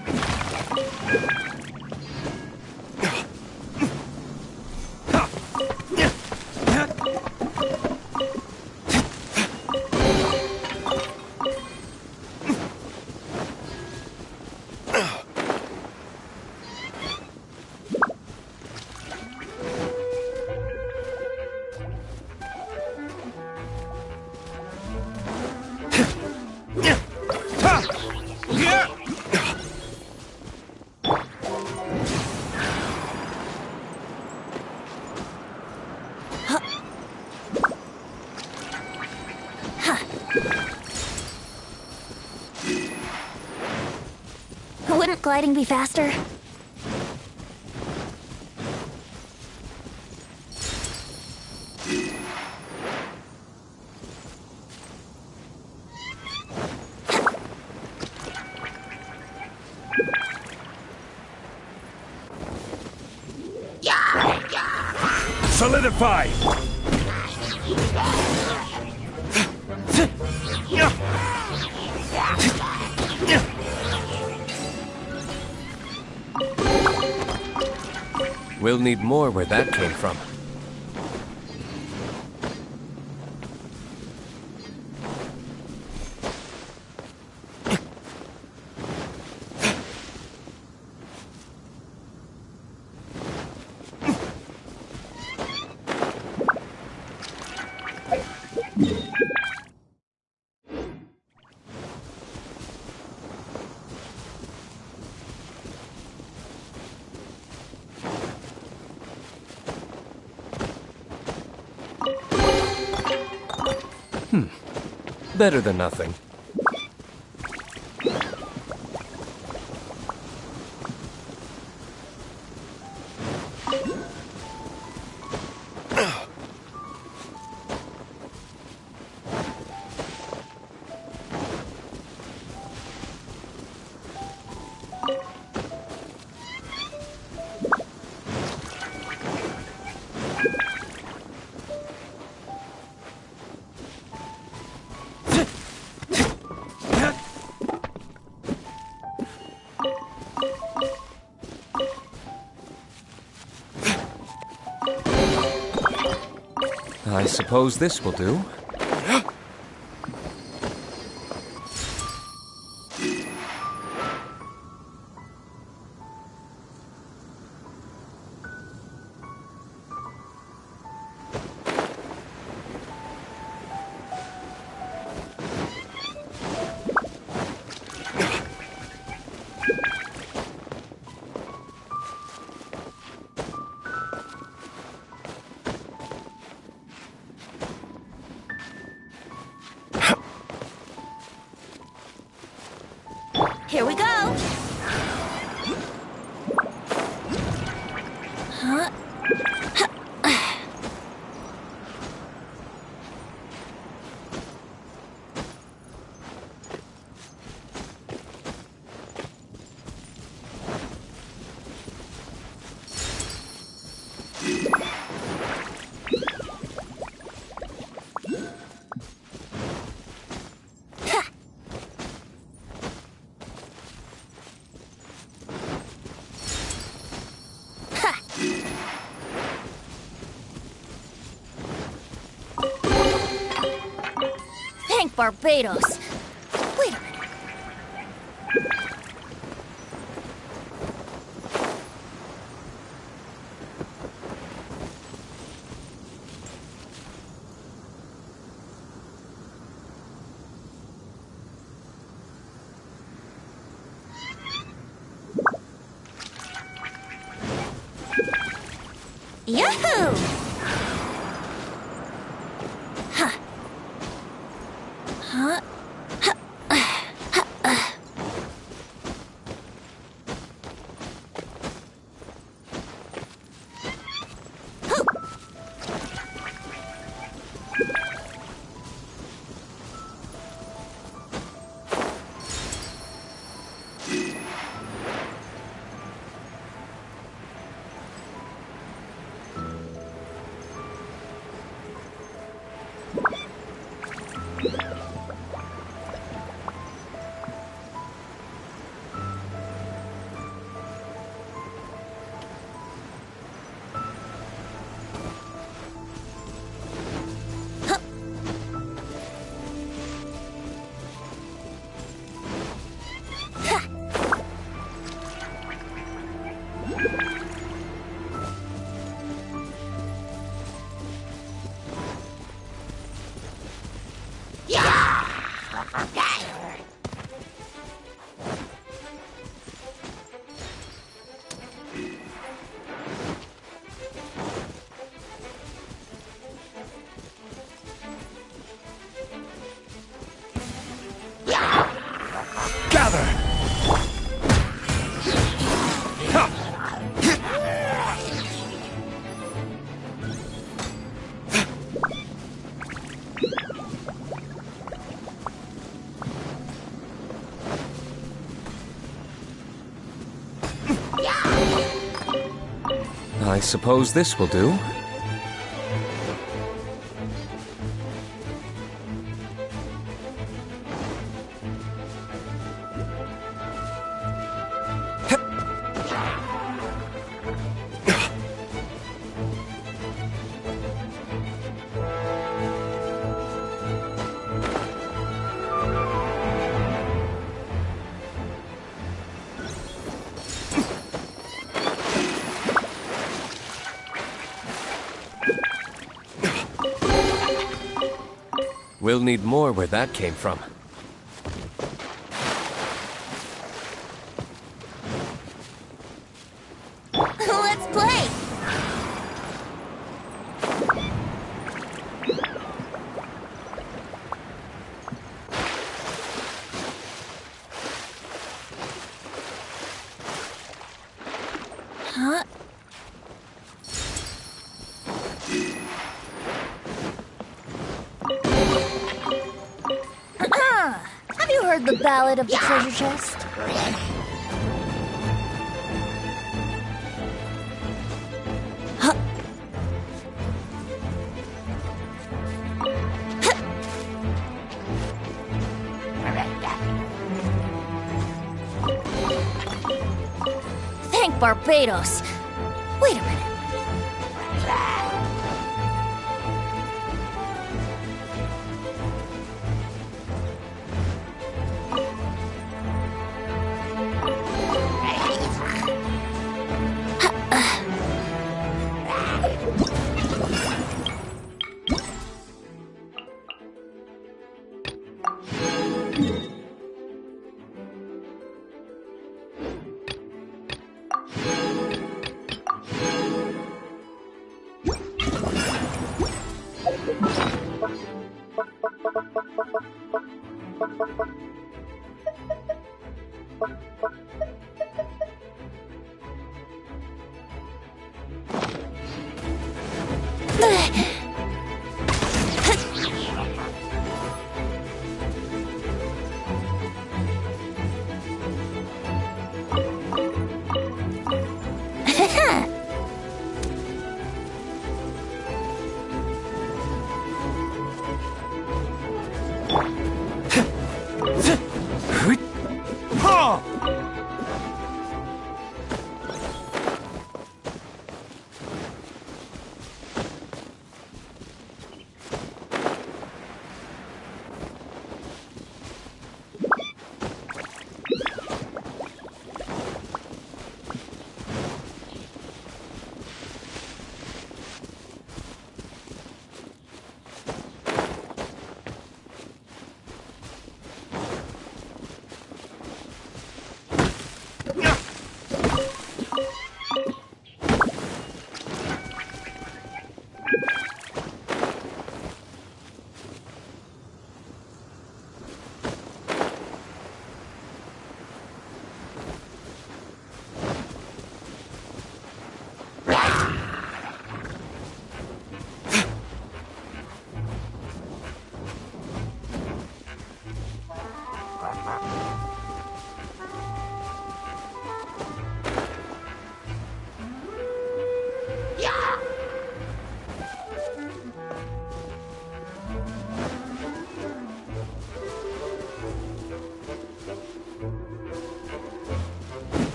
Wouldn't gliding be faster? Solidify! We'll need more where that came from. Better than nothing. I suppose this will do. Thank Barbados. Wait a minute. Yahoo! Huh. Huh? I suppose this will do. We'll need more where that came from. Let's play! Huh? Have you heard the Ballad of the Treasure Chest? Huh. Thank Barbados. Wait a minute.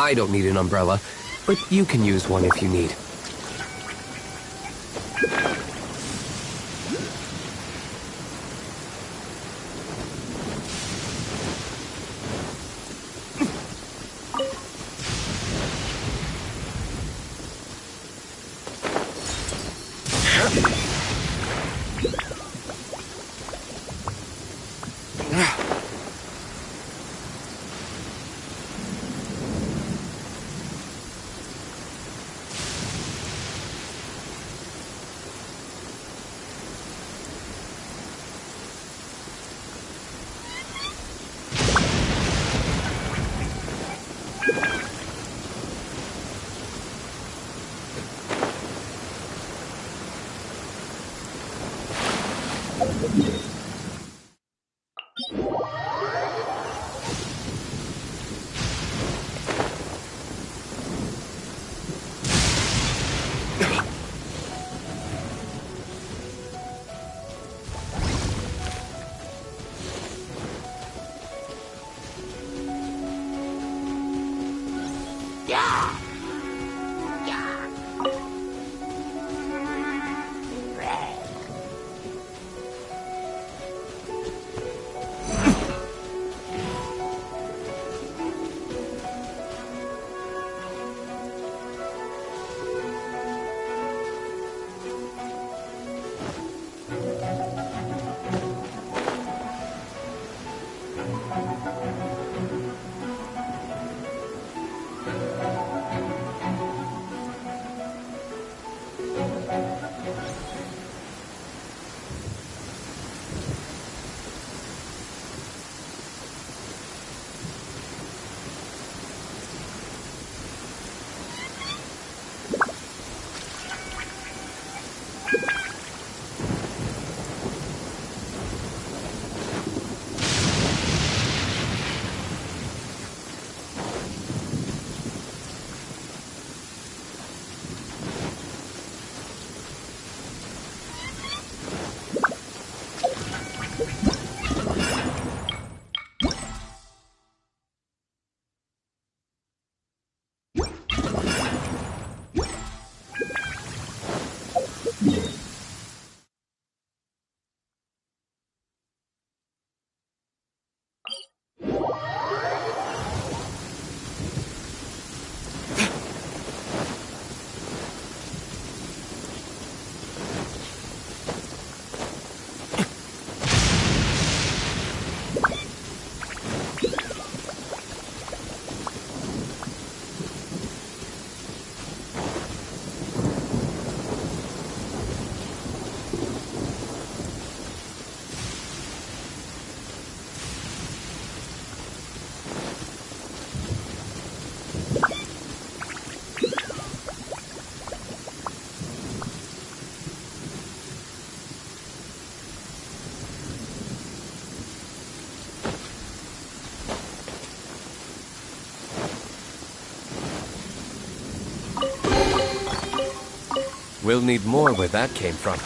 I don't need an umbrella, but you can use one if you need. We'll need more where that came from.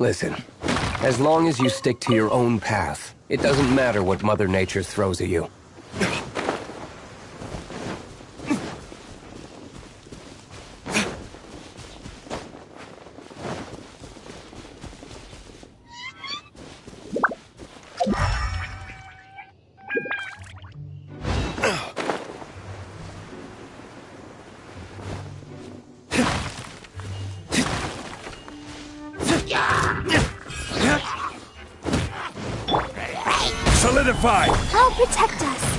Listen, as long as you stick to your own path, it doesn't matter what Mother Nature throws at you. Solidify! I'll protect us.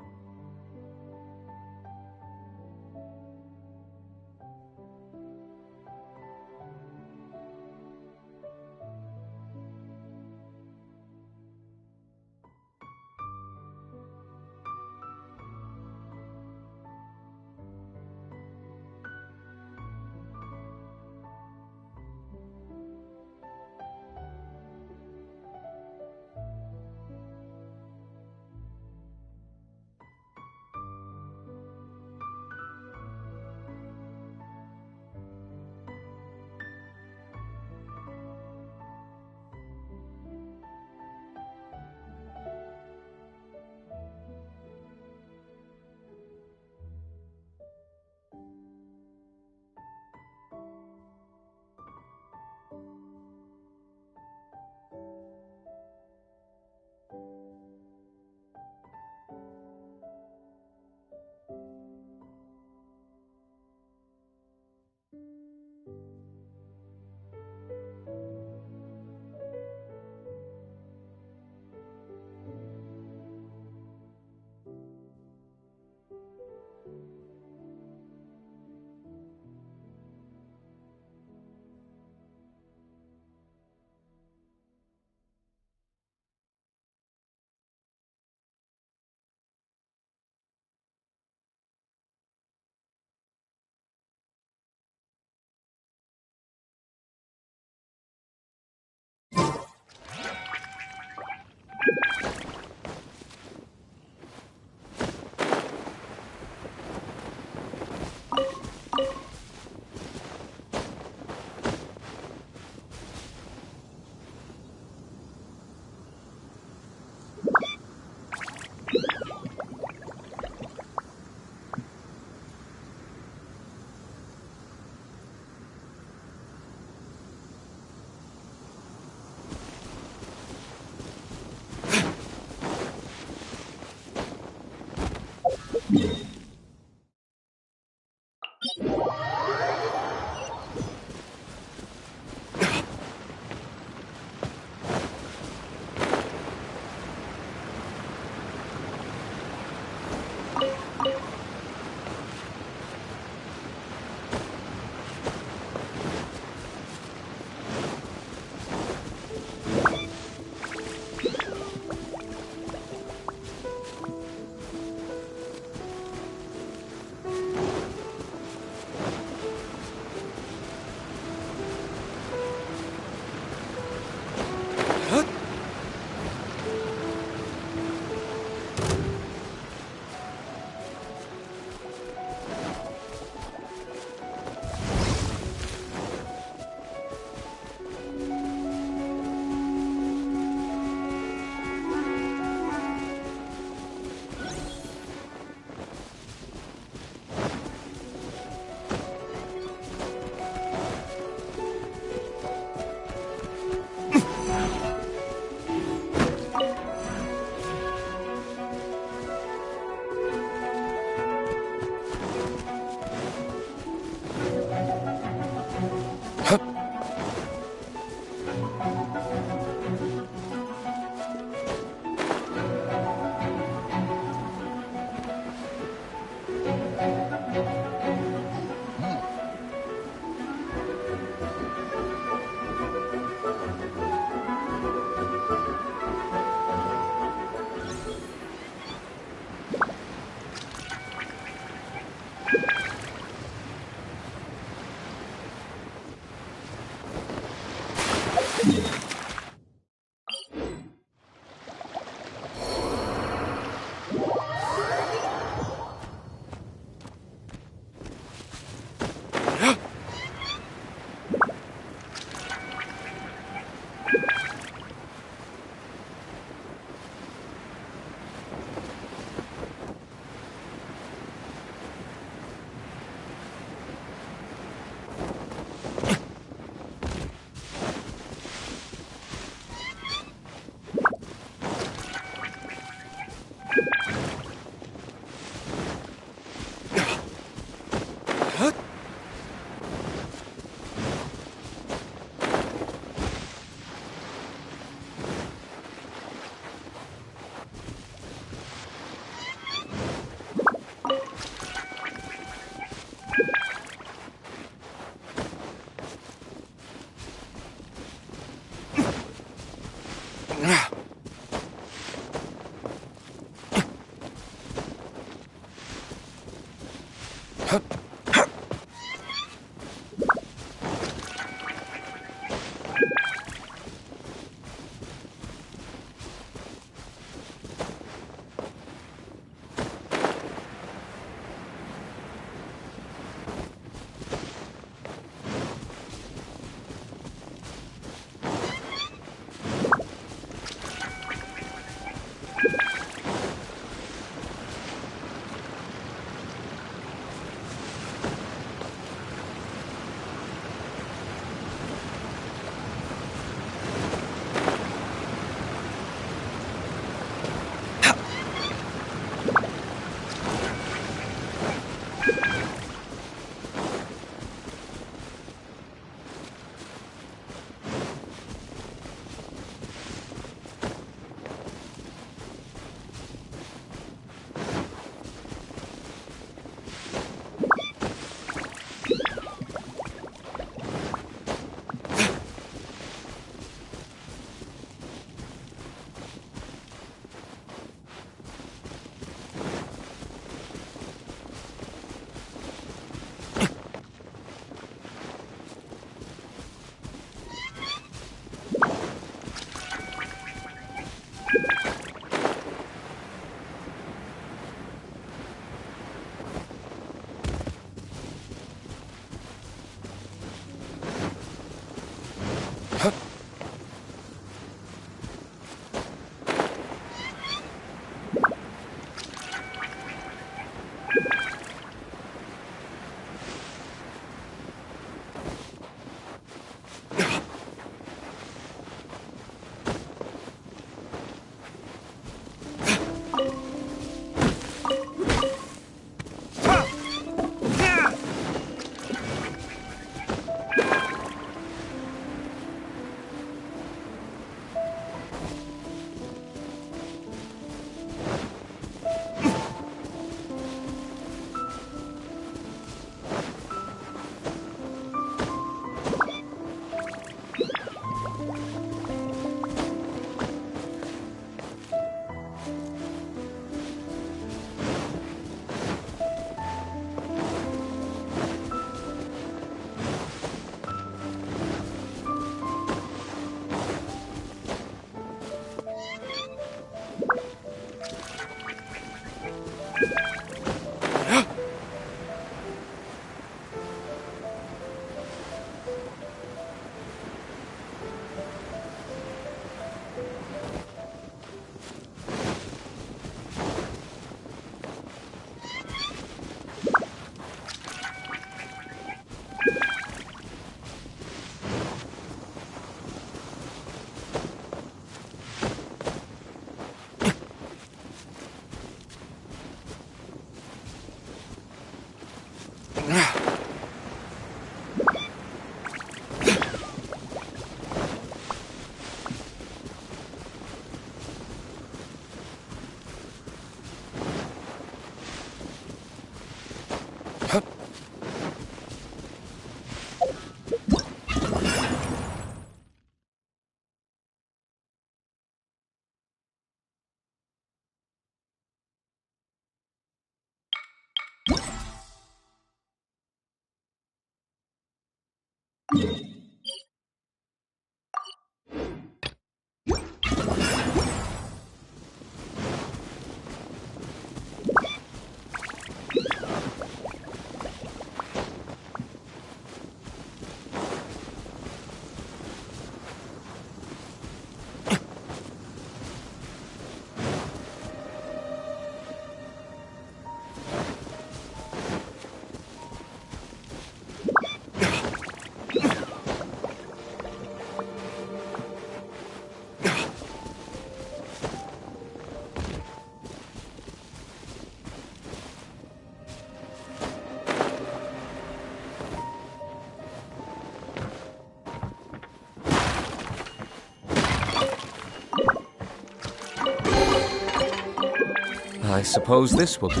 I suppose this will do.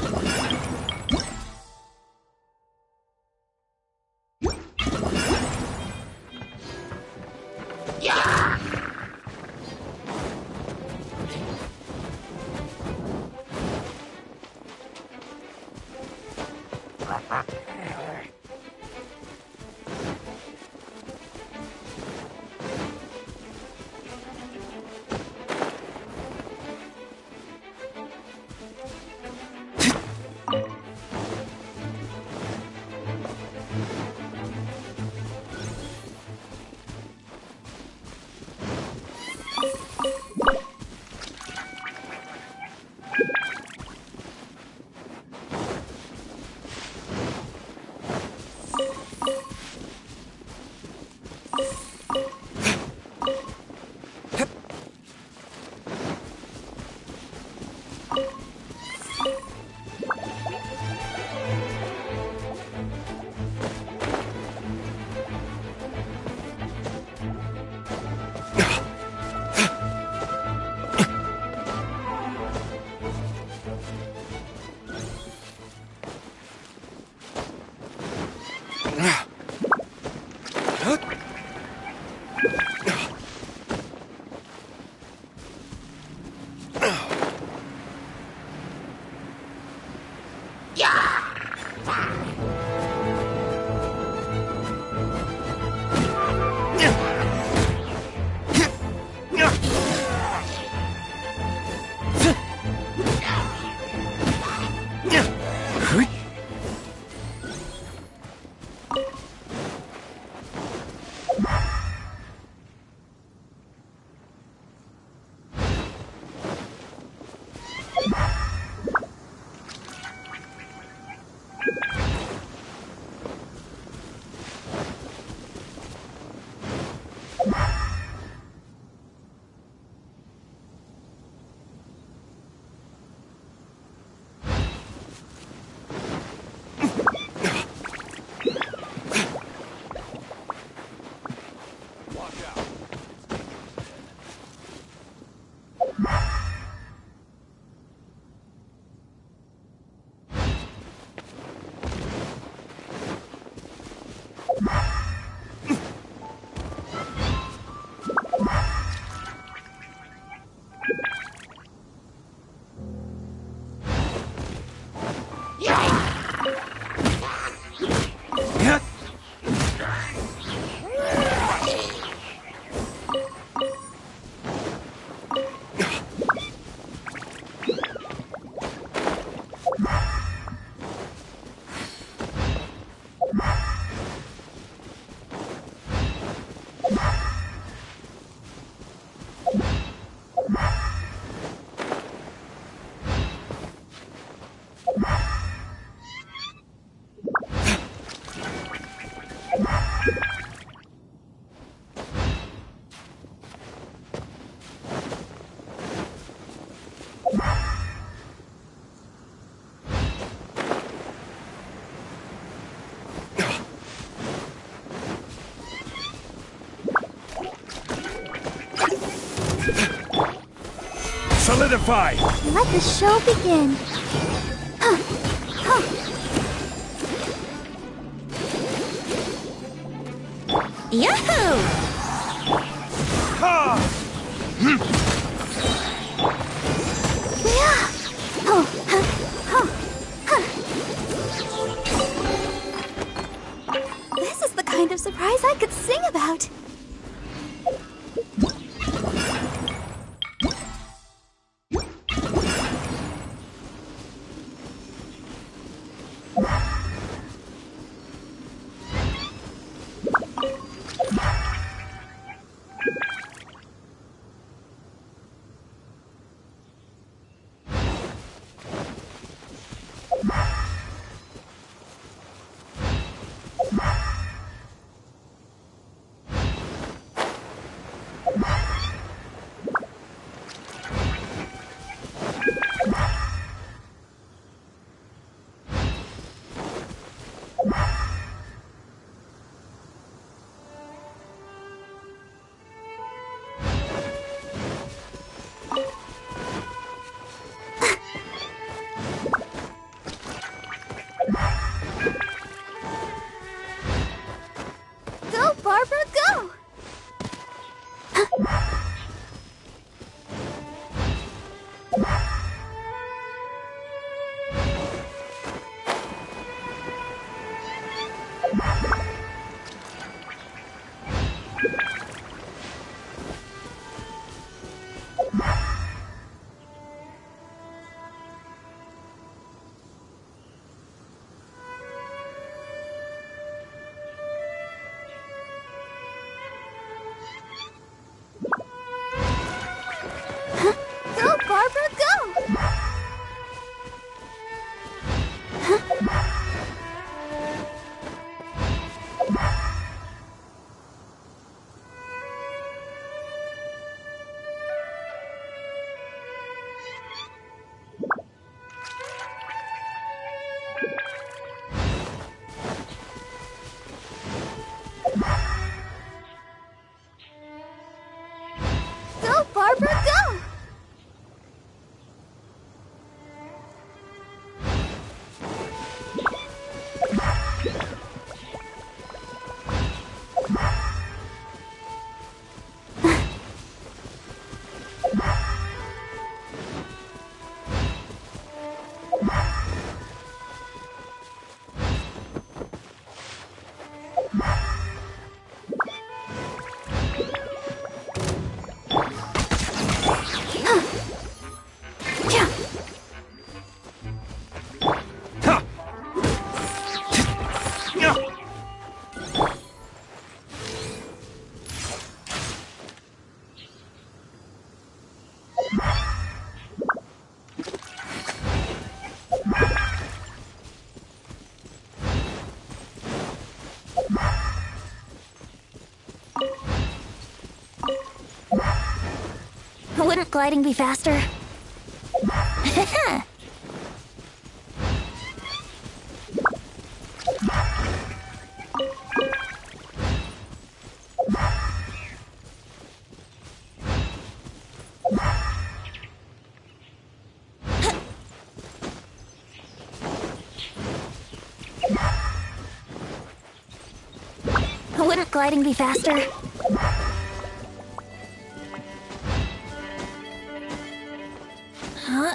Solidify! Let the show begin. Yahoo! This is the kind kind of surprise I could sing about. Go, Barbara, go! Go, Barbara, go! Go, Barbara, go! Wouldn't gliding be faster? Wouldn't gliding be faster? Huh?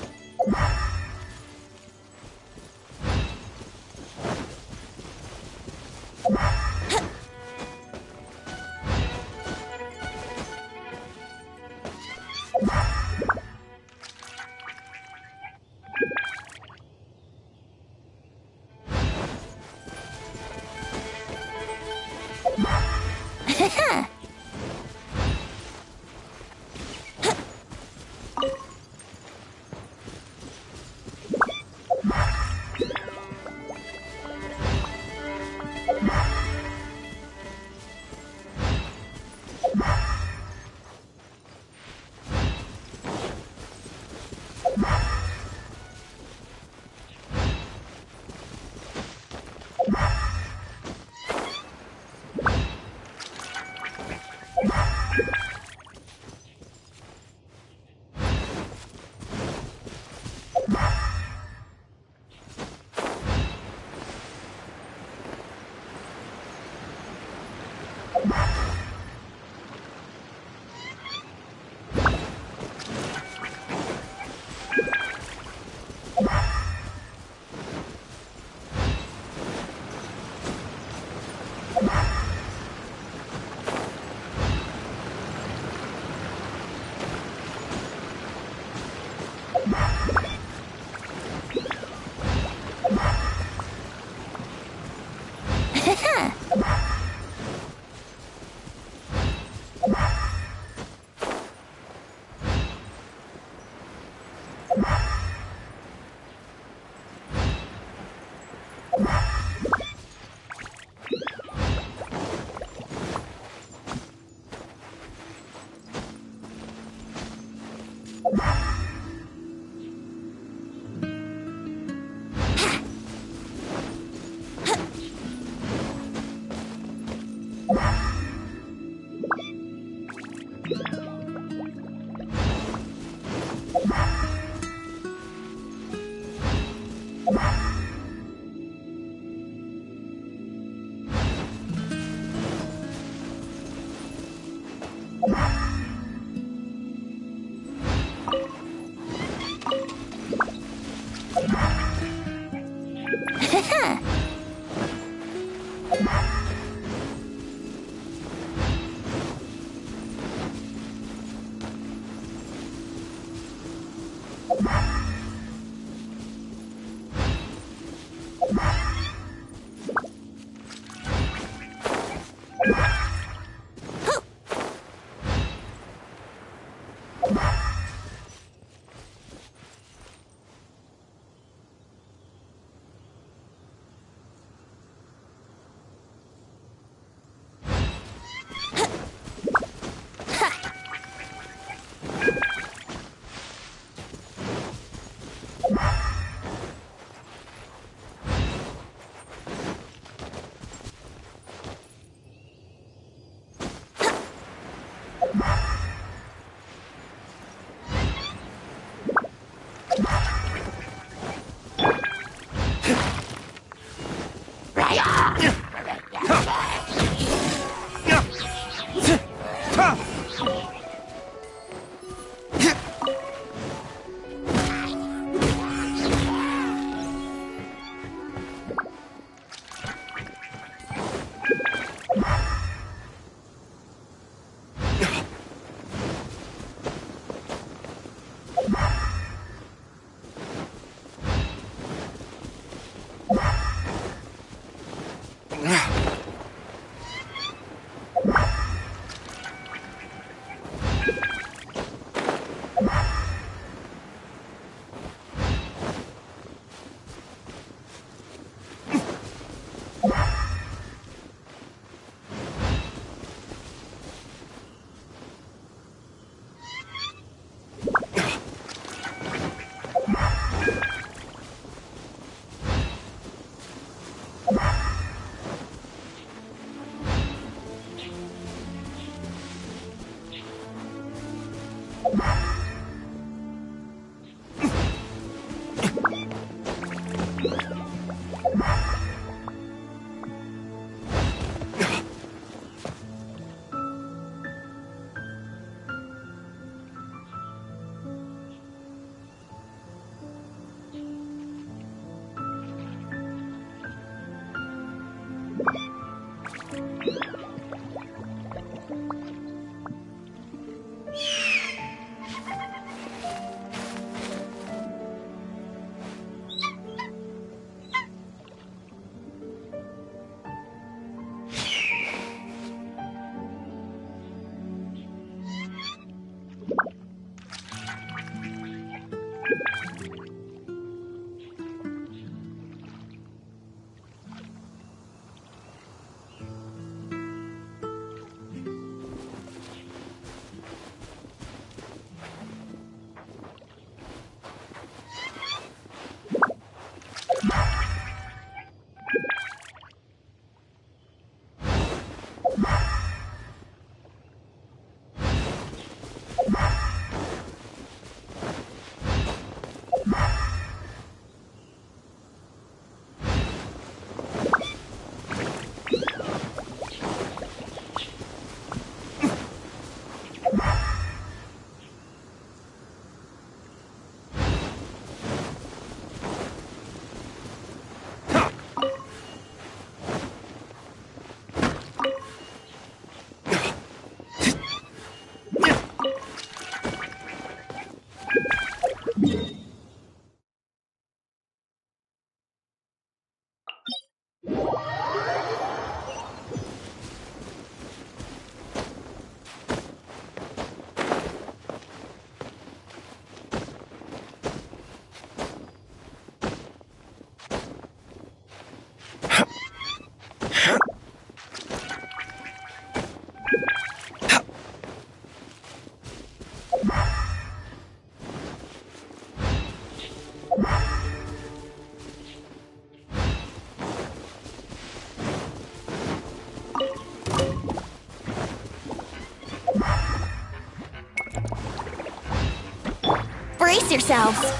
Brace yourselves.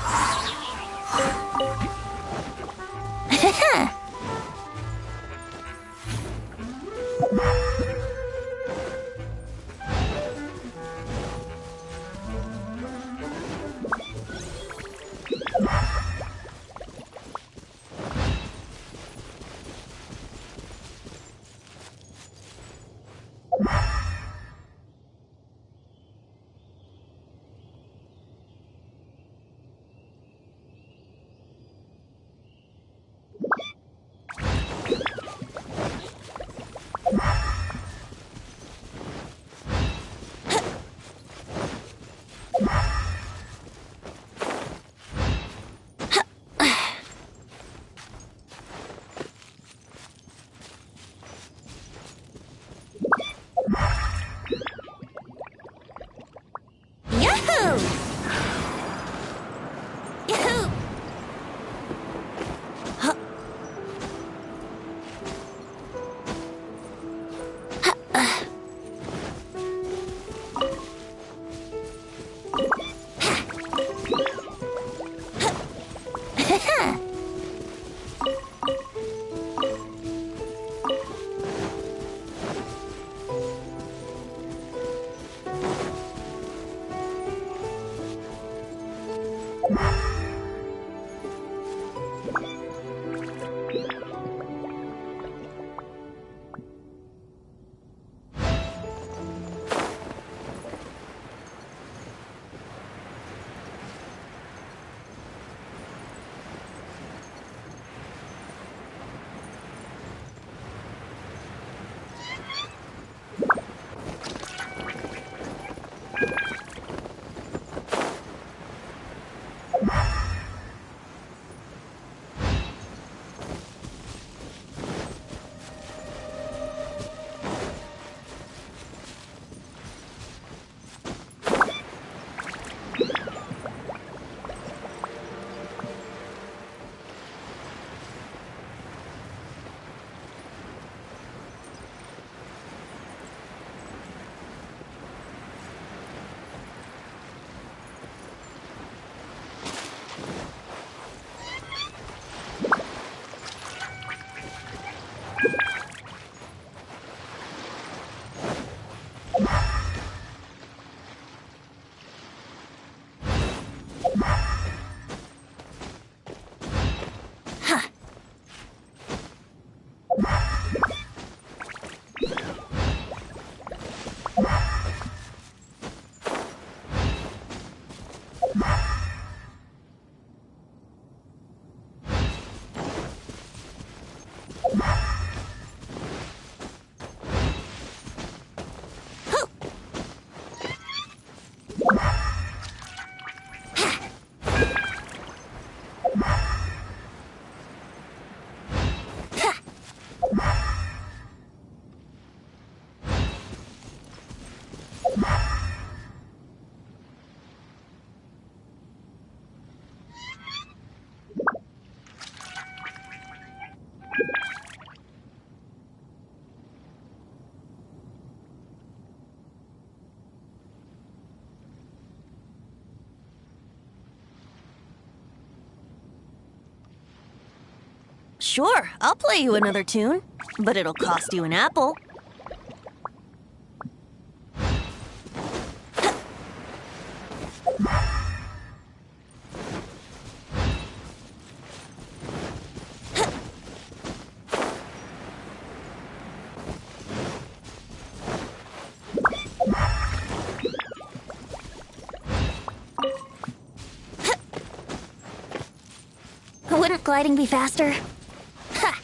Sure, I'll play you another tune, but it'll cost you an apple. Wouldn't gliding be faster? Ha!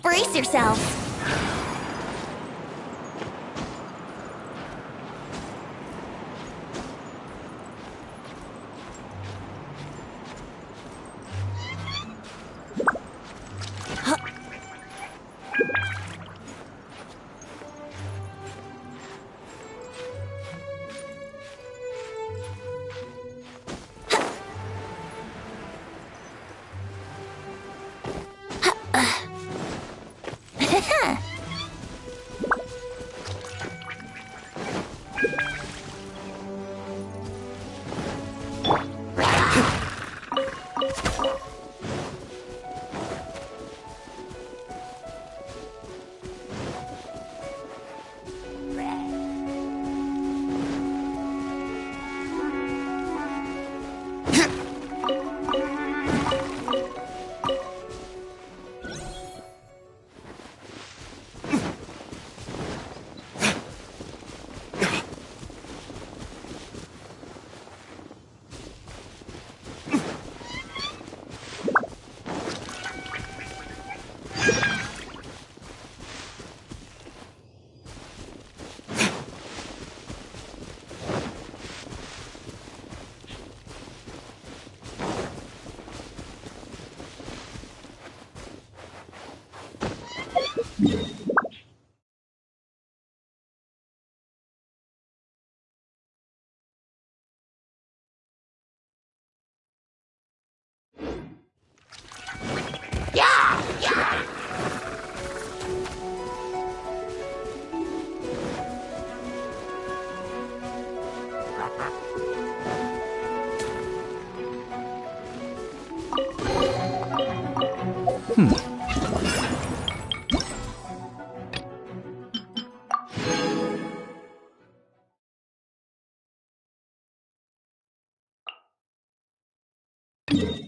Brace yourselves. you